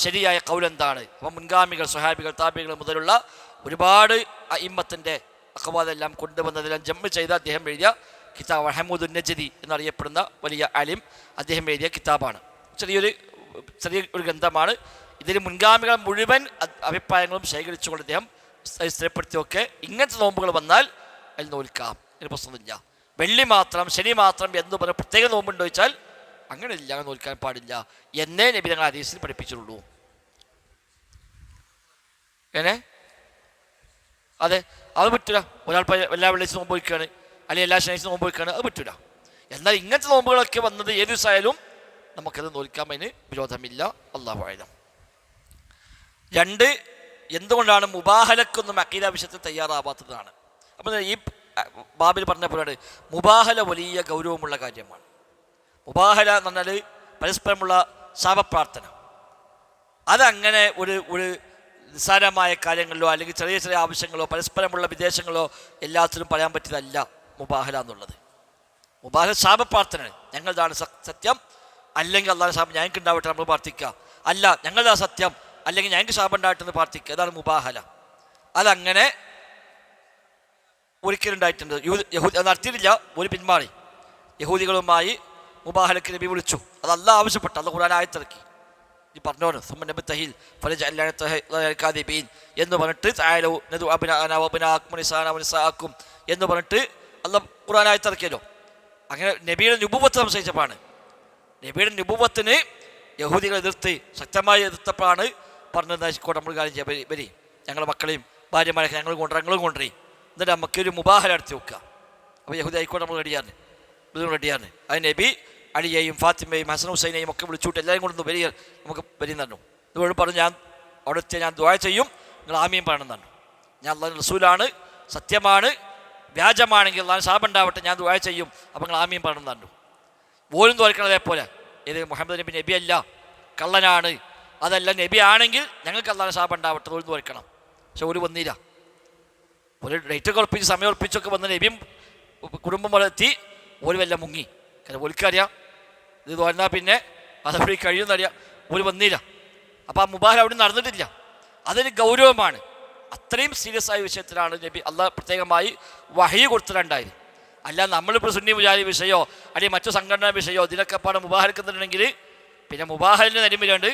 ശരിയായ കൗൽ എന്താണ്? അപ്പം മുൻഗാമികൾ, സ്വഹാബികൾ, താബികൾ മുതലുള്ള ഒരുപാട് അഇമ്മത്തിൻ്റെ അഖ്വാലെല്ലാം കൊണ്ടുവന്നതെല്ലാം ജമ്മ ചെയ്ത് അദ്ദേഹം എഴുതിയ കിതാബ് ഹമൂദുൻ നജ്ദി എന്നറിയപ്പെടുന്ന വലിയ ആലിം അദ്ദേഹം എഴുതിയ കിതാബാണ്. ചെറിയ ഒരു ഗ്രന്ഥമാണ്. ഇതിൽ മുൻഗാമികൾ മുഴുവൻ അഭിപ്രായങ്ങളും ശേഖരിച്ചുകൊണ്ട് അദ്ദേഹം സ്ഥിരപ്പെടുത്തിയൊക്കെ ഇങ്ങനത്തെ നോമ്പുകൾ വന്നാൽ അതിൽ നോൽക്കാം, അതിന് പ്രശ്നമൊന്നുമില്ല. വെള്ളി മാത്രം ശനി മാത്രം എന്ന് പറഞ്ഞ പ്രത്യേക നോമ്പുണ്ടോ ചോദിച്ചാൽ അങ്ങനെ ഇല്ല, അങ്ങനെ നോൽക്കാൻ പാടില്ല എന്നേ നബി ഞങ്ങൾ ഹദീസിൽ പഠിപ്പിച്ചിട്ടുള്ളൂ. അതെ, അത് പറ്റില്ല. ഒരാൾ എല്ലാ വെള്ളിയാഴ്ച നോമ്പ് വയ്ക്കുകയാണ്, അല്ലെങ്കിൽ എല്ലാ ശനിയാഴ്ച നോമ്പ് വയ്ക്കുകയാണ്, അത് പറ്റില്ല. എന്നാൽ ഇങ്ങനത്തെ നോമ്പുകളൊക്കെ വന്നത് ഏത് ദിവസമായാലും നമുക്കത് നോൽക്കാൻ അതിന് വിരോധമില്ല. അല്ലാഹു അഅലം. 2, എന്തുകൊണ്ടാണ് മുബാഹലക്കൊന്നും അഖീദ വിഷയത്തിൽ തയ്യാറാവാത്തതാണ്. അപ്പം ഈ ബാബിൽ പറഞ്ഞ പോലെയാണ് മുബാഹല വലിയ ഗൗരവമുള്ള കാര്യമാണ്. മുബാഹല എന്ന് പറഞ്ഞാൽ പരസ്പരമുള്ള ശാപപ്രാർത്ഥന. അതങ്ങനെ ഒരു നിസ്സാരമായ കാര്യങ്ങളിലോ അല്ലെങ്കിൽ ചെറിയ ചെറിയ ആവശ്യങ്ങളോ പരസ്പരമുള്ള വിദേശങ്ങളോ എല്ലാത്തിലും പറയാൻ പറ്റിയതല്ല മുബാഹല എന്നുള്ളത്. മുബാഹല ശാപപ്രാർത്ഥനയാണ്. ഞങ്ങളതാണ് സത്യം, അല്ലെങ്കിൽ അള്ളാഹ് ശാപം ഞങ്ങൾക്ക് ഉണ്ടാവട്ടെ നമ്മൾ പ്രാർത്ഥിക്കുക. അല്ല, ഞങ്ങളതാ സത്യം, അല്ലെങ്കിൽ ഞങ്ങൾക്ക് ശാപം ഉണ്ടാവട്ടെ എന്ന് പ്രാർത്ഥിക്കുക. അതാണ് മുബാഹല. അതങ്ങനെ ഒരിക്കലും ഉണ്ടായിട്ടുണ്ട്. യഹൂദി അത് നടത്തിയിട്ടില്ല, ഒരു പിന്മാറി. യഹൂദികളുമായി മുബാഹലക്ക് നബി വിളിച്ചു. അത് അള്ളാഹ് ആവശ്യപ്പെട്ടു. അള്ളാഹ് ഖുർആൻ ആയത്തിറക്കി. ഈ പറഞ്ഞോളൂ സുമ്മ തഹിൽ ഫലജഅൽനാബീൻ എന്ന് പറഞ്ഞിട്ട് ആക്കും എന്ന് പറഞ്ഞിട്ട് അള്ളാഹ് ഖുർആൻ ആയത്തിറക്കിയല്ലോ. അങ്ങനെ നബിയുടെ നുബുവത്ത് സംശയിച്ചപ്പോഴാണ്, നബിയുടെ നുബുവത്തിന് യഹൂദികൾ എതിർത്ത് ശക്തമായി എതിർത്തപ്പോഴാണ് പറഞ്ഞത് നശിക്കോട്ടെ, നമ്മൾ കാര്യം ചെയ്യാം, വരി ഞങ്ങളുടെ മക്കളെയും ഭാര്യമാരൊക്കെ ഞങ്ങളും കൊണ്ടുവരി, എന്നിട്ട് നമുക്കൊരു മുബാഹല നടത്തി വെക്കുക. അപ്പോൾ യഹൂദി ആയിക്കോട്ടെ, നമ്മൾ റെഡിയാണ്. അത് നബി അലിയെയും ഫാത്തിമയും ഹസൻ ഹുസൈനെയും ഒക്കെ വിളിച്ചുവിട്ട് എല്ലാവരും കൊണ്ടൊന്ന് വരിക, നമുക്ക് വരും തന്നു. ഇതുകൊണ്ട് പറഞ്ഞു, ഞാൻ അവിടെ എത്തിയാൽ ഞാൻ ദുആ ചെയ്യും, നിങ്ങൾ ആമീൻ പറയണം തന്നു. ഞാൻ അല്ലാഹു റസൂലാണ്, സത്യമാണ്, വ്യാജമാണെങ്കിൽ അല്ലാഹു ശാപം ഉണ്ടാവട്ടെ, ഞാൻ ദുആ ചെയ്യും, അപ്പോൾ നിങ്ങൾ ആമീൻ പറയണം തന്നു. പോലും തോൽക്കണതേപോലെ ഇത് മുഹമ്മദ് നബി നബിയല്ല, കള്ളനാണ്. അതല്ല, നബി ആണെങ്കിൽ ഞങ്ങൾക്ക് അല്ലാഹു ശാപം ഉണ്ടാവട്ടെ, തോൽന്ന് തോൽക്കണം. പക്ഷെ ഒരു വന്നില്ല. ഒരു ഡേറ്റൊക്കെ ഉറപ്പിച്ച് സമയം ഉറപ്പിച്ചൊക്കെ വന്ന് നബിയും കുടുംബം വളർത്തി ഒരു വല്ല മുങ്ങി. കാരണം ഒലിക്കറിയാം ഇത് തോന്നാ പിന്നെ അതവിടെ കഴിയുമെന്നറിയാം. ഒരു വന്നില്ല. അപ്പോൾ ആ മുബാഹല അവിടെ നടന്നിട്ടില്ല. അതൊരു ഗൗരവമാണ്. അത്രയും സീരിയസ് ആയ വിഷയത്തിലാണ് നബി അള്ളാഹ് പ്രത്യേകമായി വഹി കൊടുത്തിട്ടുണ്ടായത്. അല്ല നമ്മളിപ്പോൾ സുന്നി മുജാഹിദ് വിഷയമോ അല്ലെങ്കിൽ മറ്റു സംഘടനാ വിഷയമോ ഇതിനൊക്കെ പാടെ മുബാഹലക്കുന്നുണ്ടെങ്കിൽ പിന്നെ മുബാഹലിൻ്റെ നരിമിലുണ്ട്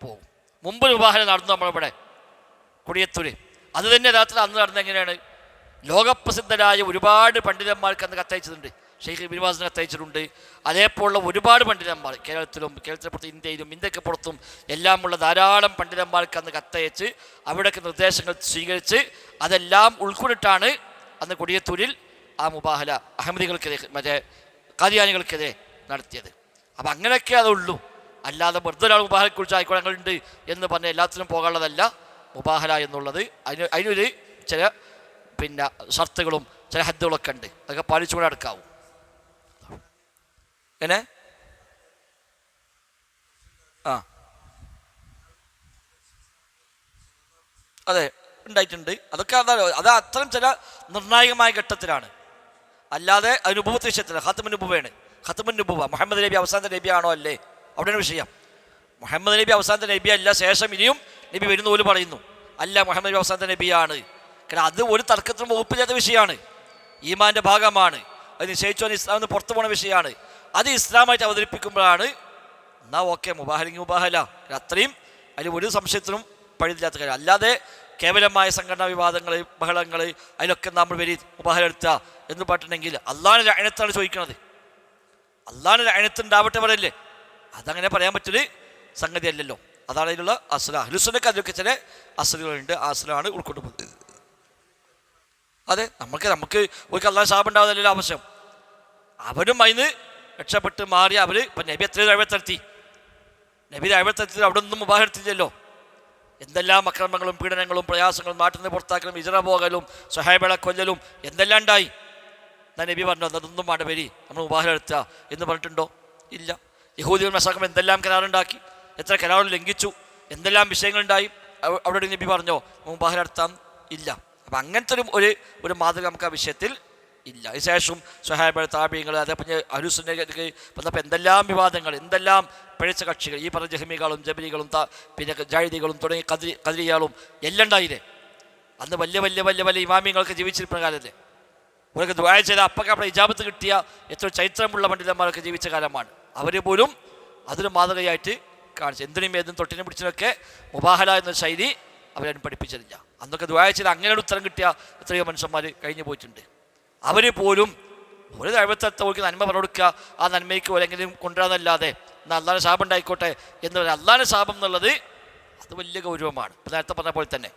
പോകും. മുമ്പ് മുബാഹല നടന്നു നമ്മളിവിടെ കുടിയത്തൂര്. അത് തന്നെ യഥാർത്ഥത്തിൽ അന്ന് നടന്നത് എങ്ങനെയാണ്? ലോകപ്രസിദ്ധരായ ഒരുപാട് പണ്ഡിതന്മാർക്ക് അന്ന് കത്തയച്ചിട്ടുണ്ട്. ഷെയ്ഖ് ഇബ്നു ബാസിന് കത്തയച്ചിട്ടുണ്ട്. അതേപോലുള്ള ഒരുപാട് പണ്ഡിതന്മാർ കേരളത്തിന് പുറത്ത് ഇന്ത്യയിലും ഇന്ത്യക്ക് പുറത്തും എല്ലാമുള്ള ധാരാളം പണ്ഡിതന്മാർക്ക് അന്ന് കത്തയച്ച് അവിടെയൊക്കെ നിർദ്ദേശങ്ങൾ സ്വീകരിച്ച് അതെല്ലാം ഉൾക്കൊണ്ടിട്ടാണ് അന്ന് കൊടിയത്തൂരിൽ ആ മുബാഹല അഹമ്മദികൾക്കെതിരെ മറ്റേ ഖാദിയാനികൾക്കെതിരെ നടത്തിയത്. അപ്പം അങ്ങനെയൊക്കെ അതുള്ളൂ. അല്ലാതെ വെറുതെ ഒരാൾ മുബാഹലയെക്കുറിച്ച് ആയിക്കോളങ്ങളുണ്ട് എന്ന് പറഞ്ഞ് എല്ലാത്തിനും പോകാനുള്ളതല്ല മുബാഹല എന്നുള്ളത്. അതിനൊരു ചില പിന്നെ ഷർത്തുകളും ചില ഹദ്ദുകളൊക്കെ ഉണ്ട്. അതൊക്കെ പാലിച്ചുകൊണ്ട് നടക്കാവും. എന്നെ അതെ ഉണ്ടായിട്ടുണ്ട്. അതൊക്കെ അത് അത്തരം ചില നിർണായകമായ ഘട്ടത്തിലാണ്. അല്ലാതെ അനുഭവത്തെ വിഷയത്തിലാണ്. ഖാത്തമുൻ നുബുവയാണ്. ഖാത്തമുൻ നുബുവ മുഹമ്മദ് നബി അവസാനത്തെ നബി ആണോ അല്ലേ? അവിടെയാണ് വിഷയം. മുഹമ്മദ് നബി അവസാനത്തെ നബി അല്ല, ശേഷം ഇനിയും നബി വരുന്ന പോലും പറയുന്നു അല്ല മുഹമ്മദ് നബി അവസാനത്തെ നബിയാണ്. കാരണം അത് ഒരു തർക്കത്തിനും വകുപ്പില്ലാത്ത വിഷയമാണ്. ഈമാൻ്റെ ഭാഗമാണ്. അത് നിശ്ചയിച്ചോ ഇസ്ലാമിൽ നിന്ന് പുറത്തു പോകുന്ന വിഷയമാണ്. അത് ഇസ്ലാമായിട്ട് അവതരിപ്പിക്കുമ്പോഴാണ് എന്നാൽ ഓക്കെ മുബാഹലിങ് മുബാഹല. അത്രയും അതിൽ ഒരു സംശയത്തിനും പഴുതില്ലാത്ത കാര്യം. അല്ലാതെ കേവലമായ സംഘടനാ വിവാദങ്ങൾ ബഹളങ്ങൾ അതിലൊക്കെ നമ്മൾ വരി മുബാഹല എടുത്തുക എന്ന് പറഞ്ഞിട്ടുണ്ടെങ്കിൽ അള്ളാഹുവിൻ്റെ ലഅനത്താണ് ചോദിക്കുന്നത്. അള്ളാഹുവിൻ്റെ ലഅനത്ത് ഉണ്ടാവട്ടെ പറയല്ലേ? അതങ്ങനെ പറയാൻ പറ്റൊരു സംഗതി അല്ലല്ലോ. അതാണ് അതിലുള്ള അസ്ല. അഹ്ലുസുന്നക്ക് അതിലൊക്കെ ചില അസ്ലുകളുണ്ട്. ആ അസ്ലാണ് ഉൾക്കൊണ്ടുപോകുന്നത്. അതെ, നമുക്ക് ഒരു അള്ളാഹു ശാപം ഉണ്ടാവുന്നതല്ലോ ആവശ്യം. അവരും അതിന് രക്ഷപ്പെട്ട് മാറി. അവർ ഇപ്പം നബി എത്രയോ അഴിമത്തിലെത്തി. നബി അഴിമത്തിലെത്തി അവിടെ ഒന്നും മുബാഹെടുത്തില്ലല്ലോ. എന്തെല്ലാം അക്രമങ്ങളും പീഡനങ്ങളും പ്രയാസങ്ങളും നാട്ടിൽ നിന്ന് പുറത്താക്കലും ഇജറ പോകലും സ്വഹാബികളെ കൊല്ലലും എന്തെല്ലാം ഉണ്ടായി. എന്നാൽ നബി പറഞ്ഞു അതൊന്നും വേണ്ട, വരി നമ്മൾ മുബാഹെടുത്തുക എന്ന് പറഞ്ഞിട്ടുണ്ടോ? ഇല്ല. യഹൂദികൾ മസാഖം എന്തെല്ലാം കരാറുണ്ടാക്കി, എത്ര കരാറുകൾ ലംഘിച്ചു, എന്തെല്ലാം വിഷയങ്ങളുണ്ടായി. അവിടെ നബി പറഞ്ഞോ മുബാഹെടുത്താൻ? ഇല്ല. അപ്പം അങ്ങനത്തെ ഒരു മാതൃക നമുക്ക് ആ വിഷയത്തിൽ ഇല്ല. അതിനുശേഷം സ്വഹാബികൾ താബിഈങ്ങൾ അതേപോലെ അഹ്ലുസുന്നക്ക് വന്നപ്പോൾ എന്തെല്ലാം വിവാദങ്ങൾ, എന്തെല്ലാം പിഴച്ച കക്ഷികൾ, ഈ പറഞ്ഞ ജഹ്മികളും ജബരികളും പിന്നെ ജാഹിദികളും തുടങ്ങി ഖദരിയാളും എല്ലാം ഉണ്ടായില്ലേ. അന്ന് വലിയ വലിയ വലിയ വലിയ ഇമാമിങ്ങളൊക്കെ ജീവിച്ചിരിക്കുന്ന കാലല്ലേ. അവരൊക്കെ ദുആ ചെയ്ത അപ്പൊക്കെ അവിടെ ഇജാബത്ത് കിട്ടിയ എത്ര ചരിത്രമുള്ള പണ്ഡിതന്മാരൊക്കെ ജീവിച്ച കാലമാണ്. അവർ പോലും അതൊരു മാതൃകയായിട്ട് കാണിച്ചു. എന്തിനും ഏതും തൊട്ടിനും പിടിച്ചതിനൊക്കെ മുബാഹല എന്ന ശൈലി അവരും പഠിപ്പിച്ചിട്ടില്ല. അന്നൊക്കെ ദുആ ചെയ്ത് അങ്ങനെ ഉത്തരം കിട്ടിയ എത്രയോ മനുഷ്യന്മാർ കഴിഞ്ഞു പോയിട്ടുണ്ട്. അവർ പോലും ഒരു ദൈവത്തെ നന്മ പറഞ്ഞു കൊടുക്കുക, ആ നന്മയ്ക്ക് ഒരെങ്കിലും കൊണ്ടുവരാന്നല്ലാതെ എന്നാൽ അള്ളാഹിൻ്റെ ശാപം ഉണ്ടായിക്കോട്ടെ എന്ന് പറയുന്നത്. അള്ളാഹിൻ്റെ ശാപം എന്നുള്ളത് അത് വലിയ ഗൗരവമാണ്. ഇപ്പം നേരത്തെ പറഞ്ഞ പോലെ തന്നെ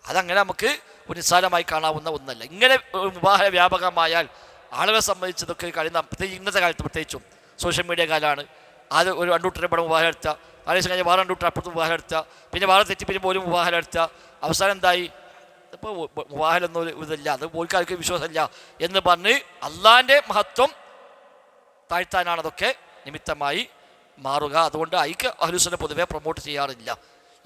അതങ്ങനെ നമുക്ക് ഒരു നിസ്സാരമായി കാണാവുന്ന ഒന്നല്ല. ഇങ്ങനെ മുബാഹല വ്യാപകമായാൽ ആളുകളെ സംബന്ധിച്ചതൊക്കെ കഴിയുന്ന ഇന്നത്തെ കാലത്ത് പ്രത്യേകിച്ചും സോഷ്യൽ മീഡിയ കാലമാണ്. അത് ഒരു രണ്ടൂട്ടരെ പടം മുബാഹല എടുത്തുക, നാല് ദിവസം കഴിഞ്ഞ് വേറെ രണ്ടൂട്ടർ അപ്പുറത്ത് മുബാഹല എടുത്തുക, പിന്നെ വേറെ തെറ്റിപ്പിന് പോലും മുബാഹല എടുത്തുക. അവസാനം എന്തായി? ഇപ്പോൾ മുബാഹലൊന്നും ഇതില്ല, അത് പോൽക്കാർക്ക് വിശ്വാസമില്ല എന്ന് പറഞ്ഞ് അള്ളാഹിൻ്റെ മഹത്വം താഴ്ത്താനാണ് അതൊക്കെ നിമിത്തമായി മാറുക. അതുകൊണ്ട് അഹ്ലുസുന്ന പൊതുവെ പ്രൊമോട്ട് ചെയ്യാറില്ല.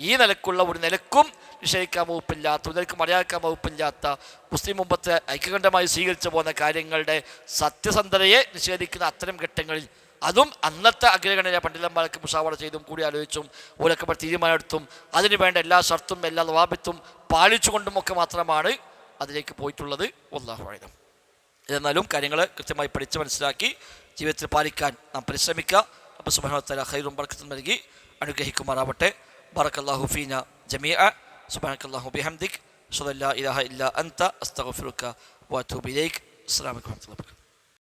ഈ നിലക്കുള്ള ഒരു നിലക്കും നിഷേധിക്കാൻ വകുപ്പില്ലാത്ത, ഒരു നിലക്കും മറിയാക്കാൻ വകുപ്പില്ലാത്ത, മുസ്ലിം മുമ്പത്തെ ഐക്യകണ്ഠമായി സ്വീകരിച്ചു പോകുന്ന കാര്യങ്ങളുടെ സത്യസന്ധതയെ നിഷേധിക്കുന്ന അത്തരം ഘട്ടങ്ങളിൽ, അതും അന്നത്തെ അഗ്രഗണ്യ പണ്ഡിതന്മാർക്ക് മുഷാവറ ചെയ്തും കൂടി ആലോചിച്ചും ഓരൊക്കെ തീരുമാനമെടുത്തും അതിന് വേണ്ട എല്ലാ ഷർത്തും എല്ലാ നവാബിത്തും പാലിച്ചുകൊണ്ടും ഒക്കെ മാത്രമാണ് അതിലേക്ക് പോയിട്ടുള്ളത്. വല്ലാഹു അഅലം. എന്നാലും കാര്യങ്ങൾ കൃത്യമായി പഠിച്ച് മനസ്സിലാക്കി ജീവിതത്തിൽ പാലിക്കാൻ നാം പരിശ്രമിക്കുക. റബ്ബ് സുബ്ഹാനഹു വ തആല ഖൈറും ബർക്കത്തും നൽകി അനുഗ്രഹിക്കുമാറാവട്ടെ. ബറക്കല്ലാഹു ഫീന ജമീഅ. സുബ്ഹാനക്കല്ലാഹു ബിഹംദിക് അഷ്ഹദു അല്ലാ ഇലാഹ ഇല്ലാ അൻത അസ്തഗ്ഫിറുക വഅതൂബു ഇലൈക്. അസ്സലാമു അലൈക്കും വറഹ്മത്തുള്ളാഹി വബറകാതുഹു.